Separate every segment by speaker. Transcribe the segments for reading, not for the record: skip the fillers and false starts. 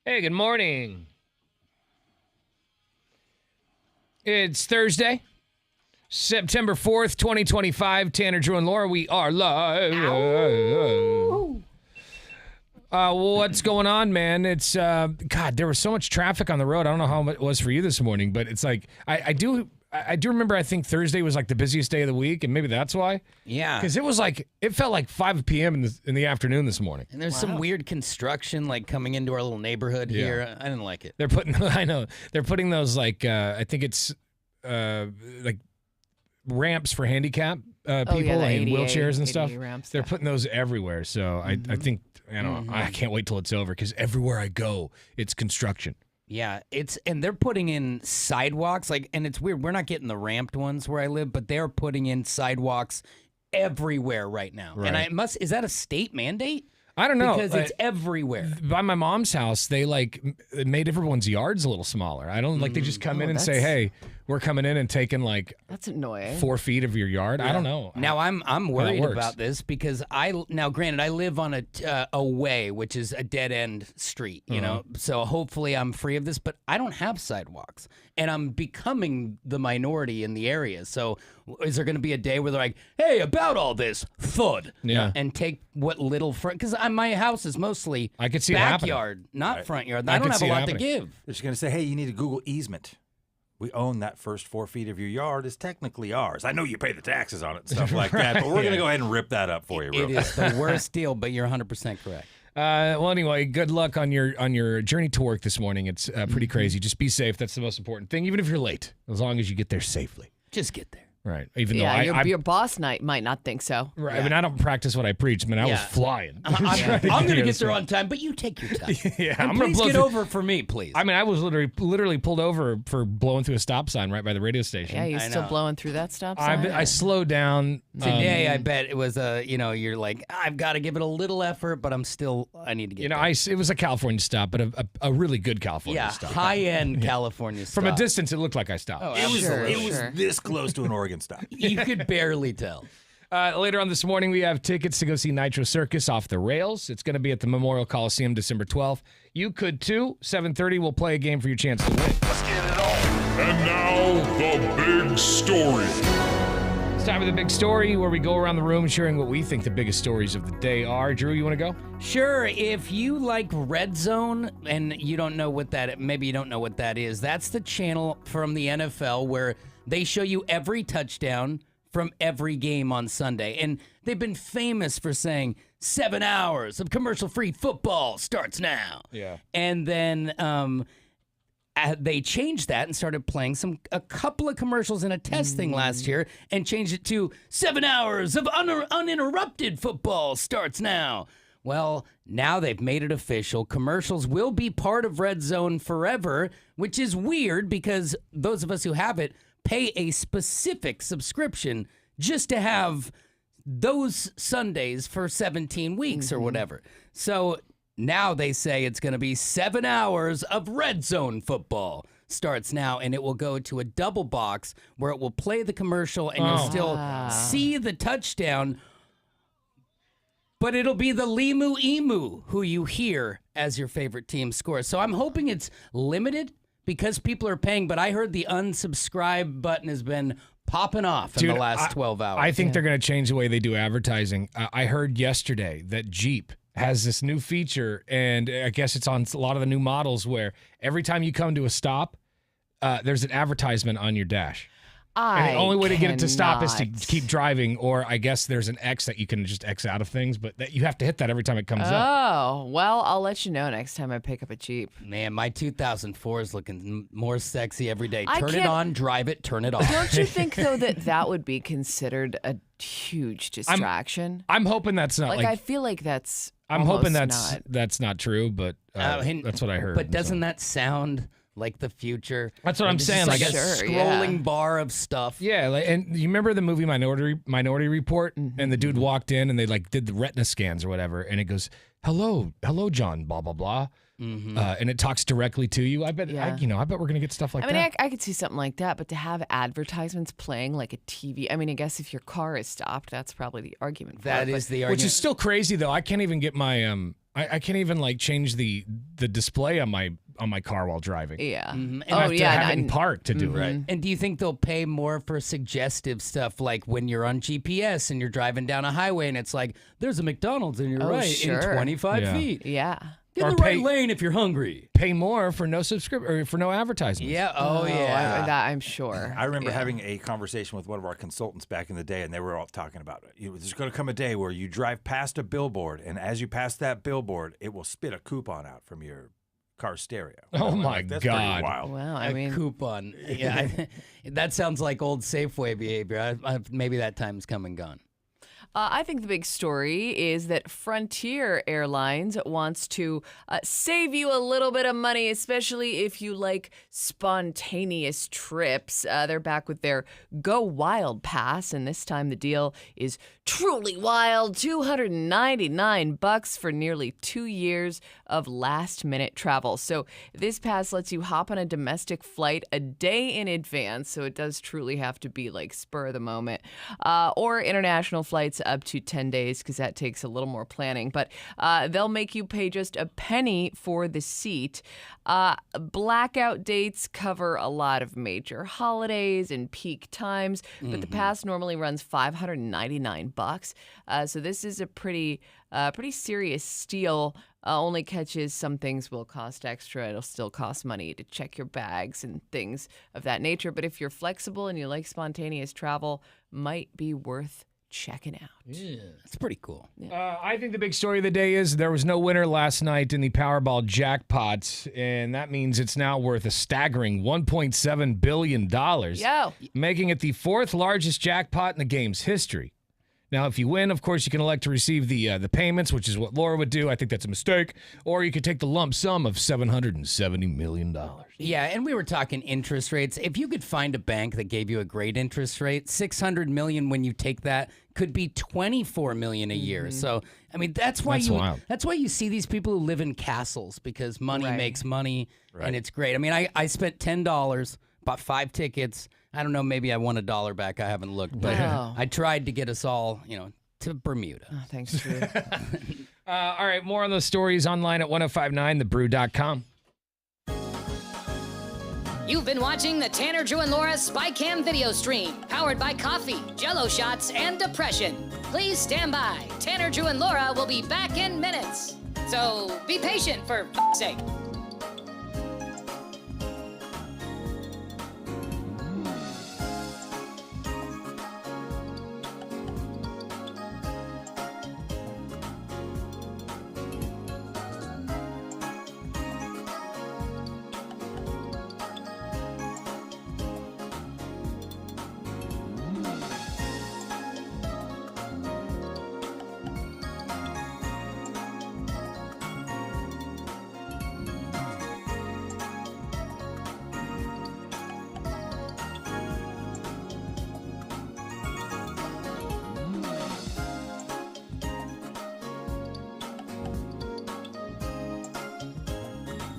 Speaker 1: Hey, good morning. It's Thursday, September 4th, 2025. Tanner, Drew, and Laura, we are live. What's going on, man? It's, God, there was so much traffic on the road. I don't know how it was for you this morning, but it's like, I do remember, I think Thursday was like the busiest day of the week, and maybe that's why.
Speaker 2: Yeah.
Speaker 1: Because it felt like 5 p.m. in the afternoon this morning.
Speaker 2: And there's some weird construction like coming into our little neighborhood here. I didn't like it.
Speaker 1: They're putting, I know, they're putting those like, I think it's like ramps for handicap people and wheelchairs and stuff.
Speaker 3: Ramps,
Speaker 1: they're putting those everywhere. So I think, I can't wait till it's over because everywhere I go, it's construction.
Speaker 2: Yeah, and they're putting in sidewalks, and it's weird. We're not getting the ramped ones where I live, but they're putting in sidewalks everywhere right now.
Speaker 1: Right.
Speaker 2: And is that a state mandate?
Speaker 1: I don't know.
Speaker 2: Because it's everywhere.
Speaker 1: By my mom's house, they made everyone's yards a little smaller. I don't they just come in and say, "Hey, we're coming in and taking
Speaker 3: that's annoying.
Speaker 1: 4 feet of your yard." Yeah. I don't know.
Speaker 2: Now I'm worried about this because granted I live on a way which is a dead end street, you know. So hopefully I'm free of this, but I don't have sidewalks, and I'm becoming the minority in the area. So is there going to be a day where they're like, "Hey, about all this thud," and take what little front? Because my house is mostly
Speaker 1: I could see
Speaker 2: backyard, not front yard. I don't have a lot to give.
Speaker 4: They're just going to say, "Hey, you need a Google easement. We own that first 4 feet of your yard is technically ours. I know you pay the taxes on it and stuff like that, but we're going to go ahead and rip that up for you."
Speaker 2: It is the worst deal, but you're 100% correct.
Speaker 1: Well, anyway, good luck on your journey to work this morning. It's pretty crazy. Just be safe. That's the most important thing, even if you're late, as long as you get there safely.
Speaker 2: Just get there.
Speaker 1: Right. Even though
Speaker 3: your boss might not think so.
Speaker 1: Right. Yeah. I mean, I don't practice what I preach. I mean, I was flying.
Speaker 2: I'm going to get there on time, but you take your time.
Speaker 1: I'm
Speaker 2: please get over for me, please.
Speaker 1: I mean, I was literally pulled over for blowing through a stop sign right by the radio station.
Speaker 3: Yeah, you're still blowing through that stop sign?
Speaker 1: I slowed down.
Speaker 2: Today, I bet it was you're like, I've got to give it a little effort, but I need to get there.
Speaker 1: It was a California stop, but a really good California stop.
Speaker 2: High-end California stop.
Speaker 1: From a distance, it looked like I stopped.
Speaker 2: Oh,
Speaker 4: it was this close to an Oregon stop.
Speaker 2: You could barely tell.
Speaker 1: Later on this morning, we have tickets to go see Nitro Circus Off the Rails. It's going to be at the Memorial Coliseum December 12th. You could too. 7:30, we'll play a game for your chance to win.
Speaker 5: Let's get it on. And now, the big story.
Speaker 1: It's time for the big story, where we go around the room sharing what we think the biggest stories of the day are. Drew, you want to go?
Speaker 2: Sure. If you like Red Zone and you don't know what maybe you don't know what that is, that's the channel from the NFL where they show you every touchdown from every game on Sunday. And they've been famous for saying 7 hours of commercial-free football starts now.
Speaker 1: Yeah.
Speaker 2: And then they changed that and started playing a couple of commercials in a test thing last year and changed it to 7 hours of uninterrupted football starts now. Well, now they've made it official. Commercials will be part of Red Zone forever, which is weird because those of us who have it pay a specific subscription just to have those Sundays for 17 weeks or whatever. So now they say it's going to be 7 hours of Red Zone football starts now, and it will go to a double box where it will play the commercial and you'll still see the touchdown, but it'll be the Limu Emu who you hear as your favorite team scores. So I'm hoping it's limited because people are paying, but I heard the unsubscribe button has been popping off in the last 12 hours.
Speaker 1: I think they're going to change the way they do advertising. I heard yesterday that Jeep has this new feature, and I guess it's on a lot of the new models, where every time you come to a stop, there's an advertisement on your dash. And the only way to get it to stop is to keep driving, or I guess there's an X that you can just X out of things, but you have to hit that every time it comes up.
Speaker 3: Oh, well, I'll let you know next time I pick up a Jeep.
Speaker 2: Man, my 2004 is looking more sexy every day. Turn it on, drive it, turn it off.
Speaker 3: Don't you think, though, that would be considered a huge distraction?
Speaker 1: I'm hoping that's not
Speaker 3: I feel like that's
Speaker 1: I'm hoping that's not true, but that's what I heard.
Speaker 2: But doesn't that sound like the future?
Speaker 1: That's what I'm saying.
Speaker 2: Like a scrolling bar of stuff.
Speaker 1: Yeah, and you remember the movie Minority Report, and the dude walked in and they did the retina scans or whatever, and it goes, hello, John, blah blah blah. and it talks directly to you. I bet we're gonna get stuff like
Speaker 3: I mean,
Speaker 1: that.
Speaker 3: I could see something like that, but to have advertisements playing like a TV, I mean, I guess if your car is stopped, that's probably the argument for
Speaker 2: That
Speaker 3: it.
Speaker 2: is the argument.
Speaker 1: Which is still crazy though. I can't even get my I can't even like change the display on my car while driving.
Speaker 3: Yeah.
Speaker 1: I have to have it in park to do it.
Speaker 4: Right.
Speaker 2: And do you think they'll pay more for suggestive stuff like when you're on GPS and you're driving down a highway and it's like, there's a McDonald's in your right
Speaker 3: sure.
Speaker 2: in 25
Speaker 1: Yeah.
Speaker 2: feet.
Speaker 3: Yeah.
Speaker 2: Get in
Speaker 1: Or
Speaker 2: the right
Speaker 1: pay-
Speaker 2: lane if you're hungry.
Speaker 1: Pay more for no or for no advertisements.
Speaker 2: Yeah. Oh, yeah.
Speaker 3: I'm sure.
Speaker 4: I remember having a conversation with one of our consultants back in the day, and they were all talking about it. There's going to come a day where you drive past a billboard, and as you pass that billboard, it will spit a coupon out from your car stereo.
Speaker 1: Oh,
Speaker 4: I'm
Speaker 1: my
Speaker 4: like, that's
Speaker 1: God.
Speaker 4: pretty wild.
Speaker 3: Well, I
Speaker 2: A
Speaker 3: mean,
Speaker 2: coupon. Yeah, that sounds like old Safeway behavior. Maybe that time's come and gone.
Speaker 3: I think the big story is that Frontier Airlines wants to save you a little bit of money, especially if you like spontaneous trips. They're back with their Go Wild Pass, and this time the deal is truly wild. $299 for nearly 2 years of last-minute travel. So this pass lets you hop on a domestic flight a day in advance, so it does truly have to be like spur of the moment, or international flights up to 10 days because that takes a little more planning. But they'll make you pay just a penny for the seat. Blackout dates cover a lot of major holidays and peak times, but the pass normally runs $599. So this is a pretty serious steal. Only catches some things will cost extra. It'll still cost money to check your bags and things of that nature. But if you're flexible and you like spontaneous travel, might be worth checking out.
Speaker 2: Yeah, that's pretty cool.
Speaker 1: I think the big story of the day is there was no winner last night in the Powerball jackpot, and that means it's now worth a staggering $1.7 billion,
Speaker 3: Yo.
Speaker 1: making it the fourth largest jackpot in the game's history. Now, if you win, of course, you can elect to receive the payments, which is what Laura would do. I think that's a mistake. Or you could take the lump sum of $770 million.
Speaker 2: Yeah, and we were talking interest rates. If you could find a bank that gave you a great interest rate, $600 million when you take that could be $24 million a year. So, I mean, that's why
Speaker 1: wild.
Speaker 2: That's why you see these people who live in castles because money makes money, and it's great. I mean, I spent $10, bought 5 tickets. I don't know, maybe I won $1 back. I haven't looked, but I tried to get us all, to Bermuda.
Speaker 3: Oh, thanks, Drew.
Speaker 1: All right, more on those stories online at 1059thebrew.com.
Speaker 6: You've been watching the Tanner, Drew, and Laura SpyCam video stream, powered by coffee, Jell-O shots, and depression. Please stand by. Tanner, Drew, and Laura will be back in minutes. So be patient, for f***'s sake.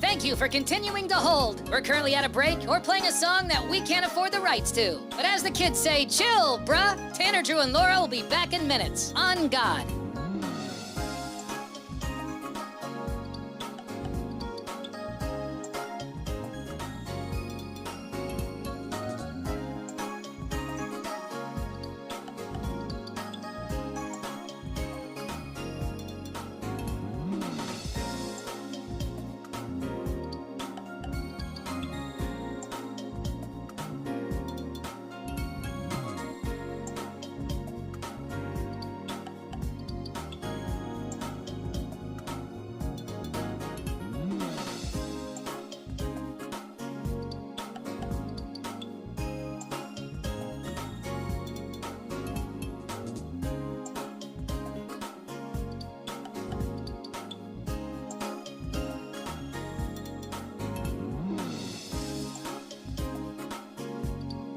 Speaker 6: Thank you for continuing to hold. We're currently at a break or playing a song that we can't afford the rights to. But as the kids say, chill, bruh. Tanner, Drew, and Laura will be back in minutes. On God.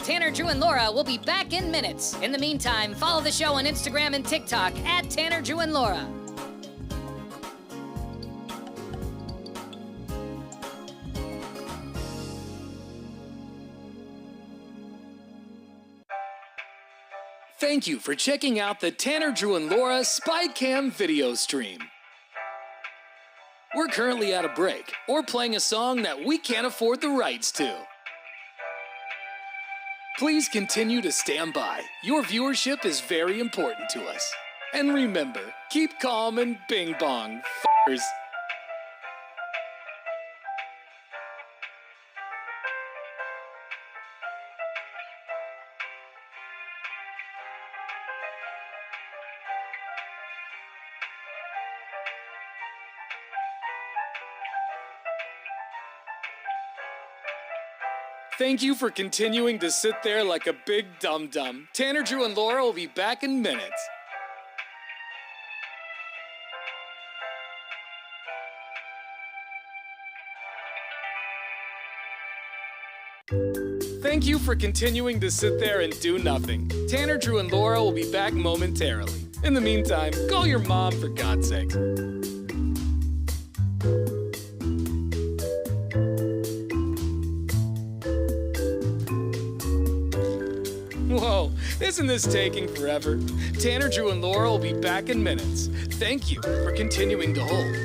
Speaker 6: Tanner, Drew, and Laura will be back in minutes. In the meantime, follow the show on Instagram and TikTok at Tanner, Drew, and Laura.
Speaker 7: Thank you for checking out the Tanner, Drew, and Laura SpyCam video stream. We're currently at a break or playing a song that we can't afford the rights to. Please continue to stand by. Your viewership is very important to us. And remember, keep calm and bing bong, f***ers. Thank you for continuing to sit there like a big dum-dum. Tanner, Drew, and Laura will be back in minutes. Thank you for continuing to sit there and do nothing. Tanner, Drew, and Laura will be back momentarily. In the meantime, call your mom for God's sake. Whoa, isn't this taking forever? Tanner, Drew, and Laura will be back in minutes. Thank you for continuing to hold.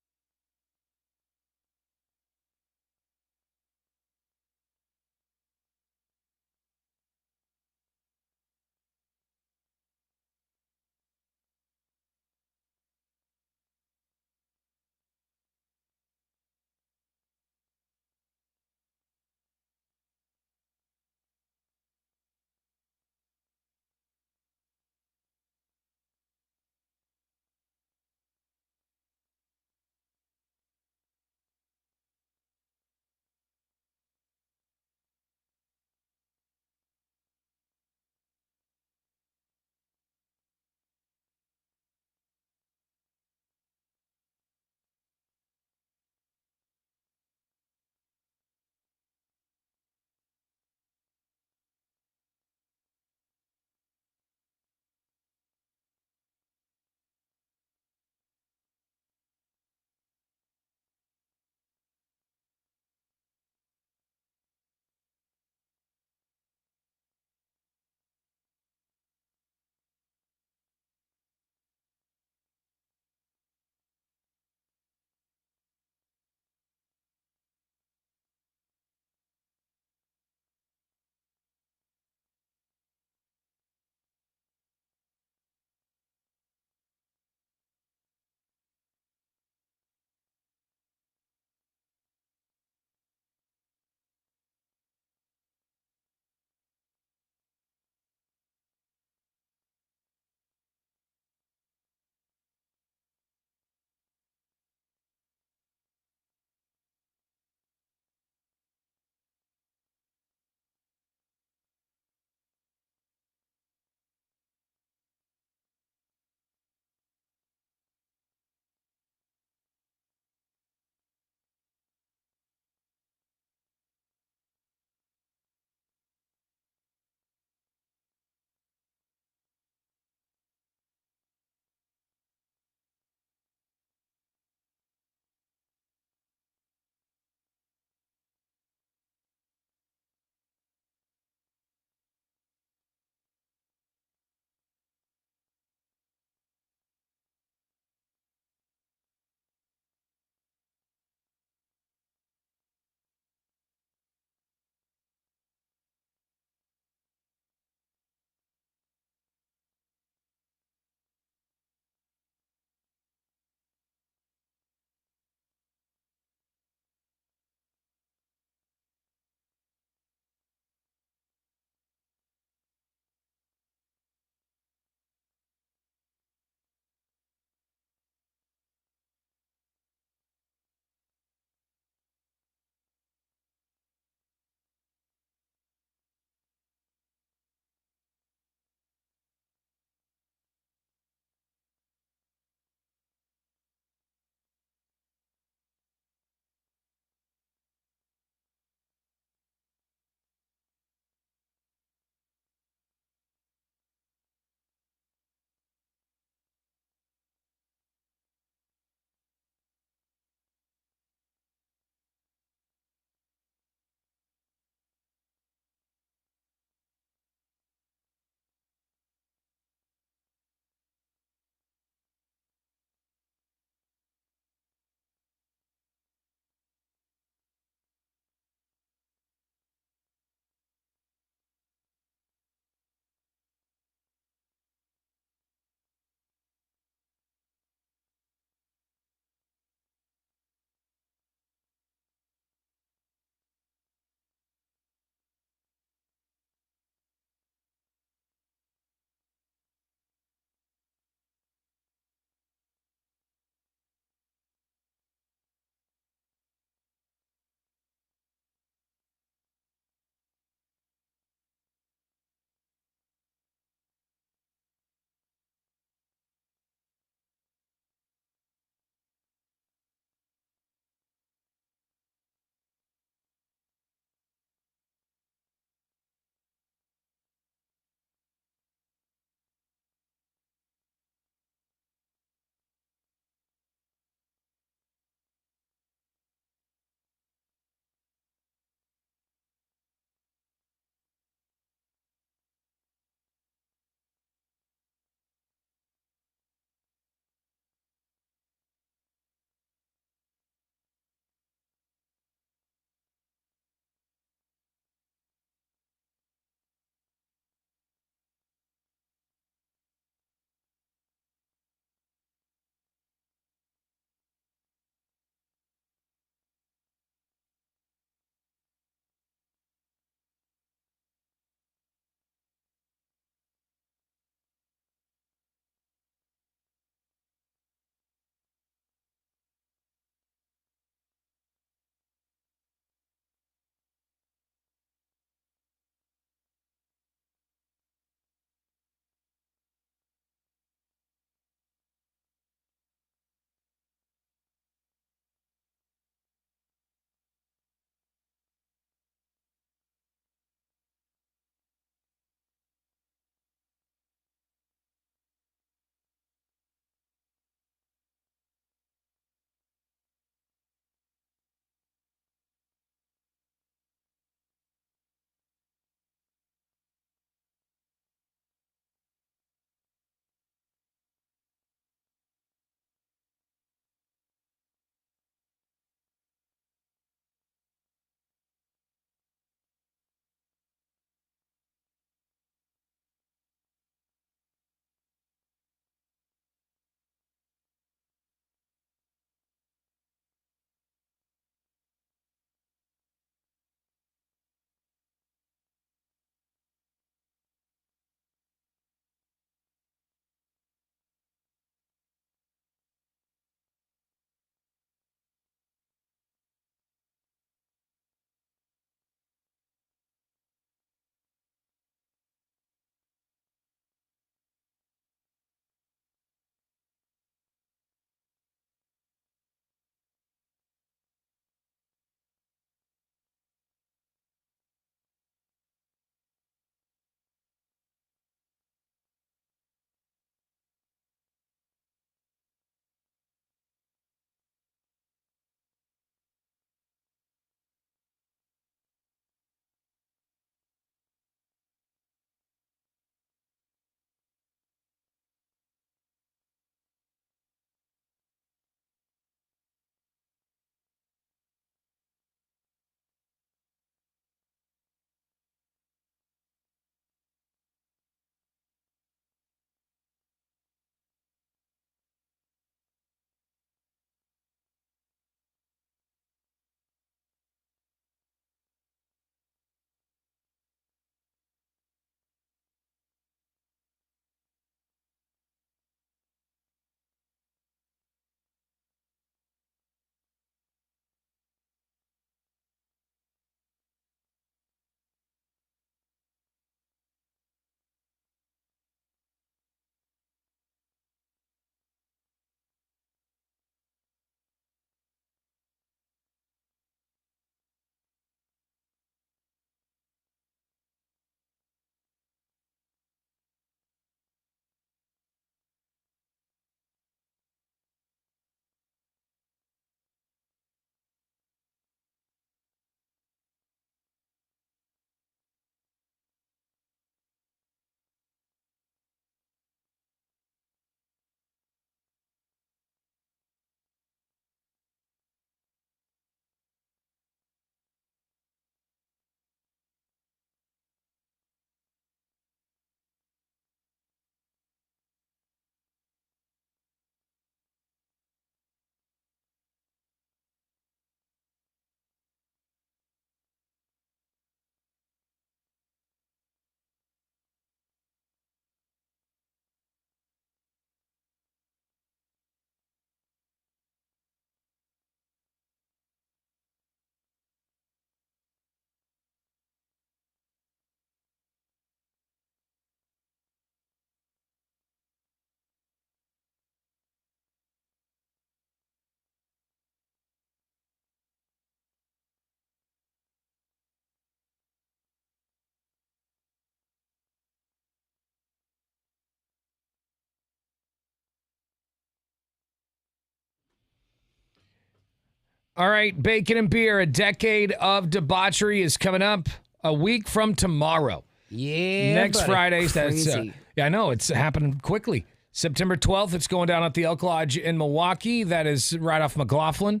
Speaker 1: All right, Bacon and Beer, a decade of debauchery is coming up a week from tomorrow.
Speaker 2: Yeah,
Speaker 1: Next
Speaker 2: buddy.
Speaker 1: Friday.
Speaker 3: Crazy.
Speaker 1: I know, it's happening quickly. September 12th, it's going down at the Elk Lodge in Milwaukee. That is right off McLaughlin.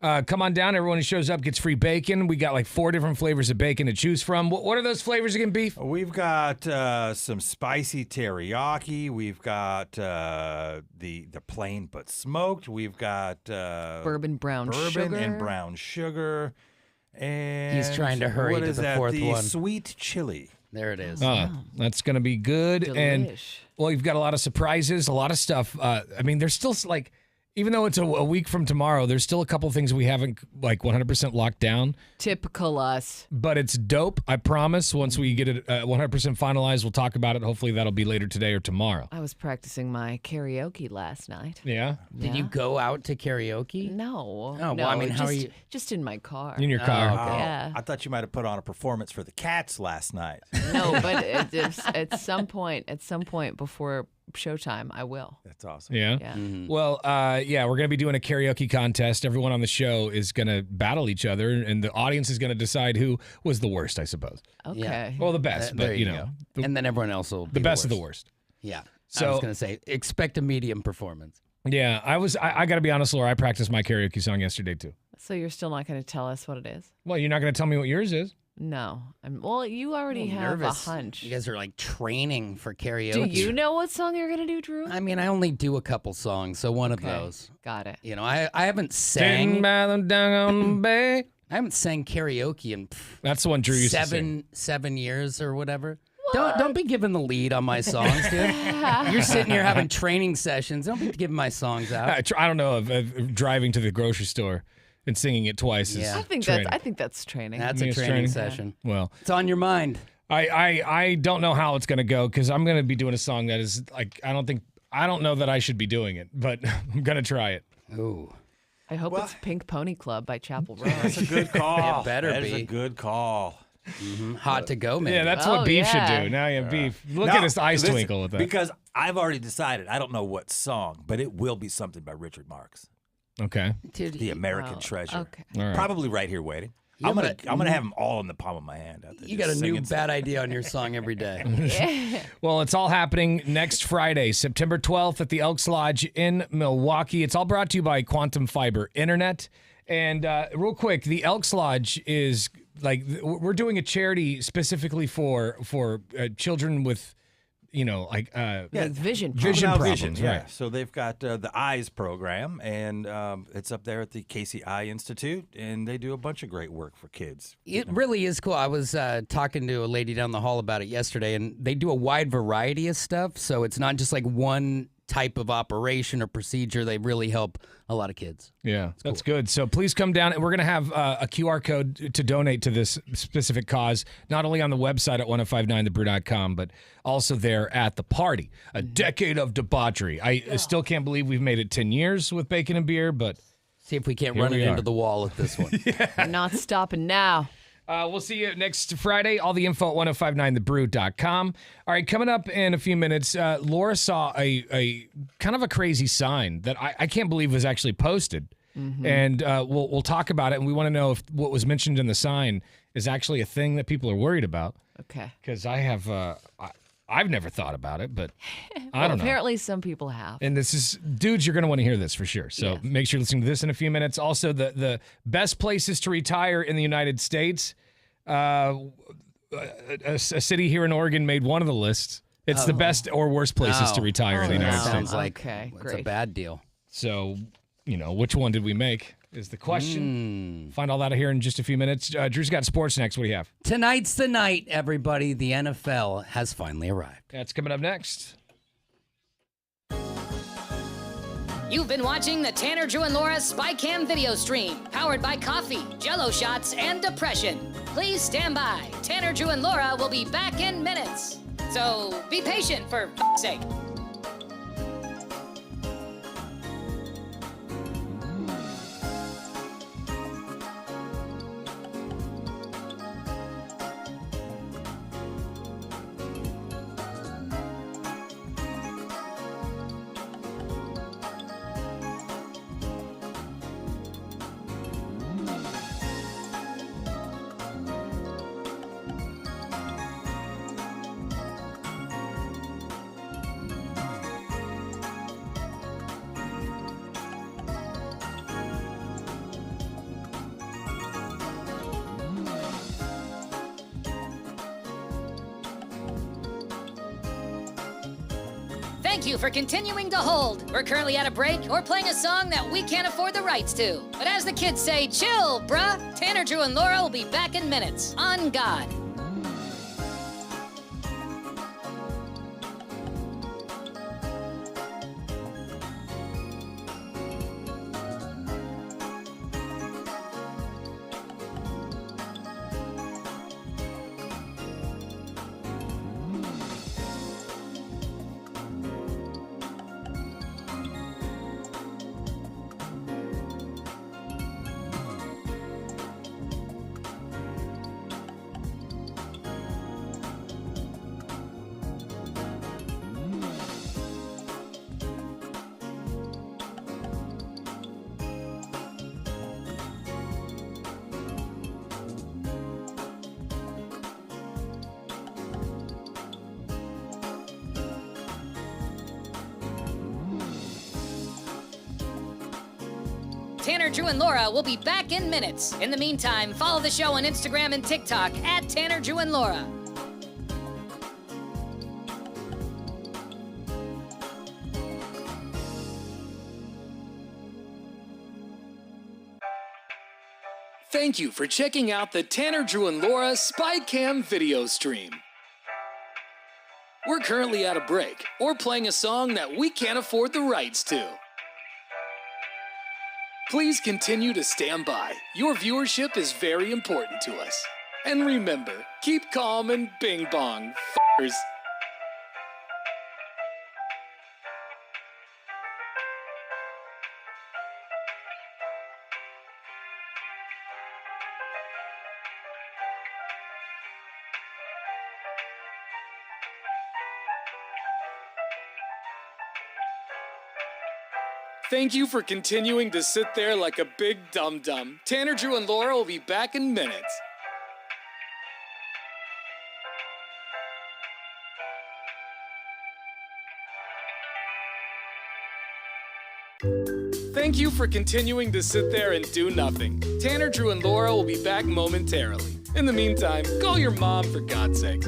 Speaker 1: Come on down. Everyone who shows up gets free bacon. We got like 4 different flavors of bacon to choose from. What are those flavors again, Beef?
Speaker 4: We've got some spicy teriyaki. We've got the plain but smoked. We've got
Speaker 3: Bourbon brown sugar.
Speaker 4: and brown sugar. And
Speaker 2: He's trying to hurry
Speaker 4: what
Speaker 2: to
Speaker 4: is
Speaker 2: the
Speaker 4: that?
Speaker 2: fourth
Speaker 4: the
Speaker 2: one.
Speaker 4: Sweet chili.
Speaker 2: There it is.
Speaker 1: That's going to be good. And,
Speaker 3: Delish.
Speaker 1: well, you've got a lot of surprises, a lot of stuff. I mean, there's still like, even though it's a week from tomorrow, there's still a couple things we haven't like 100% locked down.
Speaker 3: Typical us.
Speaker 1: But it's dope, I promise. Once we get it 100% finalized, we'll talk about it. Hopefully that'll be later today or tomorrow.
Speaker 3: I was practicing my karaoke last night.
Speaker 1: Yeah?
Speaker 2: Did you go out to karaoke?
Speaker 3: No.
Speaker 2: Oh,
Speaker 3: no,
Speaker 2: well, I mean, how are
Speaker 3: just,
Speaker 2: you-
Speaker 3: just in my car.
Speaker 1: In your car.
Speaker 2: okay.
Speaker 3: Yeah.
Speaker 4: I thought you might have put on a performance for the Cats last night.
Speaker 3: No, but at some point before showtime, I will.
Speaker 4: That's awesome.
Speaker 1: Yeah?
Speaker 3: Yeah.
Speaker 1: Well, yeah, we're going to be doing a karaoke contest. Everyone on the show is going to battle each other, and the audience is going to decide who was the worst, I suppose.
Speaker 3: Okay.
Speaker 1: Well, the best,
Speaker 2: There
Speaker 1: but,
Speaker 2: you
Speaker 1: you know,
Speaker 2: go. And then everyone else will be
Speaker 1: the best of the worst.
Speaker 2: Yeah.
Speaker 1: So-
Speaker 2: I was going to say, expect a medium performance.
Speaker 1: Yeah, I got to be honest, Laura, I practiced my karaoke song yesterday, too.
Speaker 3: So you're still not going to tell us what it is?
Speaker 1: Well, you're not going to tell me what yours is.
Speaker 3: No. Well, you already have
Speaker 2: Nervous.
Speaker 3: a hunch.
Speaker 2: You guys are like training for karaoke.
Speaker 3: Do you know what song you're going to do, Drew?
Speaker 2: I mean, I only do a couple songs, so one of
Speaker 3: Okay.
Speaker 2: those.
Speaker 3: Got it.
Speaker 2: You know, I haven't
Speaker 1: Sitting
Speaker 2: sang.
Speaker 1: by the down on the bay.
Speaker 2: I haven't sang karaoke in
Speaker 1: That's the one Drew used to sing.
Speaker 2: 7 years or whatever. Don't be giving the lead on my songs, dude. You're sitting here having training sessions. Don't be giving my songs out.
Speaker 1: I don't know of driving to the grocery store and singing it twice.
Speaker 2: Yeah.
Speaker 1: Is
Speaker 3: I think
Speaker 1: training.
Speaker 3: that's training.
Speaker 2: That's
Speaker 1: Me
Speaker 2: a
Speaker 1: is
Speaker 2: training
Speaker 1: training.
Speaker 2: session.
Speaker 1: Well,
Speaker 2: It's on your mind.
Speaker 1: I don't know how it's gonna go because I'm gonna be doing a song that is like I don't know that I should be doing it, but I'm gonna try it.
Speaker 2: Ooh.
Speaker 3: I hope it's Pink Pony Club by Chapel Roan.
Speaker 4: That's a good call.
Speaker 2: It better
Speaker 4: That is
Speaker 2: be.
Speaker 4: a good call.
Speaker 2: Hot to go, man.
Speaker 1: Yeah, that's
Speaker 3: Oh,
Speaker 1: what Beef
Speaker 3: yeah.
Speaker 1: should do. Now you have Beef. Look
Speaker 4: Now,
Speaker 1: at his eyes
Speaker 4: listen,
Speaker 1: twinkle with that.
Speaker 4: Because I've already decided. I don't know what song, but it will be something by Richard Marx,
Speaker 1: Okay.
Speaker 2: Dude,
Speaker 4: the American Treasure.
Speaker 3: Okay.
Speaker 1: All right.
Speaker 4: Probably right here waiting.
Speaker 2: Yeah,
Speaker 4: I'm
Speaker 2: but-
Speaker 4: gonna have them all in the palm of my hand. Out there
Speaker 2: you
Speaker 4: just
Speaker 2: got a new
Speaker 4: singing
Speaker 2: bad idea on your song every day.
Speaker 1: Well, it's all happening next Friday, September 12th at the Elks Lodge in Milwaukee. It's all brought to you by Quantum Fiber Internet. And real quick, the Elks Lodge is like we're doing a charity specifically for children with, you know, like
Speaker 3: Like vision.
Speaker 1: Vision
Speaker 4: Juvenile
Speaker 1: problems,
Speaker 4: yeah.
Speaker 1: right.
Speaker 4: So they've got the EYES program, and it's up there at the Casey Eye Institute, and they do a bunch of great work for kids.
Speaker 2: It really is cool. I was talking to a lady down the hall about it yesterday, and they do a wide variety of stuff. So it's not just like one type of operation or procedure. They really help a lot of kids.
Speaker 1: Yeah, that's good. So please come down. We're going to have a QR code to donate to this specific cause, not only on the website at 1059thebrew.com, but also there at the party. A decade of debauchery. I still can't believe we've made it 10 years with Bacon and Beer, but
Speaker 2: See if we can't
Speaker 1: Here
Speaker 2: run
Speaker 1: we
Speaker 2: it
Speaker 1: are.
Speaker 2: into the wall at this one.
Speaker 3: We're not stopping now.
Speaker 1: we'll see you next Friday. All the info at 1059thebrew.com. All right, coming up in a few minutes, Laura saw a kind of a crazy sign that I can't believe was actually posted. And we'll talk about it, and we want to know if what was mentioned in the sign is actually a thing that people are worried about.
Speaker 3: Okay.
Speaker 1: Because I've never thought about it, but I don't know.
Speaker 3: Apparently, some people have.
Speaker 1: And this is, dudes, you're going to want to hear this for sure. So
Speaker 3: Yes.
Speaker 1: make sure you're listening to this in a few minutes. Also, the best places to retire in the United States. A city here in Oregon made one of the lists. It's the best or worst places to retire in the United States.
Speaker 2: Sounds like
Speaker 3: Okay,
Speaker 2: it's a
Speaker 3: great.
Speaker 2: bad deal.
Speaker 1: So, you know, which one did we make is the question. Find all that out here in just a few minutes. Drew's got sports next. What do you have?
Speaker 2: Tonight's the night, everybody. The NFL has finally arrived.
Speaker 1: That's coming up next.
Speaker 6: You've been watching the Tanner, Drew, and Laura SpyCam video stream, powered by coffee, Jello shots, and depression. Please stand by. Tanner, Drew, and Laura will be back in minutes. So be patient for f***'s sake. Thank you for continuing to hold. We're currently at a break or playing a song that we can't afford the rights to. But as the kids say, chill, bruh. Tanner, Drew, and Laura will be back in minutes. On God. Tanner, Drew, and Laura will be back in minutes. In the meantime, follow the show on Instagram and TikTok at Tanner, Drew, and Laura.
Speaker 7: Thank you for checking out the Tanner, Drew, and Laura SpyCam video stream. We're currently at a break or playing a song that we can't afford the rights to. Please continue to stand by. Your viewership is very important to us. And remember, keep calm and bing bong, f***ers. Thank you for continuing to sit there like a big dum-dum. Tanner, Drew, and Laura will be back in minutes. Thank you for continuing to sit there and do nothing. Tanner, Drew, and Laura will be back momentarily. In the meantime, call your mom for God's sake.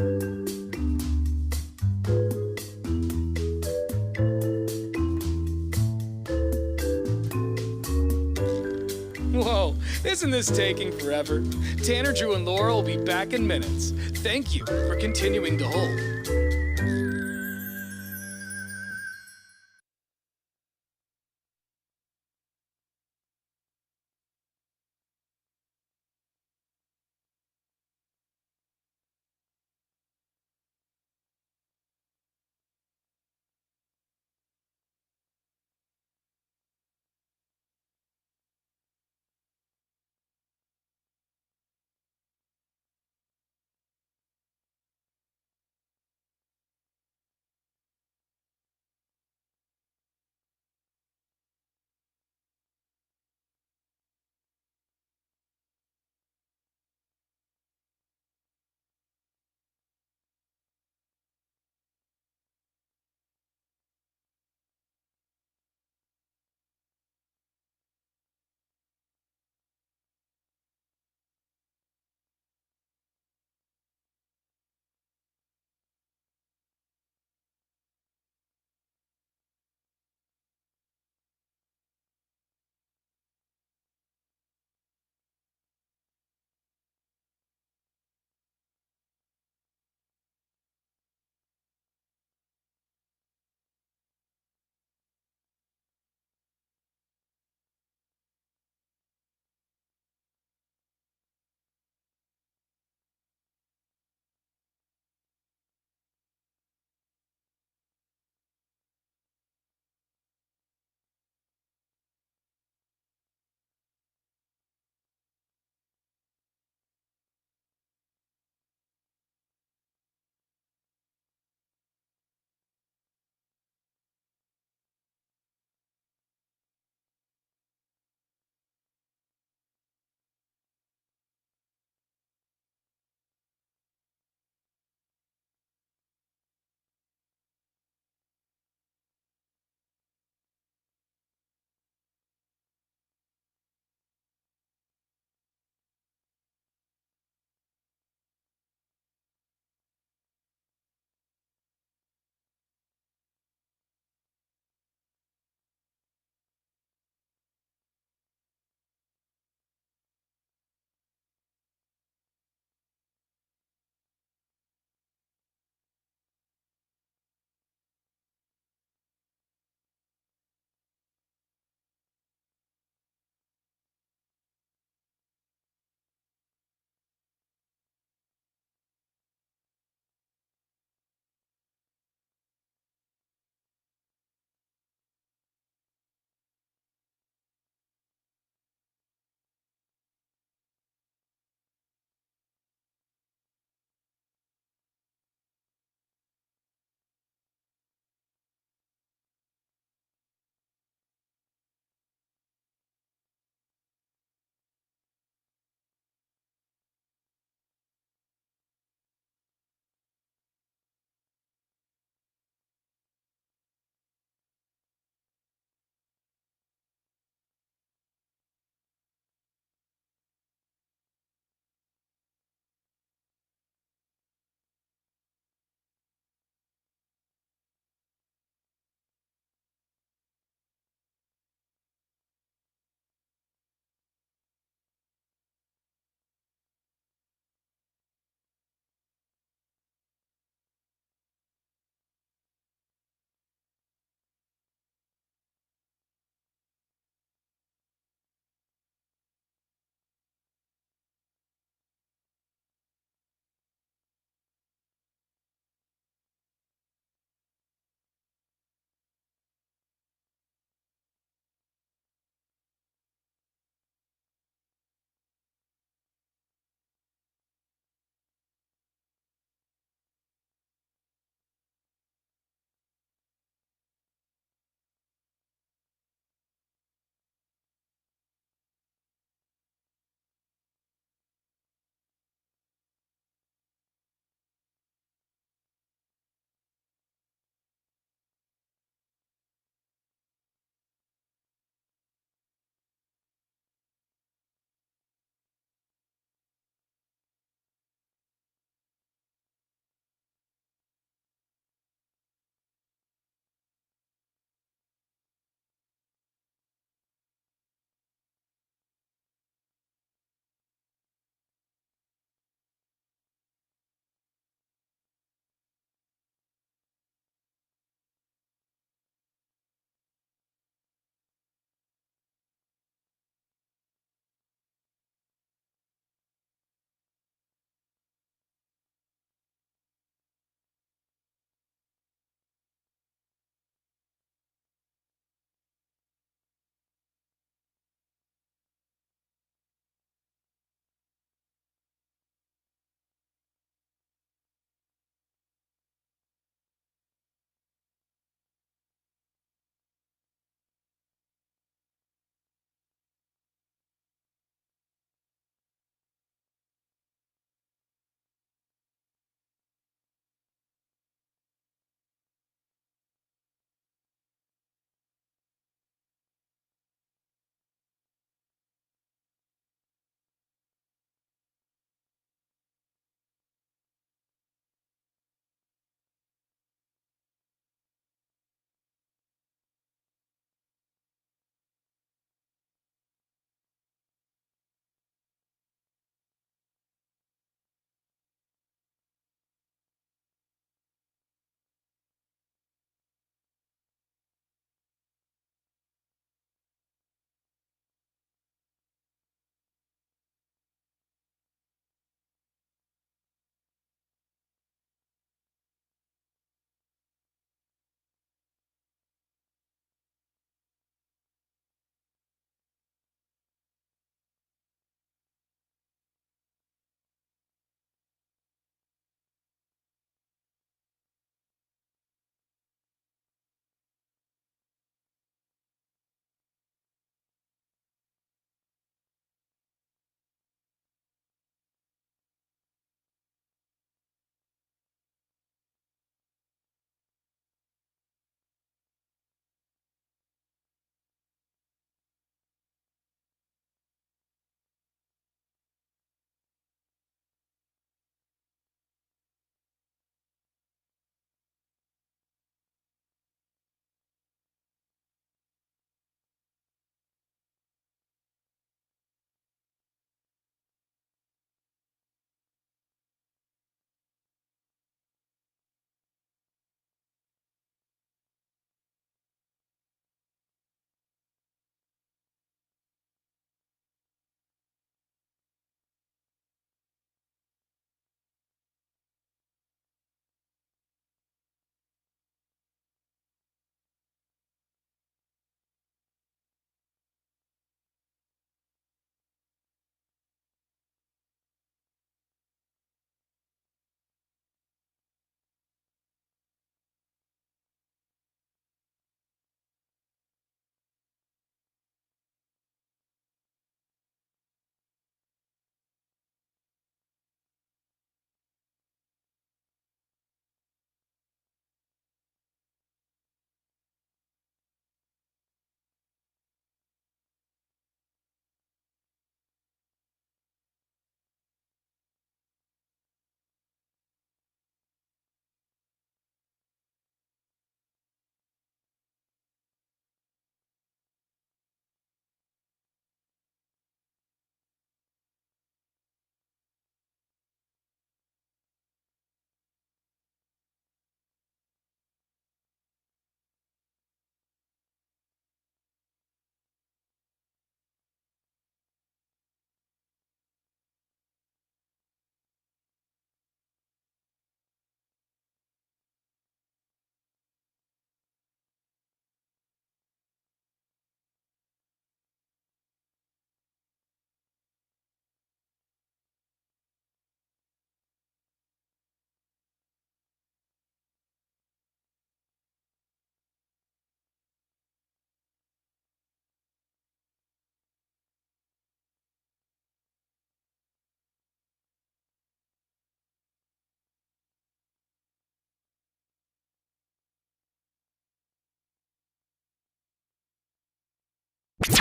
Speaker 7: Whoa, isn't this taking forever? Tanner, Drew, and Laura will be back in minutes. Thank you for continuing to hold.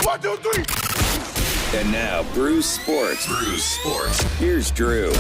Speaker 5: 1, 2, 3.
Speaker 8: And now, Bruce Sports. Here's Drew.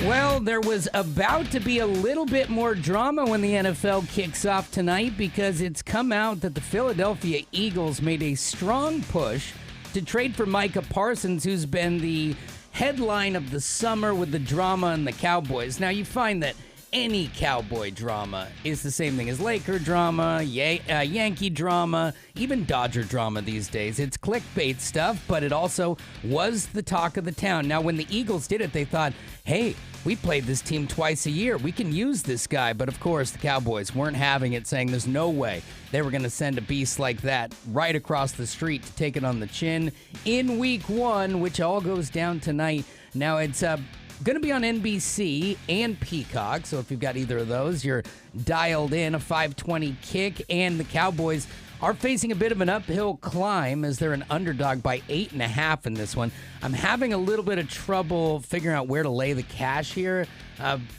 Speaker 2: Well, there was about to be a little bit more drama when the NFL kicks off tonight because it's come out that the Philadelphia Eagles made a strong push to trade for Micah Parsons, who's been the headline of the summer with the drama and the Cowboys. Now, you find that any Cowboy drama is the same thing as Laker drama, Yankee drama, even Dodger drama these days. It's clickbait stuff, but it also was the talk of the town. Now, when the Eagles did it, they thought, hey, we played this team twice a year. We can use this guy. But of course, the Cowboys weren't having it, saying there's no way they were going to send a beast like that right across the street to take it on the chin in week 1, which all goes down tonight. Now, it's going to be on NBC and Peacock, so if you've got either of those, you're dialed in. A 5:20 kick, and the Cowboys are facing a bit of an uphill climb as they're an underdog by 8.5 in this one. I'm having a little bit of trouble figuring out where to lay the cash here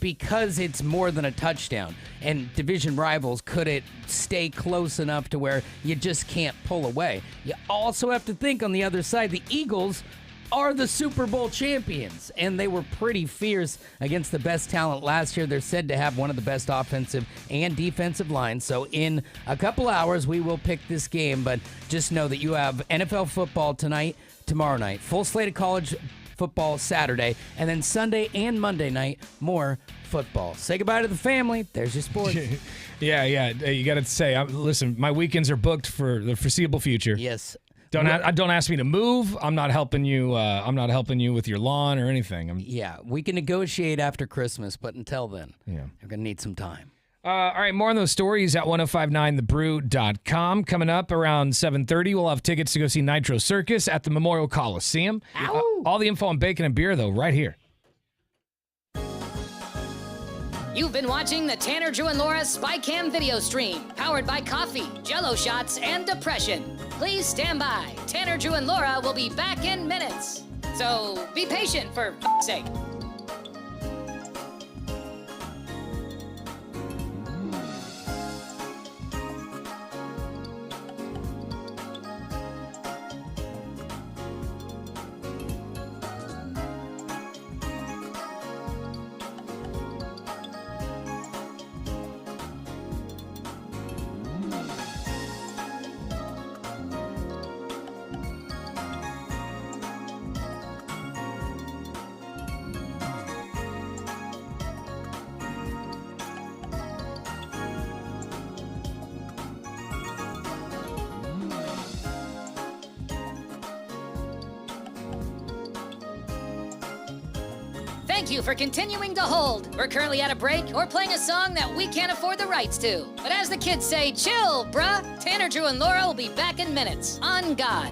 Speaker 2: because it's more than a touchdown. And division rivals, could it stay close enough to where you just can't pull away? You also have to think on the other side, the Eagles are the Super Bowl champions, and they were pretty fierce against the best talent last year. They're said to have one of the best offensive and defensive lines. So in a couple hours, we will pick this game, but just know that you have NFL football tonight, tomorrow night, full slate of college football Saturday, and then Sunday and Monday night, more football. Say goodbye to the family. There's your sports.
Speaker 1: Yeah. You got to say, listen, my weekends are booked for the foreseeable future.
Speaker 2: Yes.
Speaker 1: Don't ask me to move. I'm not helping you. I'm not helping you with your lawn or anything.
Speaker 2: Yeah, we can negotiate after Christmas, but until then,
Speaker 1: Yeah.
Speaker 2: you're going to need some time.
Speaker 1: All right, more on those stories at 1059thebrew.com. Coming up around 7:30, we'll have tickets to go see Nitro Circus at the Memorial Coliseum. All the info on bacon and beer, though, right here.
Speaker 6: You've been watching the Tanner, Drew, and Laura SpyCam video stream, powered by coffee, Jello shots, and depression. Please stand by. Tanner, Drew, and Laura will be back in minutes. So be patient, for f***'s sake. Thank you for continuing to hold. We're currently at a break or playing a song that we can't afford the rights to. But as the kids say, chill, bruh. Tanner, Drew, and Laura will be back in minutes. On God.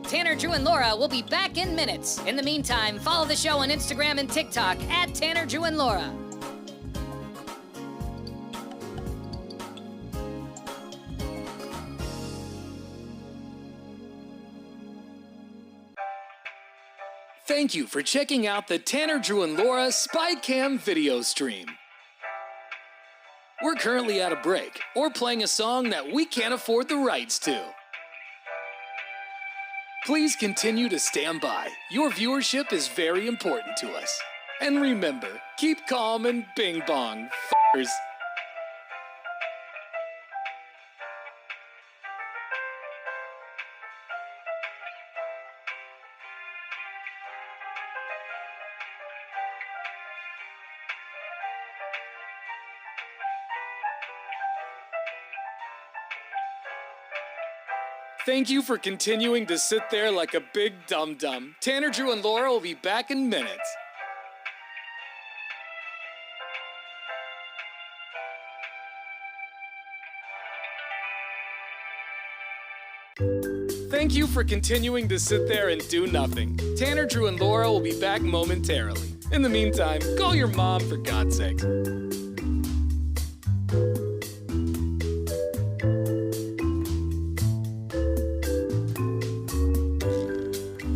Speaker 6: Tanner, Drew, and Laura will be back in minutes. In the meantime, follow the show on Instagram and TikTok at Tanner, Drew, and Laura.
Speaker 7: Thank you for checking out the Tanner, Drew, and Laura SpyCam video stream. We're currently at a break or playing a song that we can't afford the rights to. Please continue to stand by. Your viewership is very important to us. And remember, keep calm and bing bong, f***ers. Thank you for continuing to sit there like a big dum-dum. Tanner, Drew, and Laura will be back in minutes. Thank you for continuing to sit there and do nothing. Tanner, Drew, and Laura will be back momentarily. In the meantime, call your mom for God's sake.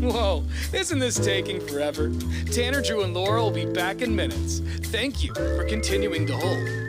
Speaker 7: Whoa, isn't this taking forever? Tanner, Drew, and Laura will be back in minutes. Thank you for continuing to hold.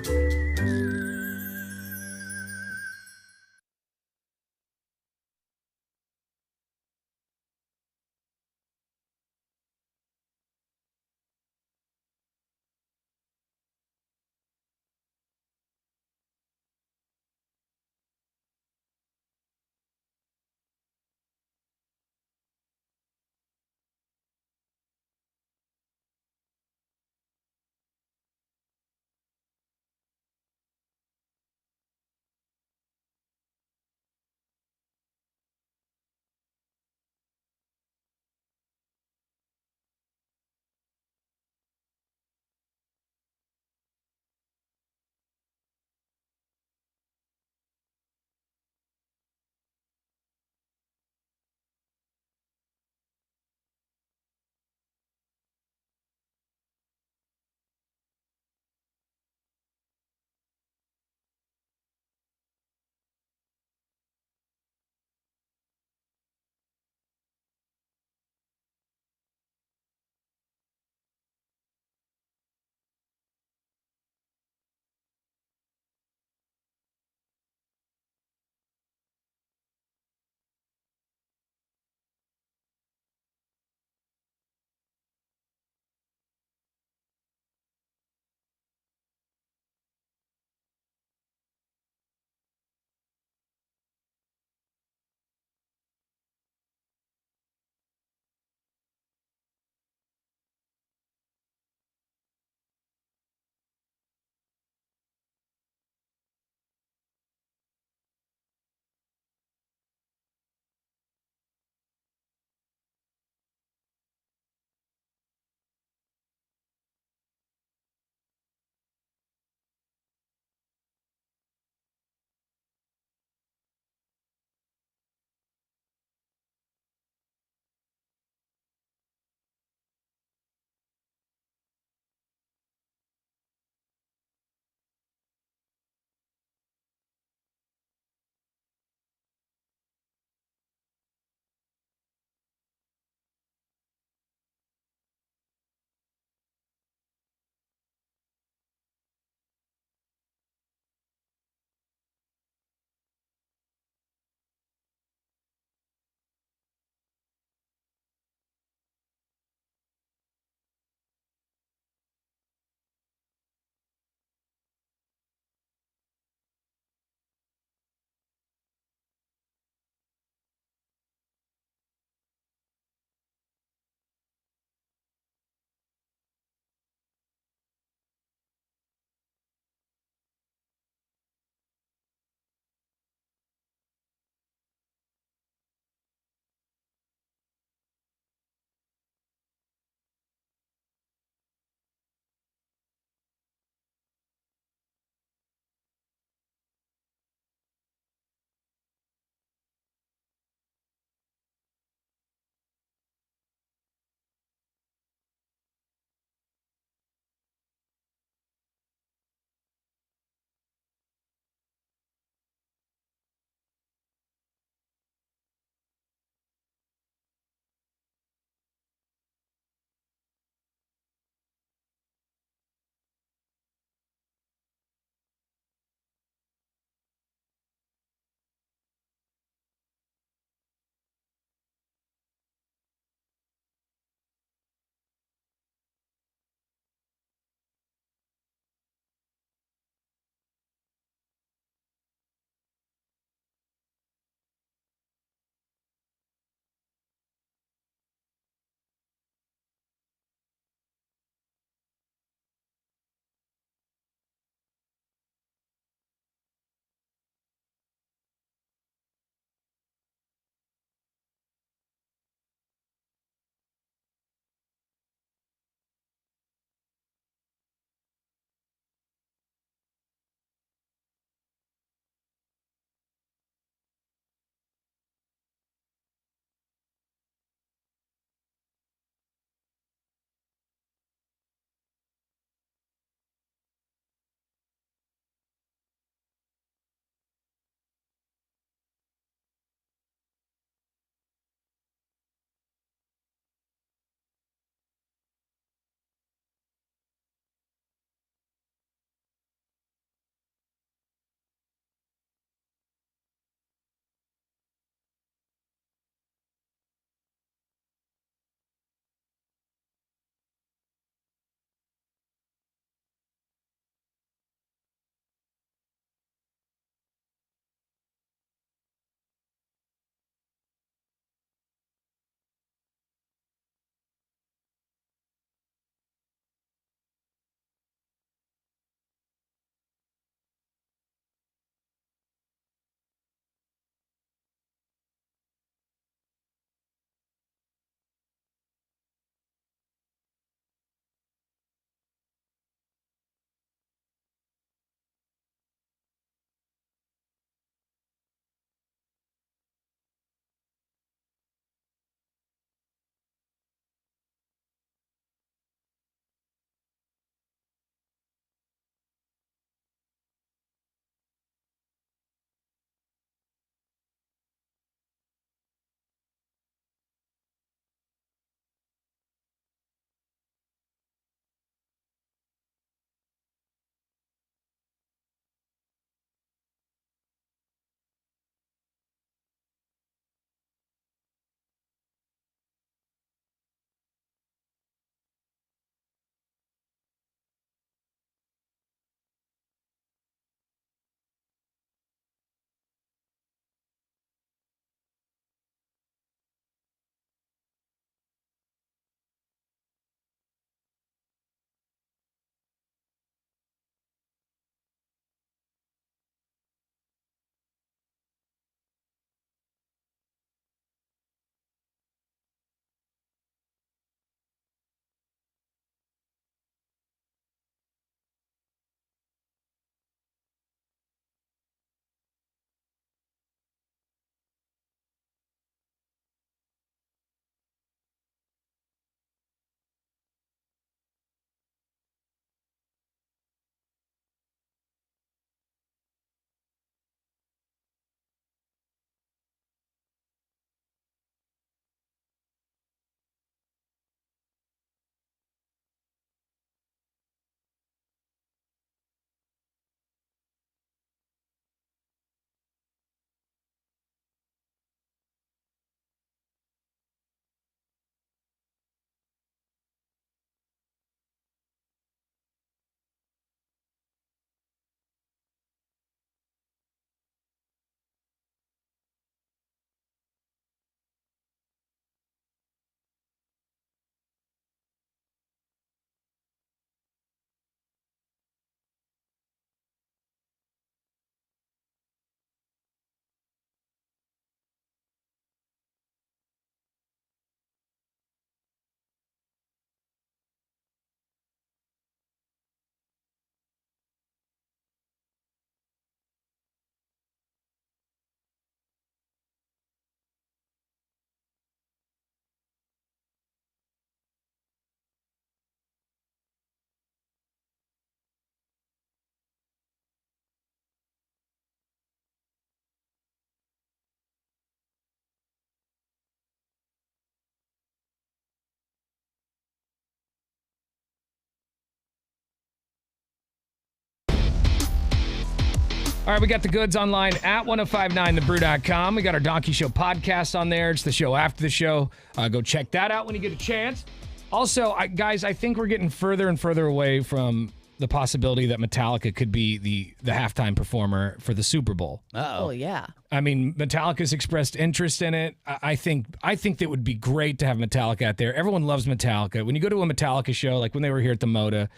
Speaker 1: All right, we got the goods online at 1059thebrew.com. We got our Donkey Show podcast on there. It's the show after the show. Go check that out when you get a chance. Also, guys, I think we're getting further and further away from the possibility that Metallica could be the halftime performer for the Super Bowl.
Speaker 3: Oh, yeah.
Speaker 1: I mean, Metallica's expressed interest in it. I think that would be great to have Metallica out there. Everyone loves Metallica. When you go to a Metallica show, like when they were here at the Moda,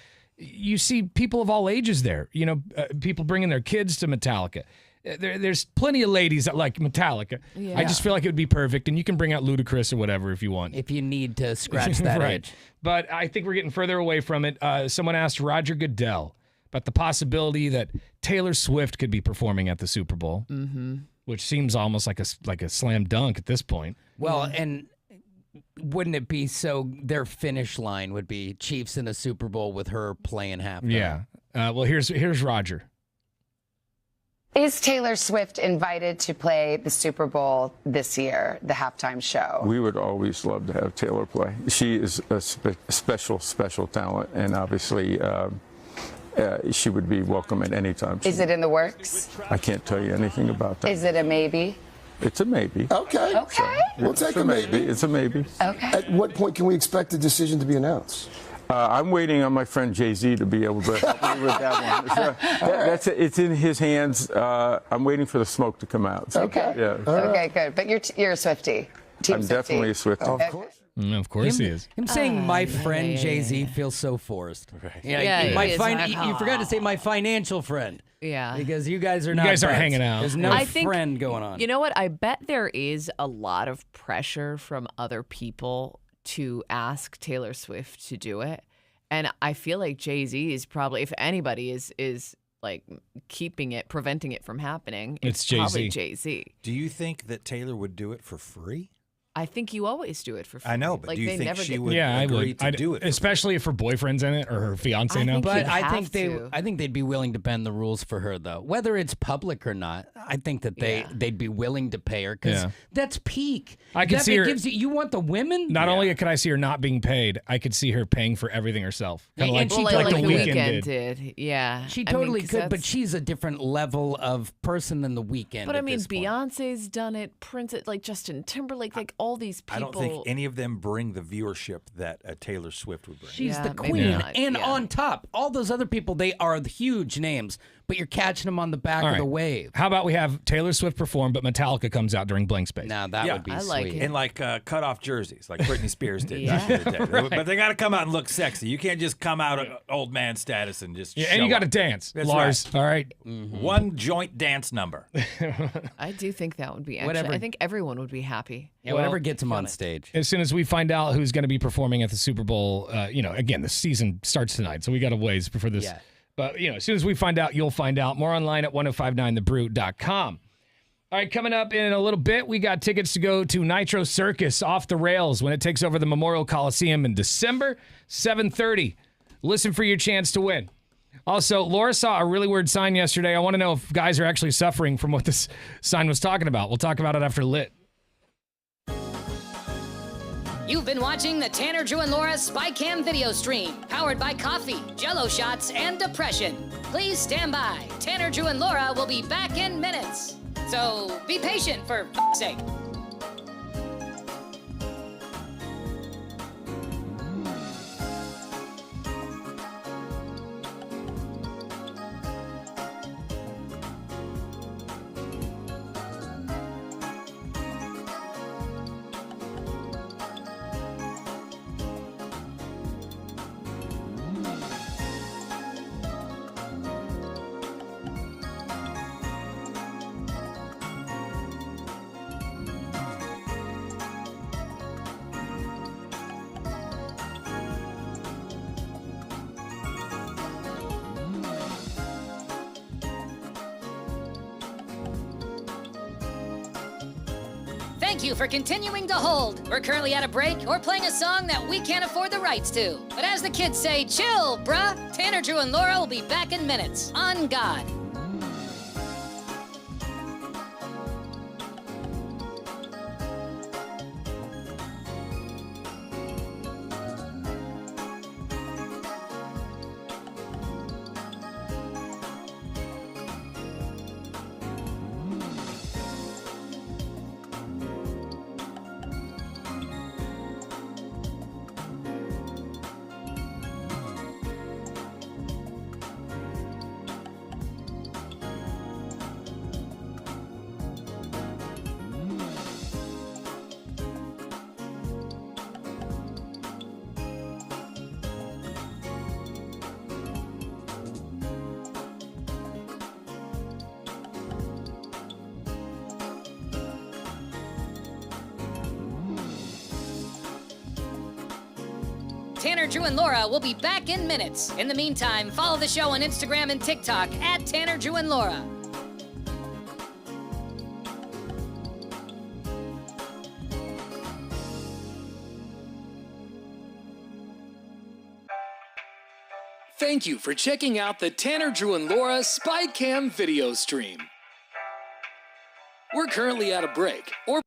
Speaker 1: you see people of all ages there. You know, people bringing their kids to Metallica. There's plenty of ladies that like Metallica.
Speaker 3: Yeah.
Speaker 1: I just feel like it would be perfect, and you can bring out Ludacris or whatever if you want.
Speaker 2: If you need to scratch that
Speaker 1: right.
Speaker 2: itch.
Speaker 1: But I think we're getting further away from it. Someone asked Roger Goodell about the possibility that Taylor Swift could be performing at the Super Bowl, which seems almost like a slam dunk at this point.
Speaker 2: Well, and wouldn't it be so their finish line would be Chiefs in a Super Bowl with her playing halftime?
Speaker 1: Yeah. Well, here's Roger.
Speaker 9: Is Taylor Swift invited to play the Super Bowl this year, the halftime show?
Speaker 10: We would always love to have Taylor play. She is a special talent, and obviously she would be welcome at any time.
Speaker 9: Is it in the works?
Speaker 10: I can't tell you anything about that.
Speaker 9: Is it a maybe?
Speaker 10: It's a maybe.
Speaker 11: Okay.
Speaker 9: Okay.
Speaker 11: We'll take a maybe.
Speaker 10: It's a maybe.
Speaker 9: Okay.
Speaker 11: At what point can we expect the decision to be announced?
Speaker 10: I'm waiting on my friend Jay-Z to be able to help me with that one. It's in his hands. I'm waiting for the smoke to come out. So,
Speaker 9: Okay.
Speaker 10: Yeah.
Speaker 9: Okay, good. But you're a Swiftie. Team
Speaker 10: I'm
Speaker 9: Swiftie.
Speaker 10: definitely a Swiftie.
Speaker 11: Of course.
Speaker 1: Of course he is.
Speaker 2: Him saying my friend Jay-Z feels so forced. Right.
Speaker 3: Yeah, he is.
Speaker 2: You forgot to say my financial friend.
Speaker 3: Yeah.
Speaker 2: Because you guys are not
Speaker 1: guys aren't
Speaker 2: friends.
Speaker 1: hanging out.
Speaker 2: There's no
Speaker 3: I think,
Speaker 2: friend going on.
Speaker 3: You know what? I bet there is a lot of pressure from other people to ask Taylor Swift to do it. And I feel like Jay-Z is probably, if anybody is like preventing it from happening,
Speaker 1: It's
Speaker 3: probably
Speaker 1: Jay-Z.
Speaker 3: Jay-Z.
Speaker 4: Do you think that Taylor would do it for free?
Speaker 3: I think you always do it for free.
Speaker 4: I know, but
Speaker 3: like,
Speaker 4: do you
Speaker 3: they
Speaker 4: think
Speaker 3: never
Speaker 4: she
Speaker 3: get
Speaker 4: would
Speaker 1: Yeah, I
Speaker 4: agree
Speaker 1: would.
Speaker 4: to do it? For
Speaker 1: especially if her boyfriend's in it or her fiance
Speaker 3: I
Speaker 1: now.
Speaker 3: think
Speaker 2: But
Speaker 3: you'd
Speaker 2: I
Speaker 3: have
Speaker 2: think
Speaker 3: to.
Speaker 2: they'd be willing to bend the rules for her, though. Whether it's public or not, I think that they'd be willing to pay her because
Speaker 1: Yeah.
Speaker 2: that's peak.
Speaker 1: I can
Speaker 2: that
Speaker 1: see her-
Speaker 2: gives you want the women.
Speaker 1: Not only could I see her not being paid, I could see her paying for everything herself. Kind of
Speaker 2: And
Speaker 1: like,
Speaker 2: she
Speaker 3: Well,
Speaker 1: like
Speaker 3: like
Speaker 1: the Weeknd did.
Speaker 3: did. Yeah.
Speaker 2: She
Speaker 3: I mean,
Speaker 2: totally
Speaker 3: 'cause
Speaker 2: could, but
Speaker 3: that's-
Speaker 2: she's a different level of person than the Weeknd.
Speaker 3: But I
Speaker 2: at
Speaker 3: mean,
Speaker 2: this point.
Speaker 3: Beyonce's done it. Prince, like Justin Timberlake, like all these people.
Speaker 4: I don't think any of them bring the viewership that a Taylor Swift would bring.
Speaker 2: She's
Speaker 3: Yeah,
Speaker 2: the
Speaker 3: maybe
Speaker 2: queen.
Speaker 3: not,
Speaker 2: And
Speaker 3: yeah.
Speaker 2: on top, all those other people, they are the huge names, but you're catching them on the back
Speaker 1: All
Speaker 2: of
Speaker 1: right.
Speaker 2: the wave.
Speaker 1: How about we have Taylor Swift perform, but Metallica comes out during blank space?
Speaker 2: Now, that
Speaker 4: Yeah.
Speaker 2: would be
Speaker 3: I like
Speaker 2: sweet.
Speaker 3: it.
Speaker 4: And like cut off jerseys, like Britney Spears did
Speaker 3: Yeah.
Speaker 4: back in the day. But they got to come out and look sexy. You can't just come out old man status and just
Speaker 1: Yeah,
Speaker 4: show
Speaker 1: and you got to
Speaker 4: up.
Speaker 1: dance,
Speaker 4: That's
Speaker 1: Lars.
Speaker 4: right.
Speaker 1: All right.
Speaker 4: One joint dance number.
Speaker 3: I do think that would be actually.
Speaker 2: Whatever.
Speaker 3: I think everyone would be happy.
Speaker 2: Yeah, whatever gets them on stage.
Speaker 1: As soon as we find out who's going to be performing at the Super Bowl, again, the season starts tonight, so we got a ways before this.
Speaker 2: Yeah.
Speaker 1: But, as soon as we find out, you'll find out. More online at 1059thebrew.com. All right, coming up in a little bit, we got tickets to go to Nitro Circus Off the Rails when it takes over the Memorial Coliseum in December, 7:30. Listen for your chance to win. Also, Laura saw a really weird sign yesterday. I want to know if guys are actually suffering from what this sign was talking about. We'll talk about it after Lit.
Speaker 6: You've been watching the Tanner, Drew, and Laura SpyCam video stream, powered by coffee, Jello shots, and depression. Please stand by. Tanner, Drew, and Laura will be back in minutes. So be patient, for f***'s sake. Thank you for continuing to hold. We're currently at a break or playing a song that we can't afford the rights to. But as the kids say, chill, bruh. Tanner, Drew, and Laura will be back in minutes. On God. Tanner, Drew, and Laura will be back in minutes. In the meantime, follow the show on Instagram and TikTok at Tanner, Drew, and Laura.
Speaker 7: Thank you for checking out the Tanner, Drew, and Laura SpyCam video stream. We're currently at a break, or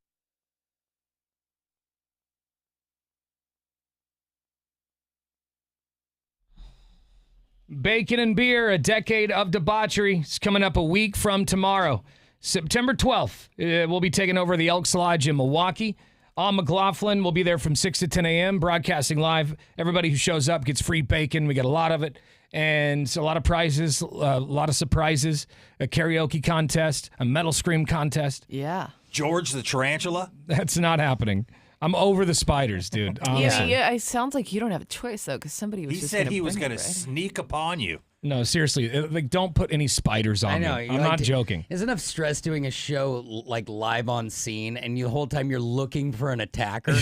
Speaker 1: Bacon and Beer, a decade of debauchery. It's coming up a week from tomorrow. September 12th, we'll be taking over the Elks Lodge in Milwaukee. On McLaughlin, we'll be there from 6 to 10 a.m., broadcasting live. Everybody who shows up gets free bacon. We get a lot of it. And so a lot of prizes, a lot of surprises, a karaoke contest, a metal scream contest.
Speaker 3: Yeah.
Speaker 4: George the Tarantula?
Speaker 1: That's not happening. I'm over the spiders, dude. Honestly.
Speaker 3: Yeah, it sounds like you don't have a choice, though, because somebody was
Speaker 4: He
Speaker 3: just
Speaker 4: said he was
Speaker 3: going
Speaker 4: to sneak upon you.
Speaker 1: No, seriously. Like, don't put any spiders on
Speaker 2: I know.
Speaker 1: me.
Speaker 2: you
Speaker 1: I'm
Speaker 2: like
Speaker 1: not
Speaker 2: to-
Speaker 1: joking.
Speaker 2: There's enough stress doing a show like live on scene, and the whole time you're looking for an attacker.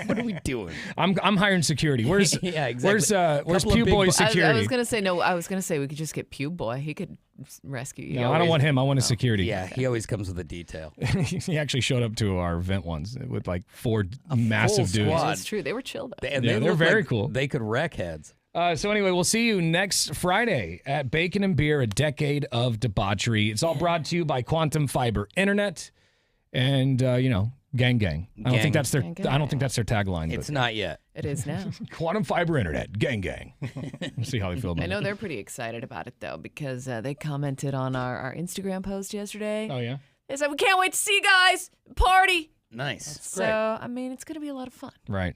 Speaker 2: What are we doing?
Speaker 1: I'm hiring security. Where's
Speaker 2: Yeah, exactly.
Speaker 1: Where's
Speaker 2: Couple of
Speaker 1: Pew
Speaker 2: big
Speaker 1: Boy
Speaker 2: bo-
Speaker 1: security?
Speaker 3: I was going to say we could just get Pew Boy. He could rescue you.
Speaker 1: No, I don't want him. I want a security.
Speaker 2: Yeah, he always comes with a detail.
Speaker 1: He actually showed up to our event once with like 4 massive
Speaker 2: full
Speaker 1: dudes.
Speaker 2: squad.
Speaker 3: That's true. They were chill, though.
Speaker 2: And
Speaker 1: Yeah,
Speaker 2: they
Speaker 1: they're
Speaker 2: look
Speaker 1: very
Speaker 2: like
Speaker 1: cool.
Speaker 2: They could wreck heads.
Speaker 1: So anyway, we'll see you next Friday at Bacon and Beer, a decade of debauchery. It's all brought to you by Quantum Fiber Internet, and gang gang. I don't think that's their.
Speaker 3: Gang, gang.
Speaker 1: I don't think that's their tagline.
Speaker 2: It's not yet.
Speaker 3: It is now.
Speaker 1: but Quantum Fiber Internet, gang gang. We'll see how they feel about
Speaker 3: I know
Speaker 1: it.
Speaker 3: they're pretty excited about it, though, because they commented on our Instagram post yesterday.
Speaker 1: Oh yeah.
Speaker 3: They said, we can't wait to see you guys. Party.
Speaker 2: Nice.
Speaker 3: So, I mean, it's going to be a lot of fun.
Speaker 1: Right.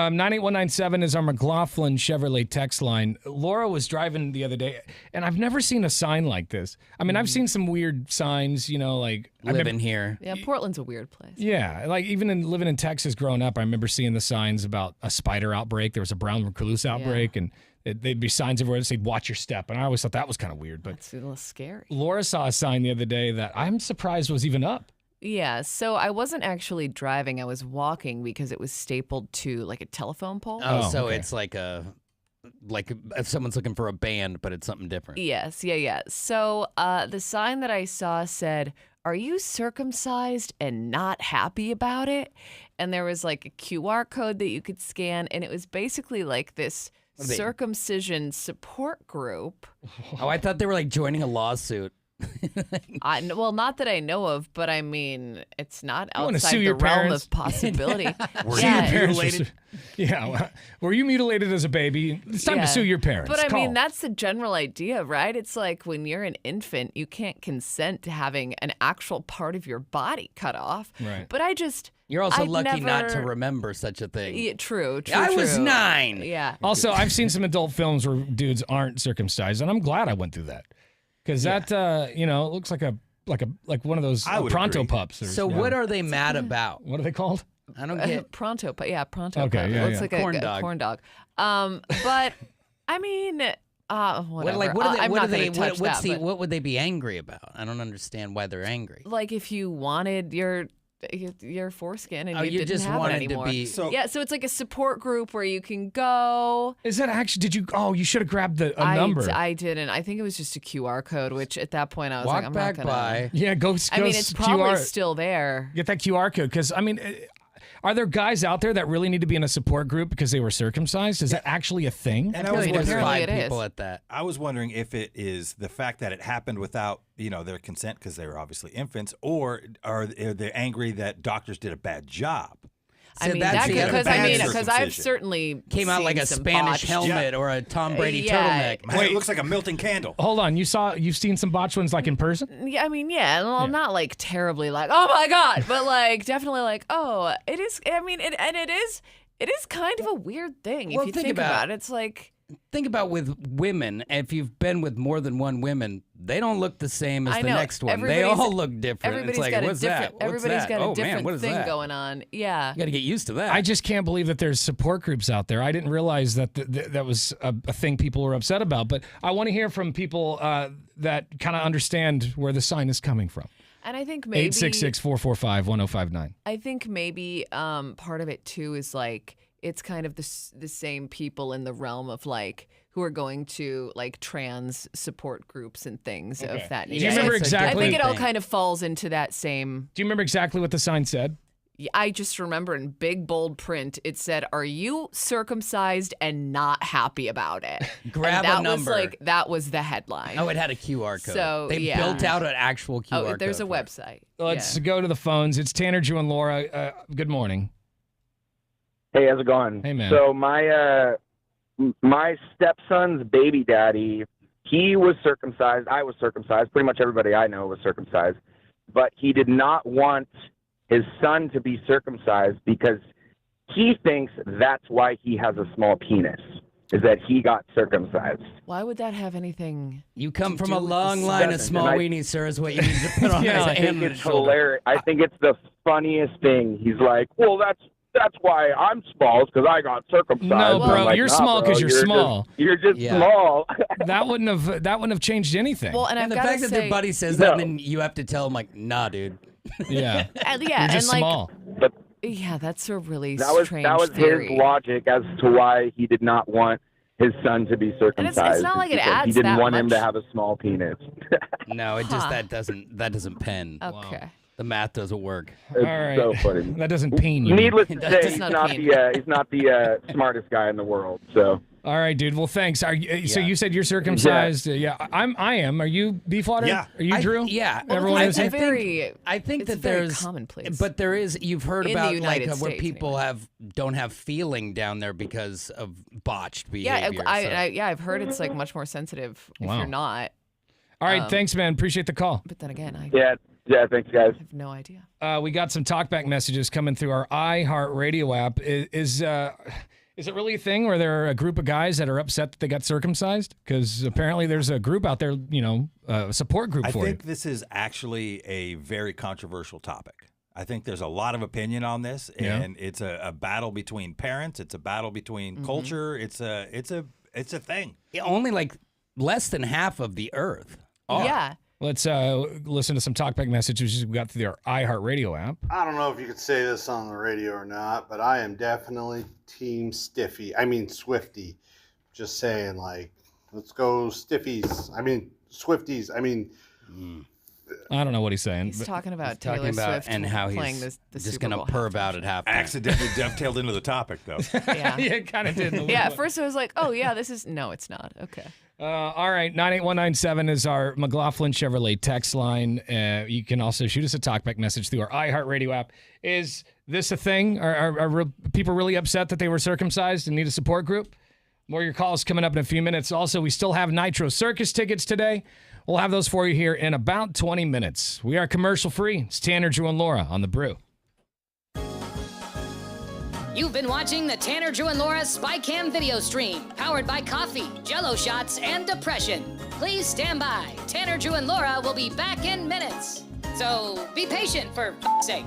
Speaker 1: 98197 is our McLaughlin Chevrolet text line. Laura was driving the other day, and I've never seen a sign like this. I mean, I've seen some weird signs, like
Speaker 2: Living here.
Speaker 3: Yeah, Portland's a weird place.
Speaker 1: Yeah, like even living in Texas growing up, I remember seeing the signs about a spider outbreak. There was a brown recluse outbreak, and they'd be signs everywhere that said, watch your step. And I always thought that was kind of weird. But
Speaker 3: It's a little scary.
Speaker 1: Laura saw a sign the other day that I'm surprised was even up.
Speaker 3: Yeah, so I wasn't actually driving. I was walking because it was stapled to like a telephone pole.
Speaker 2: Oh, so
Speaker 1: okay.
Speaker 2: it's like if someone's looking for a band, but it's something different.
Speaker 3: Yes, yeah. So the sign that I saw said, "Are you circumcised and not happy about it?" And there was like a QR code that you could scan, and it was basically like this circumcision support group.
Speaker 2: Oh, I thought they were like joining a lawsuit.
Speaker 3: Well, not that I know of, but I mean, it's not
Speaker 1: wanna
Speaker 3: outside
Speaker 1: sue
Speaker 3: the
Speaker 1: your
Speaker 3: realm
Speaker 1: parents?
Speaker 3: of possibility.
Speaker 4: Were
Speaker 3: Yeah.
Speaker 4: you mutilated?
Speaker 1: Yeah. Were you mutilated as a baby? It's time to sue your parents.
Speaker 3: But I
Speaker 1: Call.
Speaker 3: mean, that's the general idea, right? It's like when you're an infant, you can't consent to having an actual part of your body cut off.
Speaker 1: Right.
Speaker 3: But
Speaker 2: You're also
Speaker 3: I'd
Speaker 2: lucky not to
Speaker 3: never-
Speaker 2: remember such a thing.
Speaker 3: Yeah, true.
Speaker 2: I was 9.
Speaker 3: Yeah.
Speaker 1: Also, I've seen some adult films where dudes aren't circumcised, and I'm glad I went through that because that it looks like one of those
Speaker 4: I would
Speaker 1: pronto
Speaker 4: agree.
Speaker 1: pups. Or,
Speaker 2: So what are they mad about?
Speaker 1: What are they called?
Speaker 2: I don't get.
Speaker 3: Pronto. Pronto.
Speaker 1: Okay,
Speaker 3: pup.
Speaker 1: yeah,
Speaker 3: It looks
Speaker 1: yeah.
Speaker 3: like
Speaker 2: Corn
Speaker 3: a
Speaker 2: dog.
Speaker 3: corn dog. But I mean, whatever.
Speaker 2: What are they?
Speaker 3: I'm
Speaker 2: What
Speaker 3: not
Speaker 2: are they?
Speaker 3: gonna touch
Speaker 2: What's
Speaker 3: that,
Speaker 2: the?
Speaker 3: but,
Speaker 2: What would they be angry about? I don't understand why they're angry.
Speaker 3: like if you wanted your foreskin and
Speaker 2: Oh,
Speaker 3: you
Speaker 2: you
Speaker 3: didn't
Speaker 2: just
Speaker 3: have
Speaker 2: wanted
Speaker 3: it
Speaker 2: to
Speaker 3: anymore.
Speaker 2: be-
Speaker 4: So
Speaker 3: Yeah, so it's like a support group where you can go.
Speaker 1: Is that actually? Did you? Oh, you should have grabbed a
Speaker 3: I
Speaker 1: number.
Speaker 3: I didn't. I think it was just a QR code, which at that point I was
Speaker 2: Walk
Speaker 3: like, I'm
Speaker 2: back
Speaker 3: not gonna.
Speaker 2: by.
Speaker 1: Yeah, go.
Speaker 3: I mean, it's probably
Speaker 1: QR.
Speaker 3: still there.
Speaker 1: Get that QR code because I mean, are there guys out there that really need to be in a support group because they were circumcised? Is that actually a thing?
Speaker 4: And
Speaker 2: I
Speaker 4: I was
Speaker 2: feel like there's
Speaker 3: Apparently
Speaker 2: 5
Speaker 3: it is.
Speaker 2: people at that.
Speaker 4: I was wondering if it is the fact that it happened without, their consent because they were obviously infants, or are they angry that doctors did a bad job?
Speaker 3: I
Speaker 2: So
Speaker 3: mean,
Speaker 2: that's
Speaker 3: that
Speaker 2: the
Speaker 3: could,
Speaker 2: other
Speaker 3: because
Speaker 2: bad
Speaker 3: I've
Speaker 4: circumcision.
Speaker 3: certainly
Speaker 2: Came out
Speaker 3: seen
Speaker 2: like a
Speaker 3: some
Speaker 2: Spanish
Speaker 3: botched-
Speaker 2: helmet or a Tom Brady
Speaker 3: Yeah.
Speaker 2: turtleneck.
Speaker 4: Man, it looks like a melting candle.
Speaker 1: Hold on, you've seen some botched ones like in person?
Speaker 3: Yeah, I mean, well, not like terribly like, oh my god, but like definitely like, oh, it is. I mean, it is kind of a weird thing
Speaker 2: Well,
Speaker 3: if you
Speaker 2: think
Speaker 3: think
Speaker 2: about
Speaker 3: about it. It's like,
Speaker 2: Think about with women. If you've been with more than one woman, they don't look the same as
Speaker 3: I
Speaker 2: the
Speaker 3: know,
Speaker 2: next one. They
Speaker 3: everybody's-
Speaker 2: all look different.
Speaker 3: everybody's
Speaker 2: It's like,
Speaker 3: got
Speaker 2: what's
Speaker 3: a different.
Speaker 2: that? What's
Speaker 3: Everybody's
Speaker 2: that?
Speaker 3: got a
Speaker 2: Oh, man,
Speaker 3: different
Speaker 2: what is
Speaker 3: thing
Speaker 2: that?
Speaker 3: going on. Yeah.
Speaker 2: You got to get used to that.
Speaker 1: I just can't believe that there's support groups out there. I didn't realize that that was a thing people were upset about. But I want to hear from people that kind of understand where the sign is coming from.
Speaker 3: And I think maybe
Speaker 1: 866-445-1059.
Speaker 3: I think maybe part of it too is like it's kind of the same people in the realm of like who are going to like trans support groups and things of that nature.
Speaker 1: Do you remember exactly?
Speaker 3: I think it all kind of falls into that same.
Speaker 1: Do you remember exactly what the sign said?
Speaker 3: I just remember in big bold print it said, "Are you circumcised and not happy about it?"
Speaker 2: Grab
Speaker 3: and
Speaker 2: a number.
Speaker 3: That was the headline.
Speaker 2: Oh, it had a QR code.
Speaker 3: So
Speaker 2: they built out an actual QR code.
Speaker 3: Oh, there's a website.
Speaker 1: Let's go to the phones. It's Tanner, Drew, and Laura. Good morning.
Speaker 12: Hey, how's it going?
Speaker 1: Hey, man.
Speaker 12: So my stepson's baby daddy, he was circumcised. I was circumcised. Pretty much everybody I know was circumcised. But he did not want his son to be circumcised because he thinks that's why he has a small penis, is that he got circumcised.
Speaker 3: Why would that have anything?
Speaker 2: You come from a long line of small weenies, sir, is what you need to put on his
Speaker 12: I think it's hilarious. I think it's the funniest thing. He's like, well, that's why I'm small, is because I got circumcised.
Speaker 1: No, bro,
Speaker 12: I'm like,
Speaker 1: you're
Speaker 12: nah,
Speaker 1: small because
Speaker 12: bro,
Speaker 1: you're small.
Speaker 12: You're just small.
Speaker 1: That wouldn't have changed anything.
Speaker 3: Well, and
Speaker 2: the
Speaker 3: I've
Speaker 2: fact
Speaker 3: got
Speaker 2: that their buddy says that, and then you have to tell him like, nah, dude.
Speaker 1: Yeah.
Speaker 3: Yeah,
Speaker 1: You're
Speaker 3: and
Speaker 1: just
Speaker 3: like,
Speaker 1: small.
Speaker 3: yeah, that's a really
Speaker 12: That was
Speaker 3: strange
Speaker 12: his
Speaker 3: theory.
Speaker 12: logic as to why he did not want his son to be circumcised.
Speaker 3: not like it
Speaker 12: because
Speaker 3: adds
Speaker 12: He didn't
Speaker 3: that
Speaker 12: want him to
Speaker 3: much.
Speaker 12: have a small penis.
Speaker 2: No, it just that doesn't pen.
Speaker 3: Okay.
Speaker 2: The math doesn't work.
Speaker 12: It's
Speaker 1: All right.
Speaker 12: so funny.
Speaker 1: That doesn't peen you.
Speaker 12: Needless to
Speaker 3: It
Speaker 12: say,
Speaker 3: does
Speaker 12: he's
Speaker 3: not
Speaker 12: not
Speaker 3: pain.
Speaker 12: the smartest guy in the world. So
Speaker 1: All right, dude. Well, thanks. So you said you're circumcised. Yeah, I am. Are you, Beefwater?
Speaker 4: Yeah.
Speaker 1: Are you, Drew?
Speaker 2: Yeah.
Speaker 1: Everyone is.
Speaker 3: It's very.
Speaker 2: I think
Speaker 3: It's
Speaker 2: that
Speaker 3: very
Speaker 2: there's
Speaker 3: commonplace.
Speaker 2: but there is. You've heard
Speaker 3: In the
Speaker 2: about
Speaker 3: United
Speaker 2: where
Speaker 3: States,
Speaker 2: people don't have feeling down there because of botched
Speaker 3: Yeah,
Speaker 2: behavior.
Speaker 3: I've heard it's like much more sensitive if
Speaker 1: Wow.
Speaker 3: you're not.
Speaker 1: All right, thanks, man. Appreciate the call.
Speaker 3: But then again, I
Speaker 12: yeah, thanks, guys.
Speaker 3: have no idea.
Speaker 1: We got some talkback messages coming through our iHeartRadio app. Is it really a thing where there are a group of guys that are upset that they got circumcised? Because apparently there's a group out there, a support group
Speaker 4: I
Speaker 1: for
Speaker 4: think
Speaker 1: it.
Speaker 4: this is actually a very controversial topic. I think there's a lot of opinion on this,
Speaker 1: Yeah.
Speaker 4: and it's a battle between parents. It's a battle between culture. It's a thing.
Speaker 2: Only like less than half of the Earth.
Speaker 3: Yeah.
Speaker 1: Let's listen to some talkback messages we got through our iHeartRadio app.
Speaker 13: I don't know if you could say this on the radio or not, but I am definitely Team Swifty. Just saying, like, let's go Stiffies. Swifties.
Speaker 1: I don't know what he's saying.
Speaker 3: He's
Speaker 1: but-
Speaker 3: talking about
Speaker 2: He's talking
Speaker 3: Taylor
Speaker 2: about
Speaker 3: Swift
Speaker 2: and how
Speaker 3: playing
Speaker 2: he's
Speaker 3: the
Speaker 2: just
Speaker 3: Super
Speaker 2: gonna
Speaker 3: Bowl
Speaker 2: perv
Speaker 3: halftime
Speaker 2: out
Speaker 3: show.
Speaker 2: at halftime.
Speaker 4: Accidentally dovetailed into the topic, though.
Speaker 3: Yeah.
Speaker 1: yeah, it kind of did.
Speaker 3: Yeah, at first I was like, oh, yeah, this is. No, it's not. Okay.
Speaker 1: All right, 98197 is our McLaughlin Chevrolet text line. You can also shoot us a talkback message through our iHeartRadio app. Is this a thing? Are people really upset that they were circumcised and need a support group? More of your calls coming up in a few minutes. Also, we still have Nitro Circus tickets today. We'll have those for you here in about 20 minutes. We are commercial free. It's Tanner, Drew, and Laura on The Brew.
Speaker 6: You've been watching the Tanner, Drew, and Laura SpyCam video stream, powered by coffee, Jell-O shots, and depression. Please stand by. Tanner, Drew, and Laura will be back in minutes. So be patient, for f***'s sake.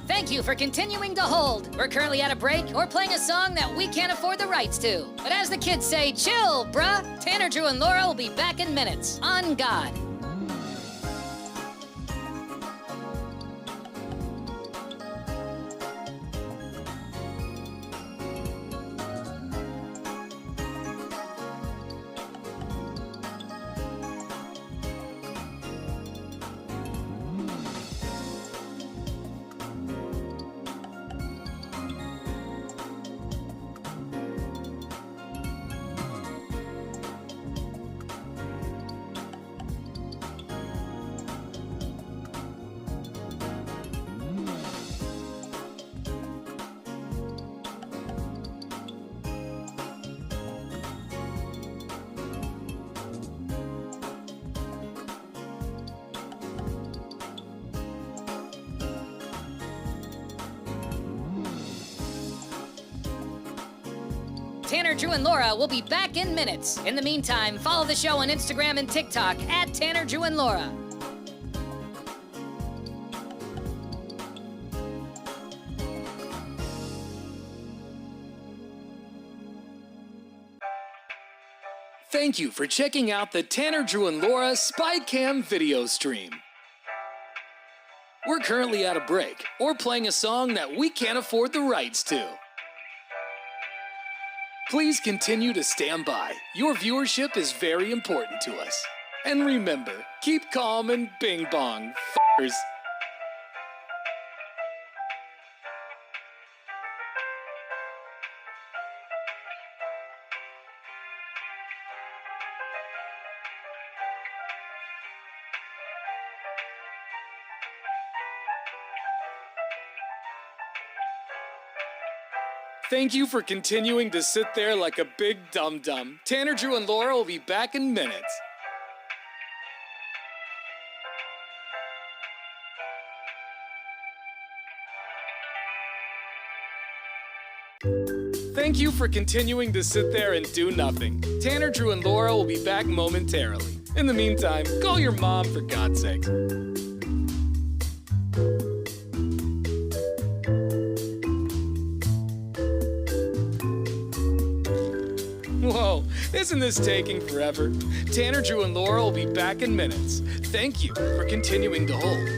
Speaker 6: Thank you for continuing to hold. We're currently at a break or playing a song that we can't afford the rights to. But as the kids say, chill, bruh. Tanner, Drew, and Laura will be back in minutes. On God. Tanner, Drew, and Laura will be back in minutes. In the meantime, follow the show on Instagram and TikTok at Tanner, Drew, and Laura.
Speaker 7: Thank you for checking out the Tanner, Drew, and Laura SpyCam video stream. We're currently at a break or playing a song that we can't afford the rights to. Please continue to stand by. Your viewership is very important to us. And remember, keep calm and bing bong, f***ers. Thank you for continuing to sit there like a big dum-dum. Tanner, Drew, and Laura will be back in minutes. Thank you for continuing to sit there and do nothing. Tanner, Drew, and Laura will be back momentarily. In the meantime, call your mom for God's sake. Whoa, isn't this taking forever? Tanner, Drew, and Laura will be back in minutes. Thank you for continuing to hold.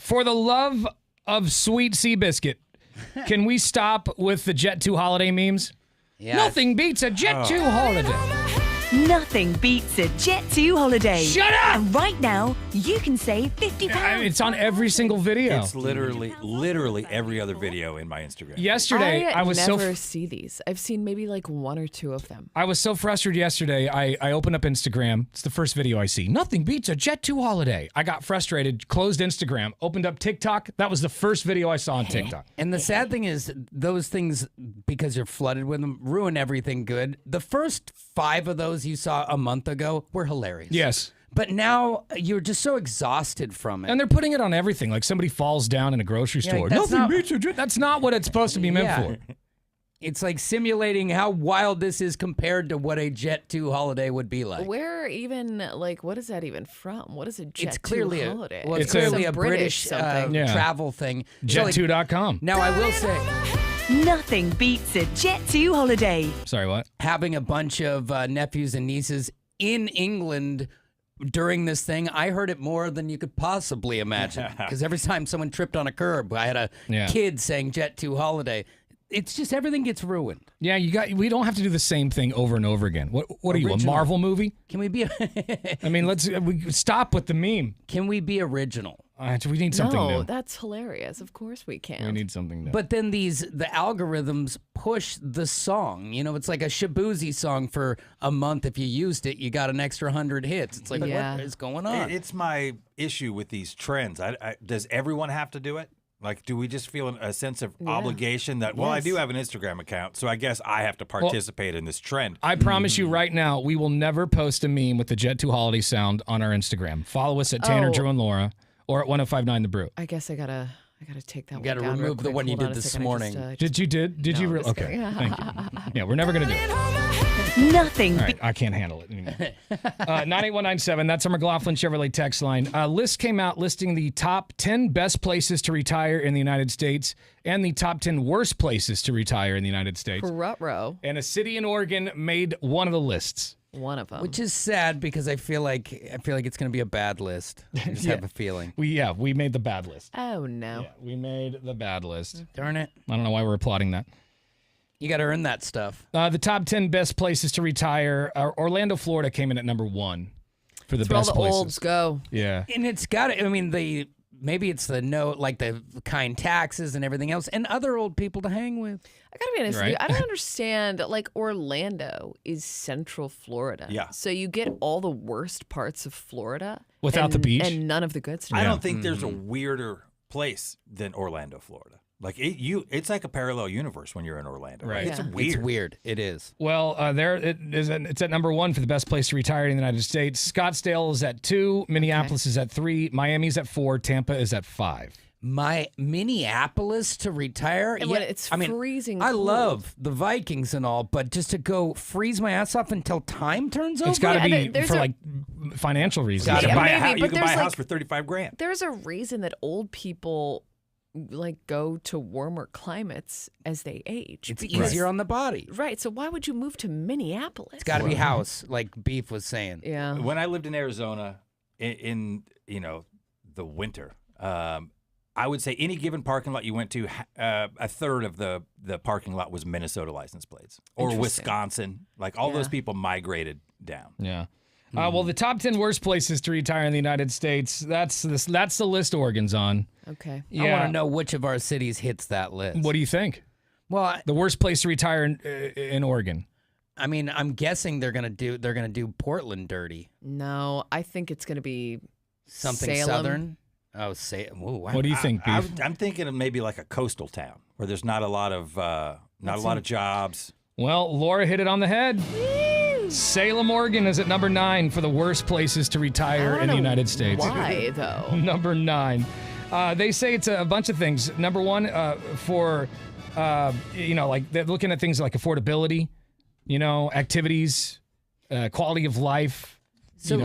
Speaker 1: For the love of sweet Seabiscuit, can we stop with the Jet 2 holiday memes?
Speaker 2: Yes.
Speaker 1: Nothing beats a Jet 2 holiday.
Speaker 14: Nothing beats a Jet 2 holiday.
Speaker 1: Shut up!
Speaker 14: And right now, you can save £50.
Speaker 1: It's on every single video.
Speaker 4: It's literally every other video in my Instagram.
Speaker 1: Yesterday, I was
Speaker 3: never see these. I've seen maybe like one or two of them.
Speaker 1: I was so frustrated yesterday. I opened up Instagram. It's the first video I see. Nothing beats a Jet 2 holiday. I got frustrated, closed Instagram, opened up TikTok. That was the first video I saw on TikTok.
Speaker 2: And the sad thing is, those things, because you're flooded with them, ruin everything good. The first 5 of those you saw a month ago were hilarious.
Speaker 1: Yes.
Speaker 2: But now you're just so exhausted from it.
Speaker 1: And they're putting it on everything. Like somebody falls down in a grocery store. Nothing beats a Jet. That's not what it's supposed to be meant for.
Speaker 2: It's like simulating how wild this is compared to what a Jet 2 holiday would be like.
Speaker 3: Where even, like, what is that even from? What is a Jet
Speaker 2: It's clearly
Speaker 3: 2 holiday?
Speaker 2: It's clearly a British
Speaker 3: something.
Speaker 2: travel thing.
Speaker 1: Jet2.com.
Speaker 2: Now, I will say,
Speaker 14: Nothing beats a Jet 2 holiday.
Speaker 1: Sorry, what?
Speaker 2: having a bunch of nephews and nieces in England during this thing, I heard it more than you could possibly imagine. Because every time someone tripped on a curb, I had a kid saying Jet 2 holiday. It's just everything gets ruined.
Speaker 1: Yeah, we don't have to do the same thing over and over again. What are you, a Marvel movie?
Speaker 2: Can we be?
Speaker 1: I mean, we stop with the meme.
Speaker 2: Can we be original?
Speaker 1: We need something new.
Speaker 3: No, that's hilarious. Of course we can.
Speaker 1: We need something new.
Speaker 2: But then the algorithms push the song. You know, it's like a Shabuzi song for a month. If you used it, you got an extra 100 hits. It's like, what is going on?
Speaker 4: It's my issue with these trends. Does everyone have to do it? Like, do we just feel a sense of obligation that, well, I do have an Instagram account, so I guess I have to participate in this trend?
Speaker 1: I promise you right now, we will never post a meme with the Jet 2 holiday sound on our Instagram. Follow us at Tanner, Drew, and Laura, or at 1059 The Brew.
Speaker 3: I guess I gotta take that one down.
Speaker 2: You got to remove the one you did this morning.
Speaker 1: Did you? Did you? Okay, thank you. Yeah, we're never going to do it.
Speaker 14: Nothing.
Speaker 1: All right, I can't handle it anymore. 98197, that's our McLaughlin Chevrolet text line. A list came out listing the top 10 best places to retire in the United States and the top 10 worst places to retire in the United States.
Speaker 3: Ruh-roh.
Speaker 1: And a city in Oregon made one of the lists.
Speaker 3: One of them.
Speaker 2: Which is sad because I feel like it's going to be a bad list. I just have a feeling.
Speaker 1: We made the bad list.
Speaker 3: Oh, no.
Speaker 1: Yeah, we made the bad list.
Speaker 2: Darn it.
Speaker 1: I don't know why we're applauding that.
Speaker 2: You got to earn that stuff.
Speaker 1: The top 10 best places to retire. Orlando, Florida came in at number 1 for the best
Speaker 3: all the
Speaker 1: places.
Speaker 3: olds go.
Speaker 1: Yeah.
Speaker 2: And it's got to, I mean, maybe it's the kind taxes and everything else and other old people to hang with.
Speaker 3: I gotta be honest with you. I don't understand. Like, Orlando is Central Florida.
Speaker 4: Yeah.
Speaker 3: So you get all the worst parts of Florida
Speaker 1: without the beach
Speaker 3: and none of the good stuff.
Speaker 4: I don't think there's a weirder place than Orlando, Florida. Like it's like a parallel universe when you're in Orlando.
Speaker 1: Right.
Speaker 4: It's weird.
Speaker 2: It's weird. It is.
Speaker 1: Well, it's at number 1 for the best place to retire in the United States. Scottsdale is at 2. Minneapolis is at 3. Miami's at 4. Tampa is at 5.
Speaker 2: My Minneapolis to retire.
Speaker 3: And when it's freezing
Speaker 2: I
Speaker 3: cold.
Speaker 2: love the Vikings and all, but just to go freeze my ass off until time turns over.
Speaker 1: It's got to be for like financial reasons.
Speaker 4: You can buy a
Speaker 3: there's
Speaker 4: house for $35,000.
Speaker 3: There's a reason that old people like go to warmer climates as they age.
Speaker 2: It's easier on the body.
Speaker 3: Right. So why would you move to Minneapolis?
Speaker 2: It's got to be house, like Beef was saying.
Speaker 3: Yeah.
Speaker 4: When I lived in Arizona in the winter, I would say any given parking lot you went to, a third of the parking lot was Minnesota license plates or Wisconsin. Like all those people migrated down.
Speaker 1: Yeah. Well, the top 10 worst places to retire in the United States, that's the list Oregon's on.
Speaker 3: Okay.
Speaker 1: Yeah.
Speaker 2: I want to know which of our cities hits that list.
Speaker 1: What do you think?
Speaker 2: Well,
Speaker 1: the worst place to retire in Oregon.
Speaker 2: I mean, I'm guessing they're gonna do Portland dirty.
Speaker 3: No, I think it's gonna be
Speaker 2: something
Speaker 3: Salem.
Speaker 2: Southern. Oh,
Speaker 1: What do you think, Beef?
Speaker 4: I'm thinking of maybe like a coastal town where there's not a lot of jobs.
Speaker 1: Well, Laura hit it on the head. Salem, Oregon is at number 9 for the worst places to retire in the United States.
Speaker 3: Why, though?
Speaker 1: Number 9. They say it's a bunch of things. Number 1, for, like they're looking at things like affordability, activities, quality of life,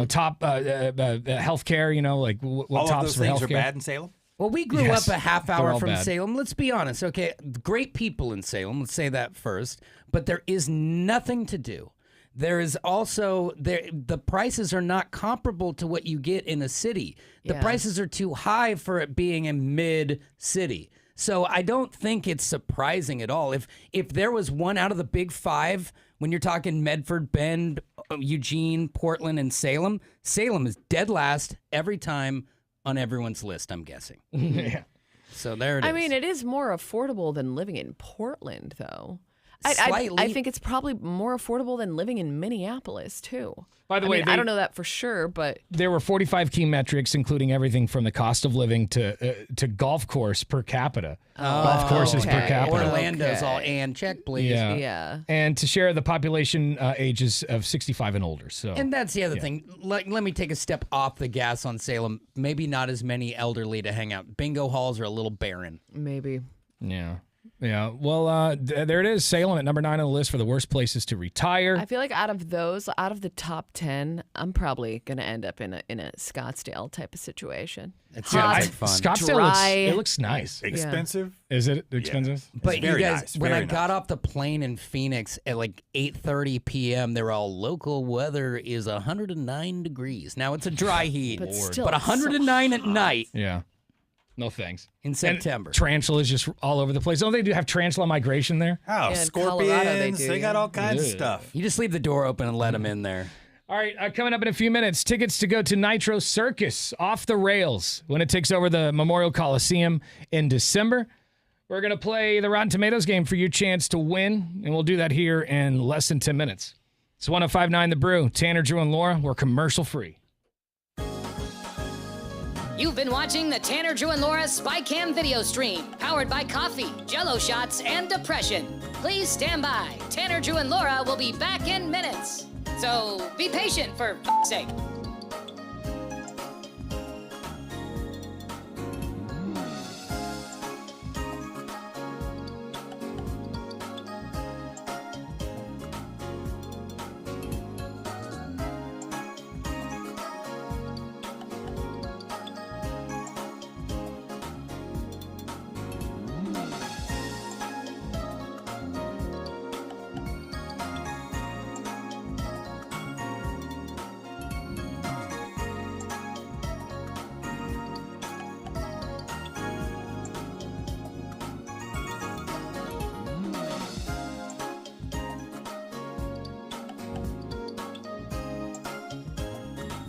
Speaker 1: top healthcare, like what
Speaker 4: all
Speaker 1: tops
Speaker 4: of those
Speaker 1: for
Speaker 4: things
Speaker 1: healthcare.
Speaker 4: are bad in Salem?
Speaker 2: Well, we grew
Speaker 1: Yes,
Speaker 2: up a half
Speaker 1: they're
Speaker 2: hour
Speaker 1: all
Speaker 2: from
Speaker 1: bad.
Speaker 2: Salem. Let's be honest, okay? Great people in Salem. Let's say that first. But there is nothing to do. There is also the prices are not comparable to what you get in a city. The
Speaker 3: Yeah.
Speaker 2: prices are too high for it being a mid city. So I don't think it's surprising at all. If there was one out of the big five, when you're talking Medford, Bend, Eugene, Portland, and Salem, Salem is dead last every time on everyone's list, I'm guessing.
Speaker 1: Yeah.
Speaker 2: So there it is.
Speaker 3: I mean, it is more affordable than living in Portland, though. I
Speaker 2: Slightly.
Speaker 3: think it's probably more affordable than living in Minneapolis, too.
Speaker 1: By the
Speaker 3: I
Speaker 1: way,
Speaker 3: mean, I don't know that for sure, but
Speaker 1: there were 45 key metrics, including everything from the cost of living to golf course per capita. Golf courses per capita.
Speaker 2: Orlando's all, and check, please.
Speaker 3: yeah.
Speaker 1: And to share the population ages of 65 and older. So,
Speaker 2: And that's the other thing. Let me take a step off the gas on Salem. Maybe not as many elderly to hang out. Bingo halls are a little barren.
Speaker 3: Maybe.
Speaker 1: yeah. Yeah. Well, there it is. Salem at number 9 on the list for the worst places to retire.
Speaker 3: I feel like out of the top 10, I'm probably going to end up in a Scottsdale type of situation.
Speaker 2: It's
Speaker 3: Hot,
Speaker 2: fun.
Speaker 1: Scottsdale
Speaker 3: dry.
Speaker 1: it looks nice.
Speaker 4: Expensive?
Speaker 1: Is it expensive?
Speaker 2: But
Speaker 4: It's
Speaker 2: you
Speaker 4: very
Speaker 2: guys,
Speaker 4: nice,
Speaker 2: when
Speaker 4: very
Speaker 2: I got
Speaker 4: nice.
Speaker 2: off the plane in Phoenix at like 8:30 p.m., they were all, local weather is 109 degrees. Now it's a dry heat,
Speaker 3: But still,
Speaker 2: but
Speaker 3: it's so
Speaker 2: 109 at night
Speaker 1: Yeah. No thanks.
Speaker 2: in September.
Speaker 1: Tarantulas just all over the place. Don't they do have tarantula migration there?
Speaker 4: Oh,
Speaker 3: In
Speaker 4: scorpions.
Speaker 3: Colorado they
Speaker 4: They
Speaker 3: do,
Speaker 4: got
Speaker 3: yeah.
Speaker 4: all kinds of
Speaker 1: Ugh.
Speaker 4: stuff.
Speaker 2: You just leave the door open and let them in there.
Speaker 1: All right, coming up in a few minutes, tickets to go to Nitro Circus off the rails when it takes over the Memorial Coliseum in December. We're going to play the Rotten Tomatoes game for your chance to win, and we'll do that here in less than 10 minutes. It's 105.9 The Brew. Tanner, Drew, and Laura, we're commercial free.
Speaker 6: You've been watching the Tanner, Drew, and Laura SpyCam video stream, powered by coffee, Jello shots, and depression. Please stand by. Tanner, Drew, and Laura will be back in minutes. So be patient, for f***'s sake.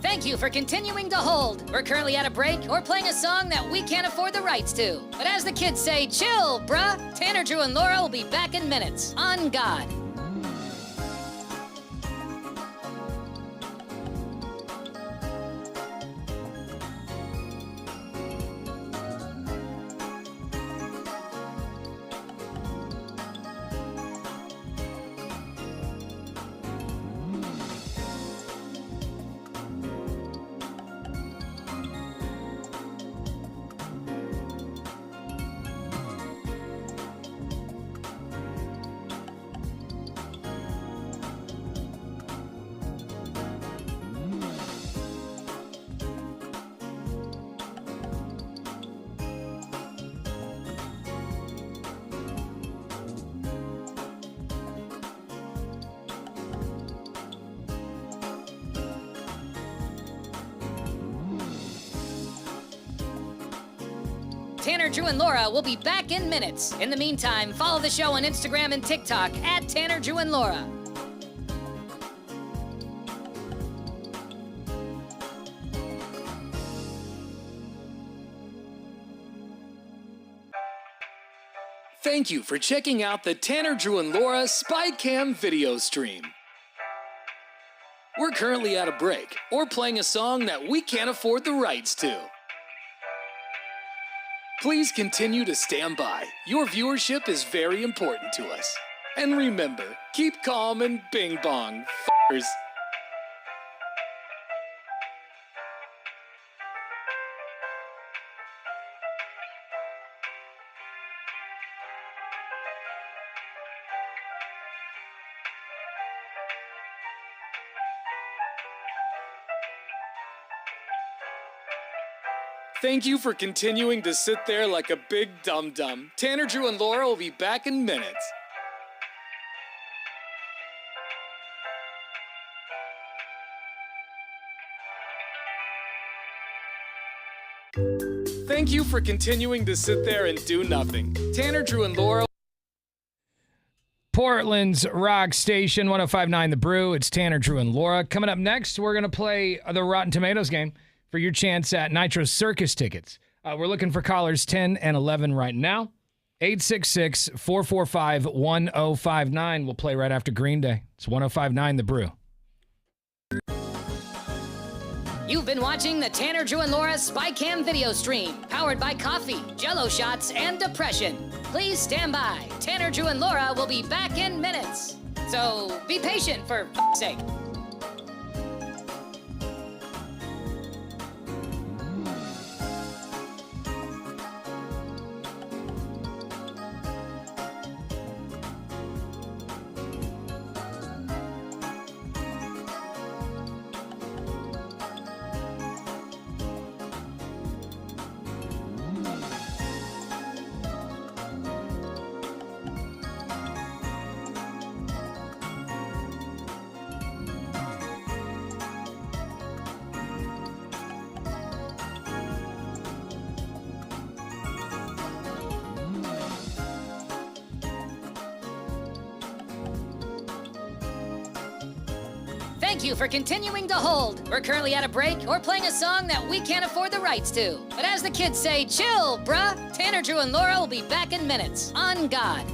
Speaker 6: Thank you for continuing to hold. We're currently at a break or playing a song that we can't afford the rights to. But as the kids say, chill, bruh. Tanner, Drew, and Laura will be back in minutes. On God. Tanner, Drew, and Laura will be back in minutes. In the meantime, follow the show on Instagram and TikTok at Tanner, Drew, and Laura.
Speaker 7: Thank you for checking out the Tanner, Drew, and Laura SpyCam video stream. We're currently at a break or playing a song that we can't afford the rights to. Please continue to stand by. Your viewership is very important to us. And remember, keep calm and bing bong, f***ers. Thank you for continuing to sit there like a big dum-dum. Tanner, Drew, and Laura will be back in minutes. Thank you for continuing to sit there and do nothing. Tanner, Drew, and Laura.
Speaker 1: Portland's Rock Station, 105.9 The Brew. It's Tanner, Drew, and Laura. Coming up next, we're going to play the Rotten Tomatoes game for your chance at Nitro Circus tickets. We're looking for callers 10 and 11 right now. 866-445-1059. We'll play right after Green Day. It's 105.9 The Brew.
Speaker 6: You've been watching the Tanner, Drew, and Laura SpyCam video stream, powered by coffee, Jello shots, and depression. Please stand by. Tanner, Drew, and Laura will be back in minutes. So be patient, for f***'s sake. Thank you for continuing to hold. We're currently at a break or playing a song that we can't afford the rights to. But as the kids say, chill, bruh. Tanner, Drew, and Laura will be back in minutes. On God.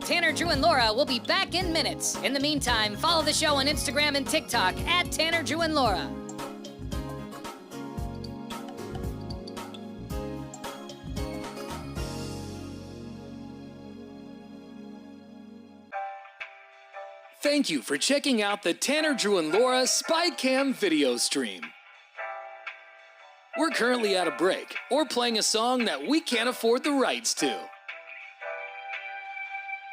Speaker 6: Tanner, Drew, and Laura will be back in minutes. In the meantime, follow the show on Instagram and TikTok at Tanner, Drew, and Laura.
Speaker 7: Thank you for checking out the Tanner, Drew, and Laura SpyCam video stream. We're currently at a break or playing a song that we can't afford the rights to.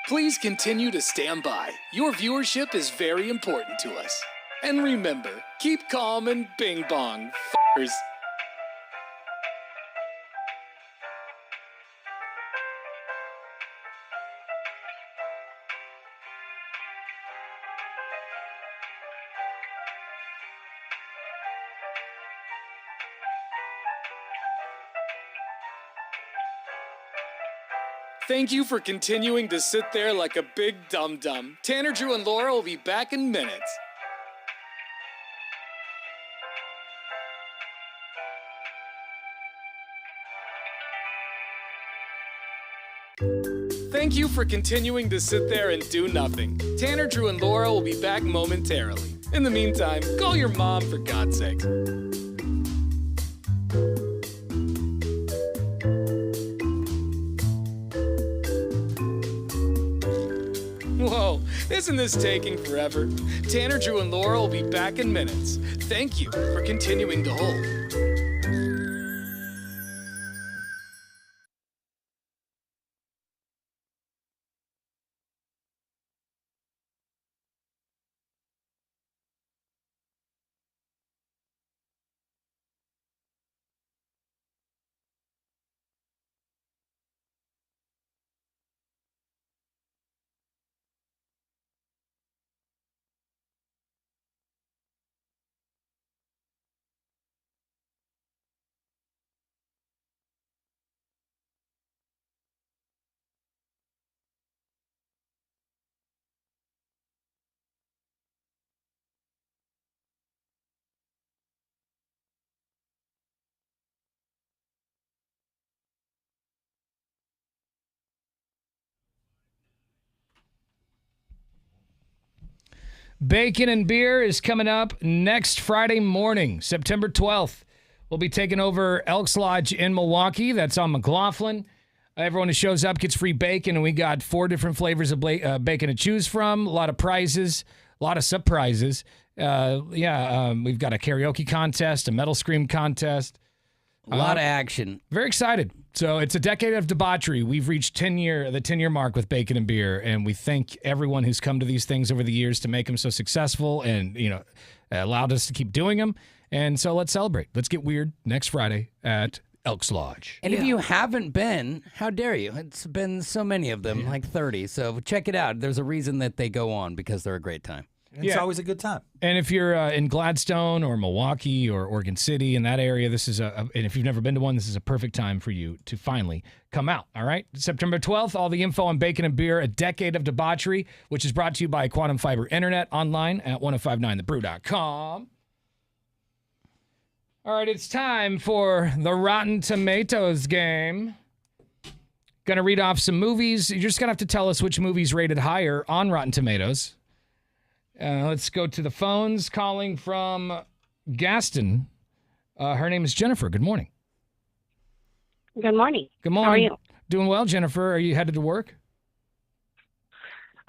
Speaker 7: Please continue to stand by. Your viewership is very important to us. And remember, keep calm and bing bong, f***ers. Thank you for continuing to sit there like a big dum-dum. Tanner, Drew, and Laura will be back in minutes. Thank you for continuing to sit there and do nothing. Tanner, Drew, and Laura will be back momentarily. In the meantime, call your mom for God's sake. Whoa, isn't this taking forever? Tanner, Drew, and Laura will be back in minutes. Thank you for continuing to hold.
Speaker 1: Bacon and Beer is coming up next Friday morning, September 12th. We'll be taking over Elks Lodge in Milwaukee. That's on McLaughlin. Everyone who shows up gets free bacon, and we got 4 different flavors of bacon to choose from. A lot of prizes, a lot of surprises. We've got a karaoke contest, a metal scream contest.
Speaker 2: A lot of action.
Speaker 1: Very excited. So it's a decade of debauchery. We've reached the 10-year mark with Bacon and Beer, and we thank everyone who's come to these things over the years to make them so successful and, allowed us to keep doing them. And so let's celebrate. Let's get weird next Friday at Elks Lodge.
Speaker 2: And if you haven't been, how dare you? It's been so many of them, like 30. So check it out. There's a reason that they go on because they're a great time.
Speaker 4: It's always a good time.
Speaker 1: And if you're in Gladstone or Milwaukee or Oregon City, in that area, this is and if you've never been to one, this is a perfect time for you to finally come out. All right? September 12th, all the info on Bacon and Beer, a decade of debauchery, which is brought to you by Quantum Fiber Internet online at 1059thebrew.com. All right, it's time for the Rotten Tomatoes game. Going to read off some movies. You're just going to have to tell us which movie's rated higher on Rotten Tomatoes. Let's go to the phones. Calling from Gaston. Her name is Jennifer. Good morning.
Speaker 15: Good morning.
Speaker 1: Good morning.
Speaker 15: How are you?
Speaker 1: Doing well, Jennifer. Are you headed to work?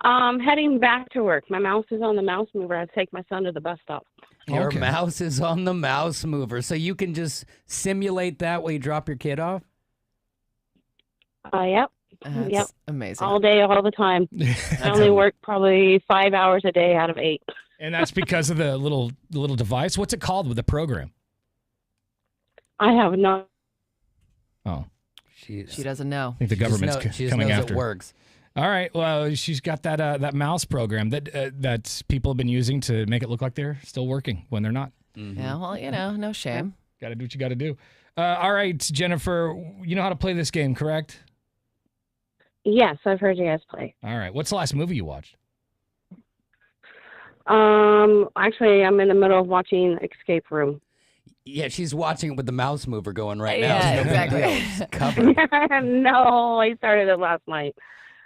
Speaker 15: Heading back to work. My mouse is on the mouse mover. I take my son to the bus stop.
Speaker 2: Your mouse is on the mouse mover, so you can just simulate that while you drop your kid off?
Speaker 15: Yep.
Speaker 3: That's amazing.
Speaker 15: All day, all the time. I only work probably 5 hours a day out of 8.
Speaker 1: And that's because of the little device? What's it called with the program?
Speaker 15: I have no.
Speaker 1: Oh.
Speaker 3: She doesn't know.
Speaker 1: I think the government's coming after
Speaker 2: it
Speaker 1: her.
Speaker 2: works.
Speaker 1: All right. Well, she's got that mouse program that people have been using to make it look like they're still working when they're not.
Speaker 3: Mm-hmm. Yeah, well, no shame.
Speaker 1: Got to do what you got to do. All right, Jennifer, you know how to play this game, correct?
Speaker 15: Yes, I've heard you guys play.
Speaker 1: All right. What's the last movie you watched?
Speaker 15: Actually, I'm in the middle of watching Escape Room.
Speaker 2: Yeah, she's watching it with the mouse mover going right now.
Speaker 3: Yeah, exactly.
Speaker 2: It's covered.
Speaker 15: No, I started it last night.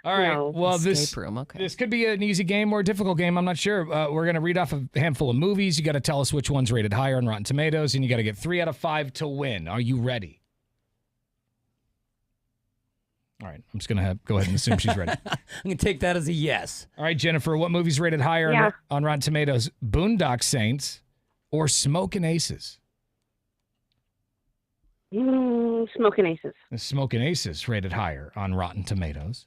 Speaker 1: All right.
Speaker 15: No.
Speaker 1: Well,
Speaker 3: Escape Room. Okay.
Speaker 1: This could be an easy game or a difficult game. I'm not sure. We're going to read off a handful of movies. You got to tell us which one's rated higher on Rotten Tomatoes, and you got to get 3 out of 5 to win. Are you ready? All right. I'm just going to go ahead and assume she's ready.
Speaker 2: I'm going to take that as a yes.
Speaker 1: All right, Jennifer, what movie's rated higher on Rotten Tomatoes? Boondock Saints or Smokin' Aces?
Speaker 15: Smoking Aces.
Speaker 1: Smokin' Aces rated higher on Rotten Tomatoes.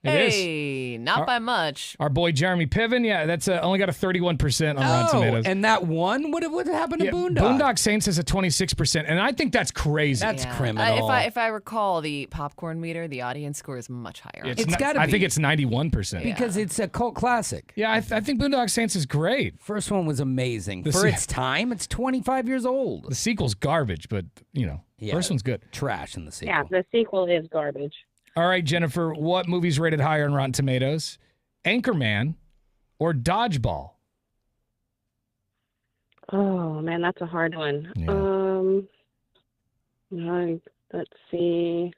Speaker 3: Hey, not by much.
Speaker 1: Our boy Jeremy Piven, that's only got a 31% on Rotten Tomatoes.
Speaker 2: And that one? What happened to Boondock?
Speaker 1: Boondock Saints has a 26%, and I think that's crazy.
Speaker 2: That's criminal.
Speaker 3: If I recall the popcorn meter, the audience score is much higher.
Speaker 1: It's got to be. I think it's 91%.
Speaker 2: Because it's a cult classic.
Speaker 1: Yeah, I think Boondock Saints is great.
Speaker 2: First one was amazing. For its time, it's 25 years old.
Speaker 1: The sequel's garbage, but, first one's good.
Speaker 2: Trash in the sequel.
Speaker 15: Yeah, the sequel is garbage.
Speaker 1: All right, Jennifer, what movie's rated higher on Rotten Tomatoes? Anchorman or Dodgeball?
Speaker 15: Oh, man, that's a hard one.
Speaker 1: Yeah.
Speaker 15: Let's see.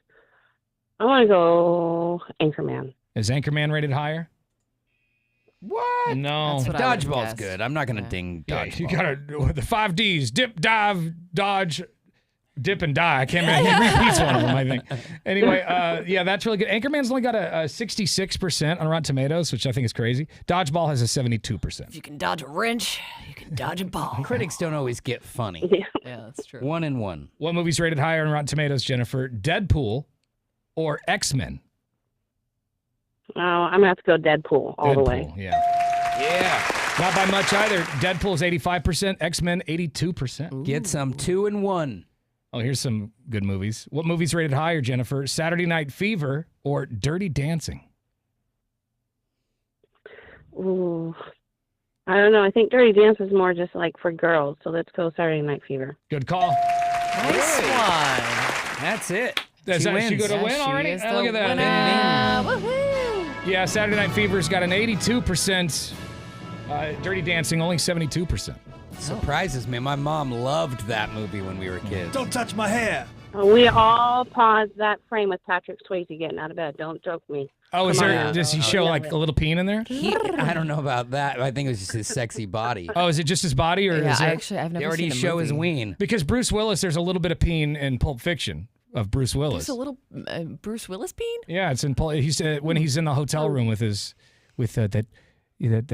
Speaker 15: I want to go Anchorman.
Speaker 1: Is Anchorman rated higher?
Speaker 2: What?
Speaker 1: No.
Speaker 2: Dodgeball's good. I'm not going to ding Dodgeball.
Speaker 1: You got to, the 5 Ds, dip, dive, dodge, dip and die. I can't remember. He repeats one of them, I think. Anyway, that's really good. Anchorman's only got a 66% on Rotten Tomatoes, which I think is crazy. Dodgeball has a 72%.
Speaker 3: If you can dodge a wrench, you can dodge a ball.
Speaker 2: Critics don't always get funny.
Speaker 3: Yeah, that's true.
Speaker 2: 1 and 1.
Speaker 1: What movie's rated higher on Rotten Tomatoes, Jennifer? Deadpool or X-Men?
Speaker 15: Oh, I'm going to have to go Deadpool all the way.
Speaker 1: Yeah. Not by much either. Deadpool's 85%, X-Men 82%.
Speaker 2: Ooh. Get some 2 and 1.
Speaker 1: Oh, here's some good movies. What movie's rated higher, Jennifer? Saturday Night Fever or Dirty Dancing?
Speaker 15: Ooh. I don't know. I think Dirty Dancing is more just like for girls, so let's go Saturday Night Fever.
Speaker 1: Good call.
Speaker 3: Nice one.
Speaker 2: That's it.
Speaker 1: She going to win already? Look at that.
Speaker 3: Woohoo!
Speaker 1: Yeah, Saturday Night Fever's got an 82%. Dirty Dancing, only 72%.
Speaker 2: Surprises me. My mom loved that movie when we were kids.
Speaker 4: Don't touch my hair.
Speaker 15: We all paused that frame with Patrick Swayze getting out of bed. Don't joke me.
Speaker 1: Oh, is
Speaker 15: Come
Speaker 1: there?
Speaker 15: on.
Speaker 1: Does he show like a little peen in there?
Speaker 2: I don't know about that. I think it was just his sexy body.
Speaker 1: Oh, is it just his body, or
Speaker 3: Yeah,
Speaker 1: is it?
Speaker 3: I've
Speaker 2: They
Speaker 3: never
Speaker 2: already
Speaker 3: seen the
Speaker 2: show
Speaker 3: movie.
Speaker 2: his ween.
Speaker 1: Because Bruce Willis, there's a little bit of peen in Pulp Fiction of Bruce Willis.
Speaker 3: There's a little Bruce Willis peen?
Speaker 1: Yeah, it's in Pulp. He's when he's in the hotel room with that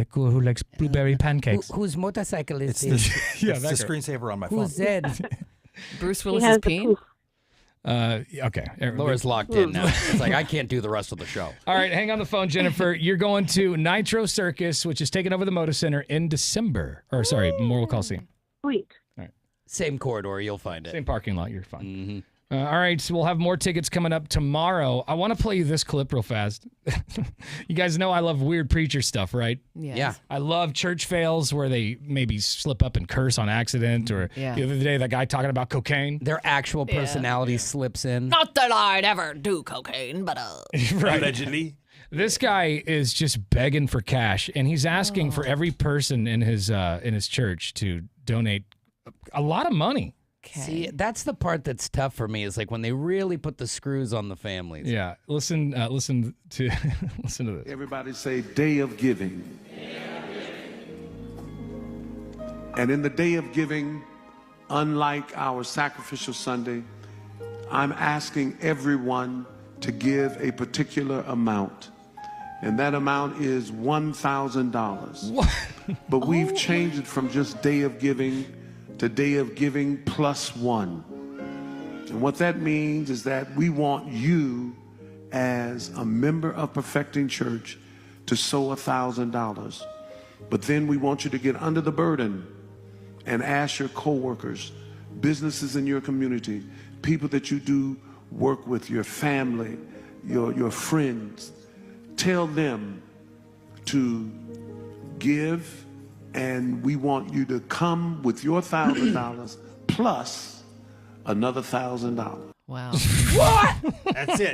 Speaker 1: girl who likes blueberry pancakes.
Speaker 2: Whose motorcycle is
Speaker 4: It's
Speaker 2: this?
Speaker 1: Yeah,
Speaker 4: it's
Speaker 1: that
Speaker 4: the
Speaker 1: girl.
Speaker 4: screensaver on my phone.
Speaker 2: Who's that?
Speaker 3: Bruce
Speaker 15: He
Speaker 3: Willis's
Speaker 15: has the
Speaker 3: peen?
Speaker 15: poof.
Speaker 1: Okay.
Speaker 2: Laura's locked in now. It's like, I can't do the rest of the show.
Speaker 1: All right, hang on the phone, Jennifer. You're going to Nitro Circus, which is taking over the Moda Center in December. Or sorry, Memorial Coliseum.
Speaker 15: Sweet.
Speaker 2: Same corridor, you'll find it.
Speaker 1: Same parking lot. You're fine.
Speaker 2: Mm-hmm.
Speaker 1: All right, so we'll have more tickets coming up tomorrow. I want to play you this clip real fast. You guys know I love weird preacher stuff, right?
Speaker 3: Yes.
Speaker 2: Yeah.
Speaker 1: I love church fails where they maybe slip up and curse on accident, or
Speaker 3: Yeah.
Speaker 1: the other day that guy talking about cocaine.
Speaker 2: Their actual personality slips in.
Speaker 3: Not that I'd ever do cocaine, but
Speaker 1: Right.
Speaker 4: Allegedly.
Speaker 1: This guy is just begging for cash, and he's asking for every person in his church to donate a lot of money.
Speaker 2: See, that's the part that's tough for me, is like when they really put the screws on the families.
Speaker 1: Yeah, listen to listen to this.
Speaker 16: Everybody say day of giving. And in the day of giving, unlike our sacrificial Sunday, I'm asking everyone to give a particular amount. And that amount is $1,000. But we've changed it from just day of giving to day of giving plus one. And what that means is that we want you as a member of Perfecting Church to sow $1,000. But then we want you to get under the burden and ask your coworkers, businesses in your community, people that you do work with, your family, your friends, tell them to give, and we want you to come with your $1,000 plus another $1,000.
Speaker 3: wow.
Speaker 2: What?
Speaker 4: That's it.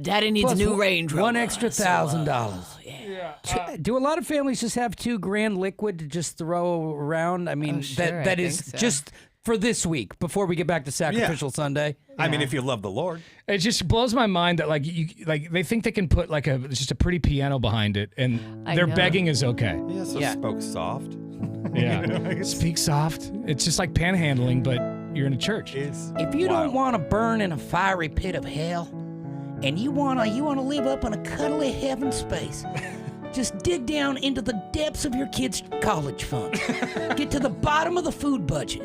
Speaker 3: Daddy needs a new Range Rover.
Speaker 2: One extra $1,000. Do a lot of families just have $2,000 liquid to just throw around? I mean,
Speaker 3: sure,
Speaker 2: that
Speaker 3: I
Speaker 2: is
Speaker 3: think so.
Speaker 2: just for this week before we get back to Sacrificial Sunday.
Speaker 4: I mean, if you love the Lord.
Speaker 1: It just blows my mind that they think they can put just a pretty piano behind it, and
Speaker 3: I
Speaker 1: their
Speaker 3: know.
Speaker 1: begging is okay.
Speaker 4: Yeah, so spoke soft.
Speaker 1: Yeah, speak soft. It's just like panhandling, but you're in a church.
Speaker 2: If you don't want to burn in a fiery pit of hell, and you wanna live up in a cuddly heaven space, just dig down into the depths of your kid's college fund. Get to the bottom of the food budget.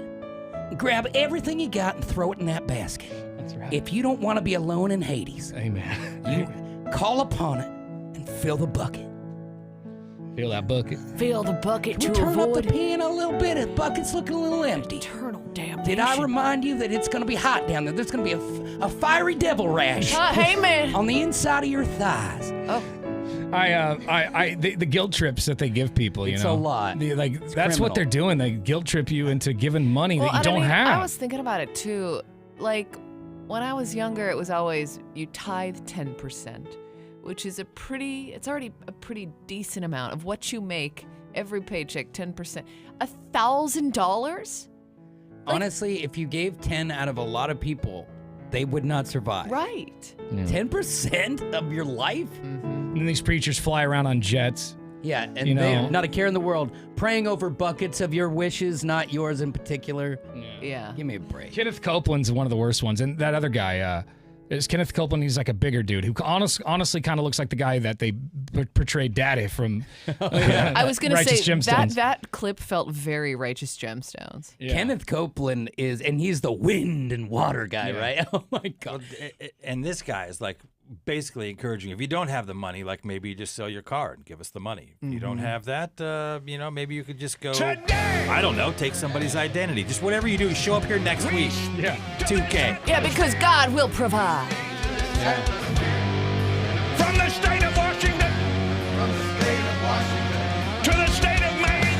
Speaker 2: Grab everything you got and throw it in that basket.
Speaker 1: That's right.
Speaker 2: If you don't want to be alone in Hades,
Speaker 1: Amen.
Speaker 2: you call upon it and fill the bucket.
Speaker 1: Fill that bucket.
Speaker 3: Fill the bucket
Speaker 2: Can we
Speaker 3: to
Speaker 2: turn up the
Speaker 3: avoid
Speaker 2: piano a little bit? The bucket's looking a little empty.
Speaker 3: eternal damnation.
Speaker 2: Did I remind you that it's going to be hot down there? There's going to be a fiery devil rash
Speaker 3: Hey, man.
Speaker 2: on the inside of your thighs.
Speaker 3: Oh,
Speaker 1: The guilt trips that they give people,
Speaker 2: It's
Speaker 1: know,
Speaker 2: a lot.
Speaker 1: That's
Speaker 2: criminal.
Speaker 1: what they're doing. They guilt trip you into giving money that you don't have.
Speaker 3: I was thinking about it too. Like when I was younger, it was always you tithe 10%, which is it's already a pretty decent amount of what you make every paycheck. 10%, $1,000.
Speaker 2: Honestly, if you gave 10 out of a lot of people, they would not survive.
Speaker 3: Right.
Speaker 2: 10% of your life?
Speaker 1: And these preachers fly around on jets.
Speaker 2: Yeah, and
Speaker 1: You know.
Speaker 2: they not a care in the world, praying over buckets of your wishes, not yours in particular.
Speaker 3: Yeah.
Speaker 2: Give me a break.
Speaker 1: Kenneth Copeland's one of the worst ones, and that other guy is Kenneth Copeland. He's like a bigger dude who honestly kind of looks like the guy that they portrayed Daddy from.
Speaker 3: I was going to
Speaker 1: Righteous
Speaker 3: say
Speaker 1: Gemstones.
Speaker 3: that clip felt very Righteous Gemstones.
Speaker 1: Yeah.
Speaker 2: Kenneth Copeland and he's the wind and water guy, right? Oh my God.
Speaker 4: And this guy is like basically encouraging, if you don't have the money, like maybe you just sell your car and give us the money. If you don't have that, maybe you could just go, I don't know, take somebody's identity. Just whatever you do, show up here next week.
Speaker 1: Yeah.
Speaker 4: 2K.
Speaker 3: Yeah, because God will provide.
Speaker 5: From the state of Washington. To the state of Maine.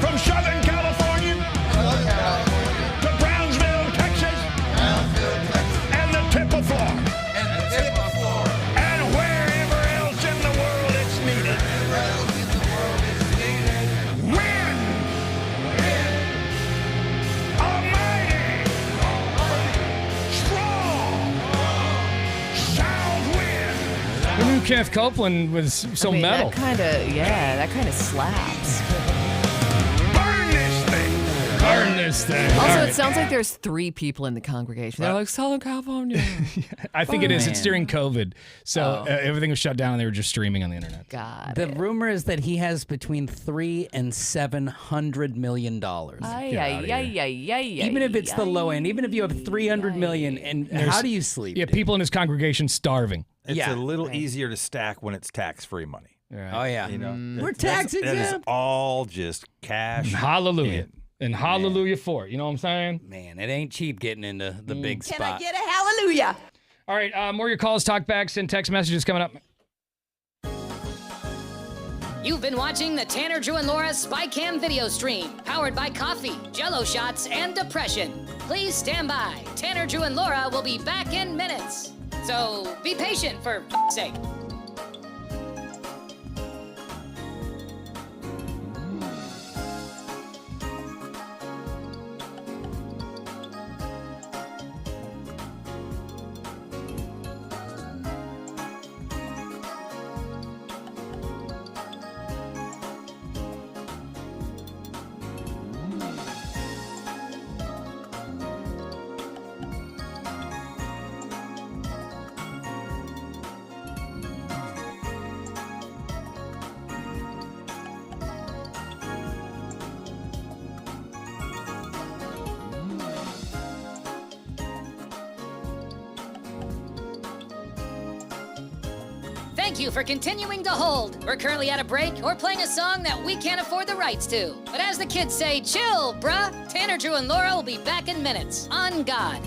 Speaker 5: From Southern California. To Brownsville, Texas. And the tip of Florida. And wherever else in the world it's needed. When Almighty
Speaker 1: knew Kenneth Copeland was so metal.
Speaker 3: That kind of slaps.
Speaker 1: Burn this thing.
Speaker 3: Also,
Speaker 1: All
Speaker 3: it
Speaker 1: right.
Speaker 3: sounds like there's 3 people in the congregation. They're like, Southern California.
Speaker 1: I think it is. It's
Speaker 2: Man.
Speaker 1: during COVID. So everything was shut down and they were just streaming on the internet.
Speaker 2: The rumor is that he has between $300 and $700 million. Even if it's the low end, even if you have $300 million, and how do you sleep?
Speaker 1: Yeah, people in his congregation starving.
Speaker 4: It's a little easier to stack when it's tax-free money.
Speaker 2: Oh yeah,
Speaker 4: You know,
Speaker 2: we're tax
Speaker 4: That is
Speaker 2: exempt.
Speaker 4: all just cash.
Speaker 1: Hallelujah. And hallelujah for it. You know what I'm saying?
Speaker 2: Man, it ain't cheap getting into the big spot.
Speaker 17: Can I get a hallelujah?
Speaker 1: All right, more of your calls, talkbacks, and text messages coming up.
Speaker 6: You've been watching the Tanner, Drew, and Laura SpyCam video stream, powered by coffee, Jello shots, and depression. Please stand by. Tanner, Drew, and Laura will be back in minutes. So be patient, for f***'s sake. Thank you for continuing to hold. We're currently at a break or playing a song that we can't afford the rights to. But as the kids say, chill, bruh. Tanner, Drew, and Laura will be back in minutes. On God.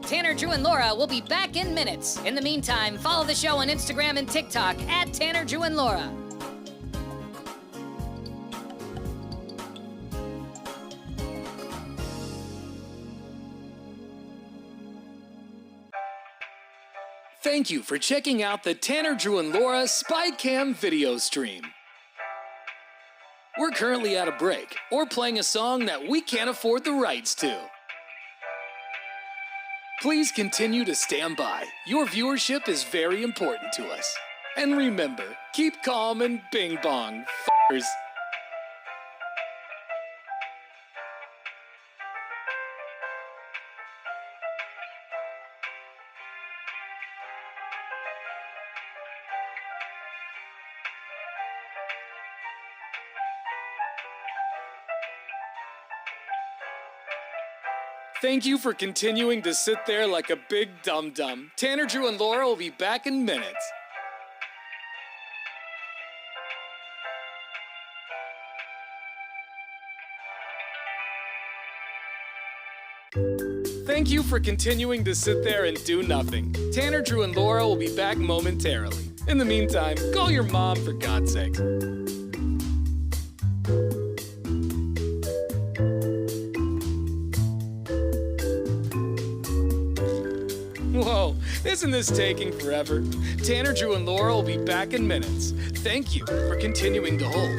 Speaker 6: Tanner, Drew, and Laura will be back in minutes. In the meantime, follow the show on Instagram and TikTok at Tanner, Drew, and Laura.
Speaker 7: Thank you for checking out the Tanner, Drew, and Laura SpyCam video stream. We're currently at a break or playing a song that we can't afford the rights to. Please continue to stand by. Your viewership is very important to us. And remember, keep calm and bing bong, f***ers. Thank you for continuing to sit there like a big dum-dum. Tanner, Drew, and Laura will be back in minutes. Thank you for continuing to sit there and do nothing. Tanner, Drew, and Laura will be back momentarily. In the meantime, call your mom for God's sake. Whoa, isn't this taking forever? Tanner, Drew, and Laura will be back in minutes. Thank you for continuing to hold.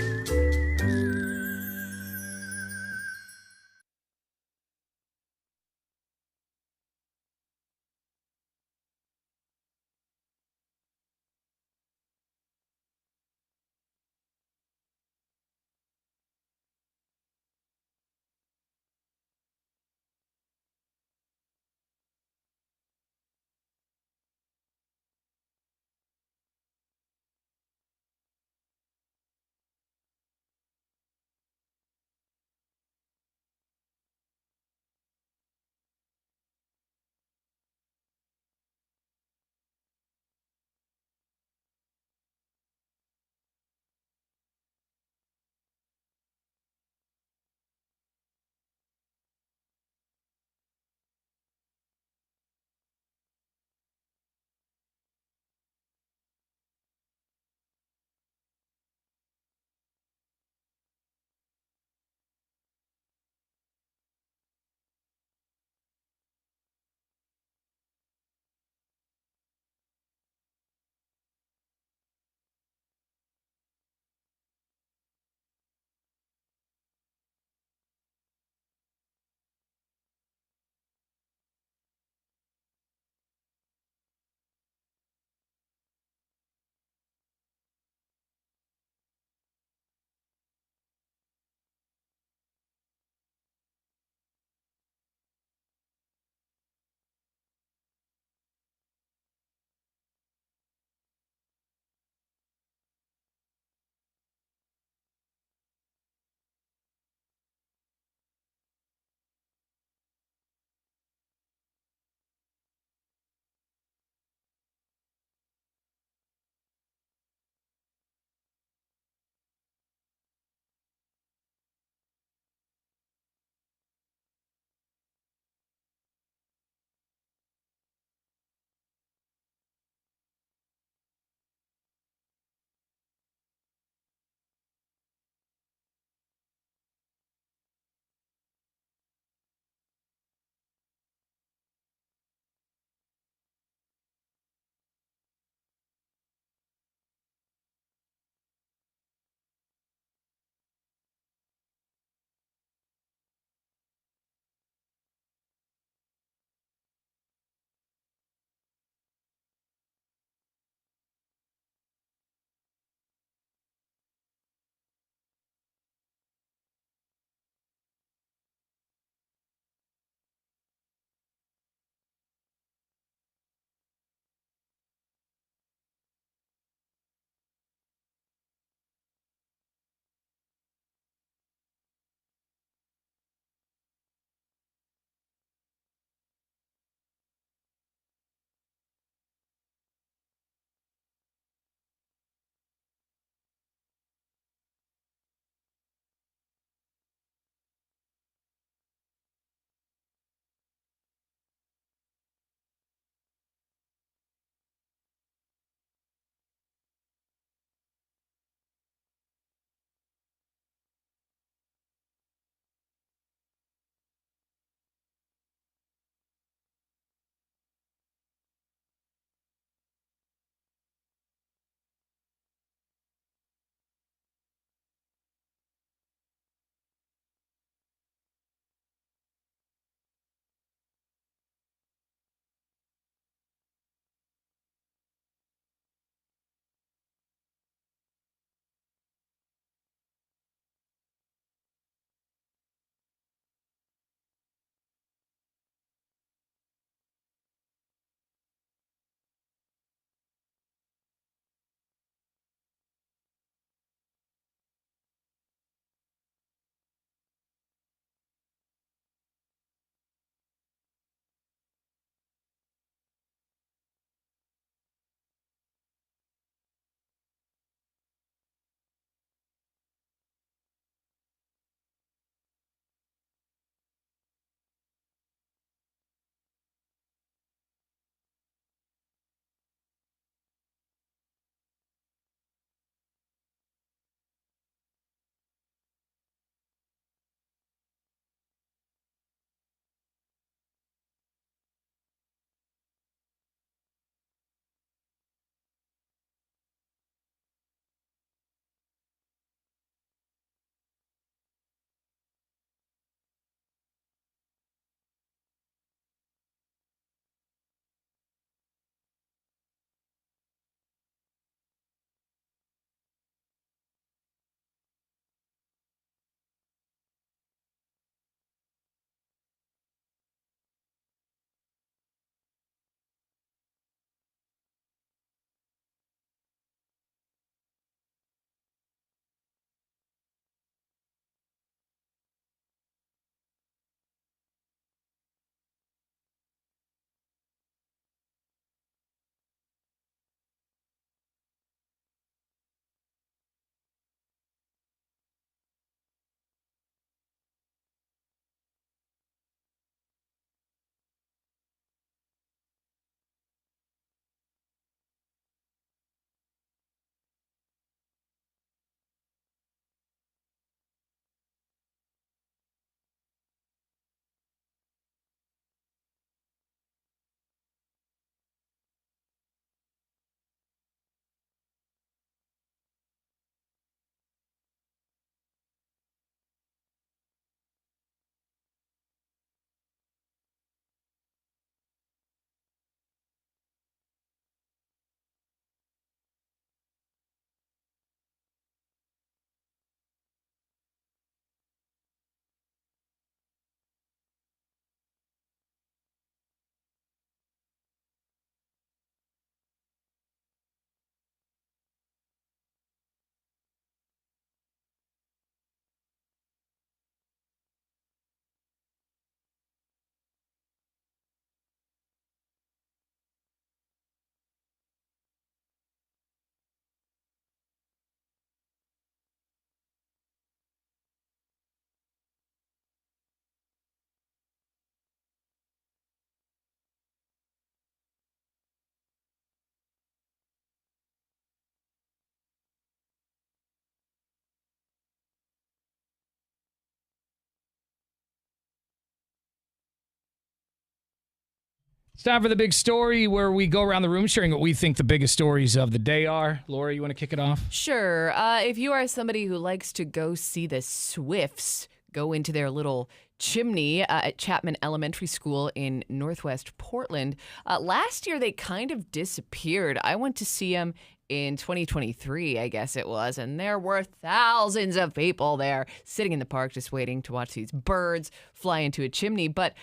Speaker 1: It's time for the big story where we go around the room sharing what we think the biggest stories of the day are. Laura, you want to kick it off?
Speaker 3: Sure. If you are somebody who likes to go see the Swifts go into their little chimney at Chapman Elementary School in Northwest Portland, last year they kind of disappeared. I went to see them in 2023, I guess it was, and there were thousands of people there sitting in the park just waiting to watch these birds fly into a chimney. But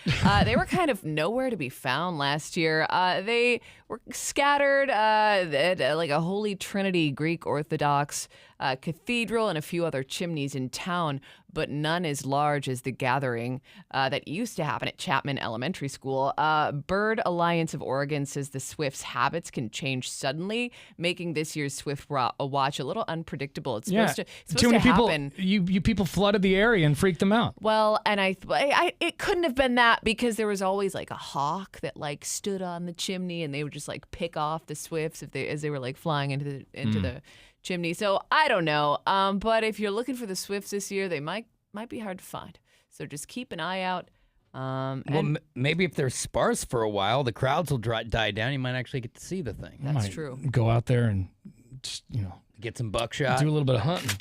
Speaker 3: they were kind of nowhere to be found last year. They were scattered at like a Holy Trinity Greek Orthodox cathedral and a few other chimneys in town, but none as large as the gathering that used to happen at Chapman Elementary School. Bird Alliance of Oregon says the Swifts' habits can change suddenly, making this year's Swift Watch a little unpredictable. It's supposed
Speaker 1: Too many
Speaker 3: to
Speaker 1: people.
Speaker 3: happen.
Speaker 1: You people flooded the area and freaked them out.
Speaker 3: Well, and I it couldn't have been that because there was always like a hawk that like stood on the chimney and they would just like pick off the Swifts as they were like flying into the chimney. So I don't know. But if you're looking for the Swifts this year, they might be hard to find. So just keep an eye out.
Speaker 2: Maybe if they're sparse for a while, the crowds will die down. You might actually get to see the thing.
Speaker 3: That's true.
Speaker 1: Go out there and just,
Speaker 2: get some buckshot.
Speaker 1: Do a little bit of hunting.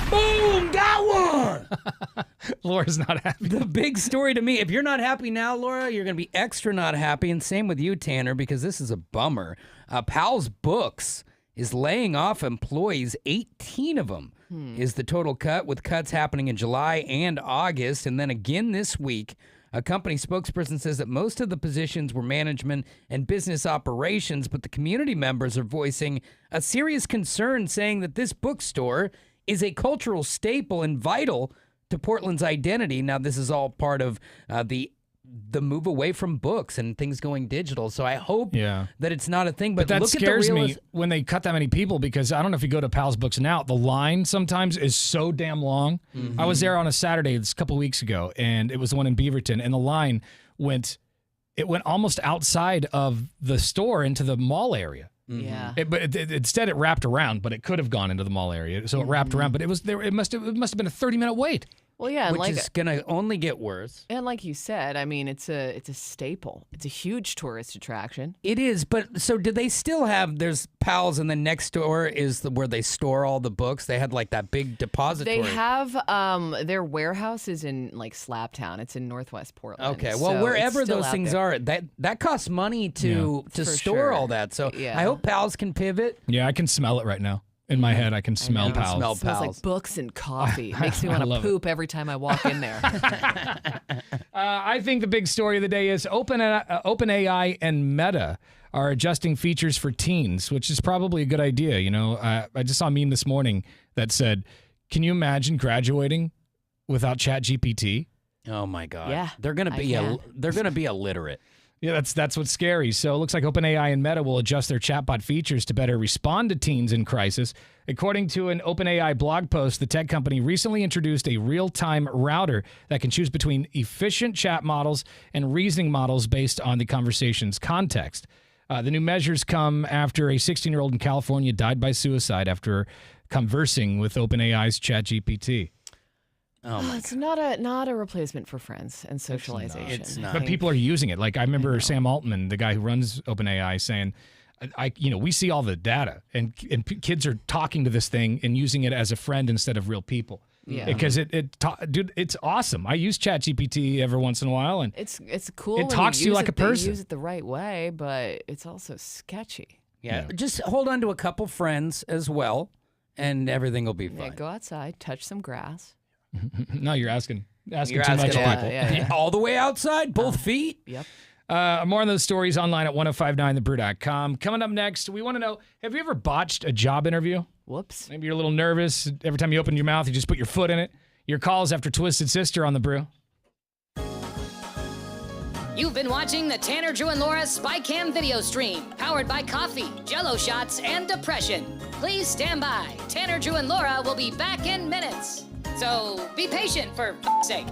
Speaker 2: Boom! Got one!
Speaker 1: Laura's not happy.
Speaker 2: The big story to me, if you're not happy now, Laura, you're going to be extra not happy. And same with you, Tanner, because this is a bummer. Powell's Books is laying off employees, 18 of them is the total cut, with cuts happening in July and August. And then again this week, a company spokesperson says that most of the positions were management and business operations, but the community members are voicing a serious concern, saying that this bookstore is a cultural staple and vital to Portland's identity. Now, this is all part of the move away from books and things going digital. So I hope that it's not a thing. But
Speaker 1: that
Speaker 2: look
Speaker 1: scares
Speaker 2: at the
Speaker 1: me when they cut that many people, because I don't know if you go to Pal's Books now, the line sometimes is so damn long.
Speaker 2: Mm-hmm.
Speaker 1: I was there on a Saturday this a couple weeks ago, and it was the one in Beaverton, and the line went almost outside of the store into the mall area.
Speaker 3: Yeah.
Speaker 1: Instead, it wrapped around, but it could have gone into the mall area. So it wrapped around, but it must have been a 30-minute wait.
Speaker 3: Well, yeah, and
Speaker 2: which is going to only get worse.
Speaker 3: And like you said, I mean, it's a staple. It's a huge tourist attraction.
Speaker 2: It is, but so did they still have? There's Powell's, and then next door is where they store all the books. They had like that big depository.
Speaker 3: They have their warehouse is in like Slabtown. It's in Northwest Portland.
Speaker 2: Okay, well,
Speaker 3: so
Speaker 2: wherever
Speaker 3: it's still
Speaker 2: those
Speaker 3: out
Speaker 2: things
Speaker 3: there.
Speaker 2: are, that costs money to
Speaker 3: For
Speaker 2: store
Speaker 3: sure.
Speaker 2: all that. So
Speaker 3: Yeah.
Speaker 2: I hope Powell's can pivot.
Speaker 1: Yeah, I can smell it right now. In my head, I can smell Pal's.
Speaker 3: It smells like books and coffee. It makes me want to
Speaker 1: love it.
Speaker 3: poop every time I walk in there.
Speaker 1: I think the big story of the day is OpenAI and Meta are adjusting features for teens, which is probably a good idea. I just saw a meme this morning that said, "Can you imagine graduating without ChatGPT?"
Speaker 2: Oh my God!
Speaker 3: Yeah,
Speaker 2: they're gonna be illiterate.
Speaker 1: Yeah, that's what's scary. So it looks like OpenAI and Meta will adjust their chatbot features to better respond to teens in crisis. According to an OpenAI blog post, the tech company recently introduced a real-time router that can choose between efficient chat models and reasoning models based on the conversation's context. The new measures come after a 16-year-old in California died by suicide after conversing with OpenAI's ChatGPT.
Speaker 3: It's not a replacement for friends and socialization.
Speaker 2: It's not.
Speaker 1: But people are using it. Like I remember Sam Altman, the guy who runs OpenAI, saying, we see all the data, and kids are talking to this thing and using it as a friend instead of real people.
Speaker 3: Yeah.
Speaker 1: Because dude, it's awesome. I use ChatGPT every once in a while, and
Speaker 3: It's cool.
Speaker 1: It
Speaker 3: when
Speaker 1: talks to you
Speaker 3: use
Speaker 1: like
Speaker 3: it,
Speaker 1: a person.
Speaker 3: You use it the right way, but it's also sketchy.
Speaker 2: Yeah, just hold on to a couple friends as well, and everything will be
Speaker 3: Yeah,
Speaker 2: fine.
Speaker 3: go outside, touch some grass.
Speaker 1: no, you're asking
Speaker 2: You're
Speaker 1: too
Speaker 2: asking
Speaker 1: much of
Speaker 3: yeah,
Speaker 1: people.
Speaker 3: yeah.
Speaker 2: All the way outside, both feet.
Speaker 3: Yep.
Speaker 1: More on those stories online at 1059thebrew.com. Coming up next, we want to know, have you ever botched a job interview?
Speaker 3: Whoops.
Speaker 1: Maybe you're a little nervous. Every time you open your mouth, you just put your foot in it. Your calls after Twisted Sister on the Brew.
Speaker 6: You've been watching the Tanner, Drew, and Laura SpyCam video stream, powered by coffee, Jell-O shots, and depression. Please stand by. Tanner, Drew, and Laura will be back in minutes. So be patient, for f***'s sake.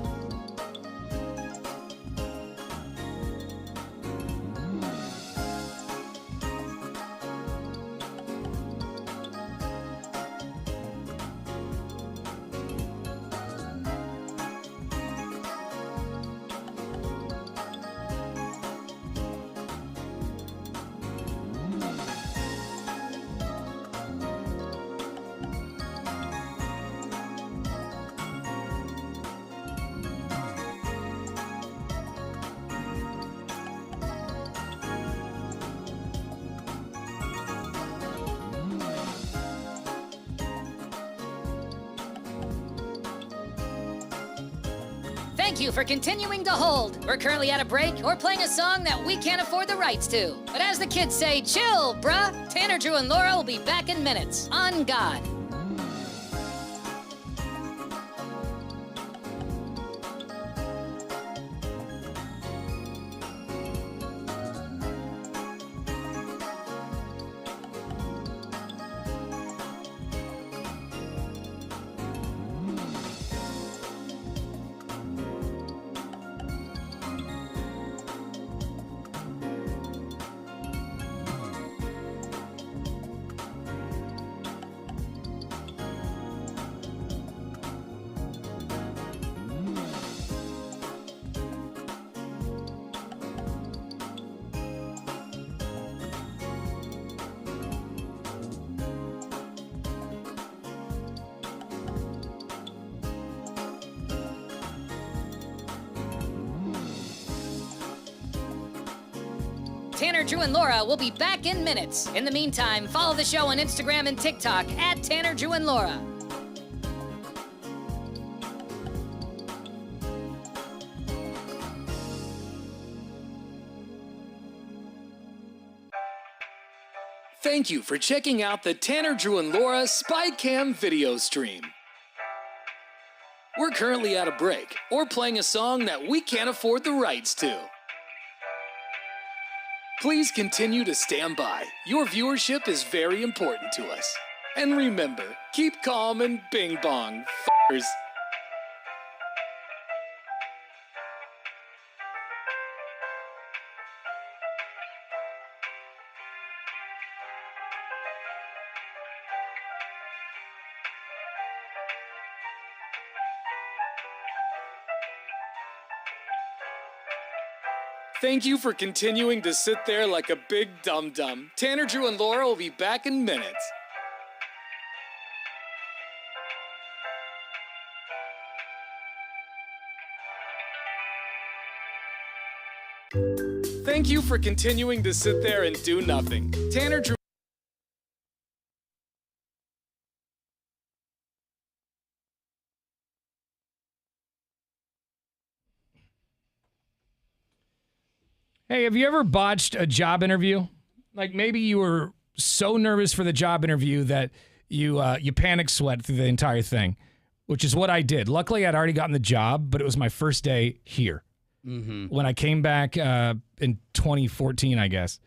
Speaker 6: Thank you for continuing to hold. We're currently at a break or playing a song that we can't afford the rights to. But as the kids say, chill, bruh. Tanner, Drew, and Laura will be back in minutes. On God. Tanner, Drew, and Laura will be back in minutes. In the meantime, follow the show on Instagram and TikTok at Tanner, Drew, and Laura.
Speaker 7: Thank you for checking out the Tanner, Drew, and Laura SpyCam video stream. We're currently at a break or playing a song that we can't afford the rights to. Please continue to stand by. Your viewership is very important to us. And remember, keep calm and bing bong, f***ers. Thank you for continuing to sit there like a big dum-dum. Tanner, Drew, and Laura will be back in minutes. Thank you for continuing to sit there and do nothing. Tanner, Drew.
Speaker 1: Hey, have you ever botched a job interview? Like maybe you were so nervous for the job interview that you panic sweat through the entire thing, which is what I did. Luckily, I'd already gotten the job, but it was my first day here. When I came back in 2014, I guess.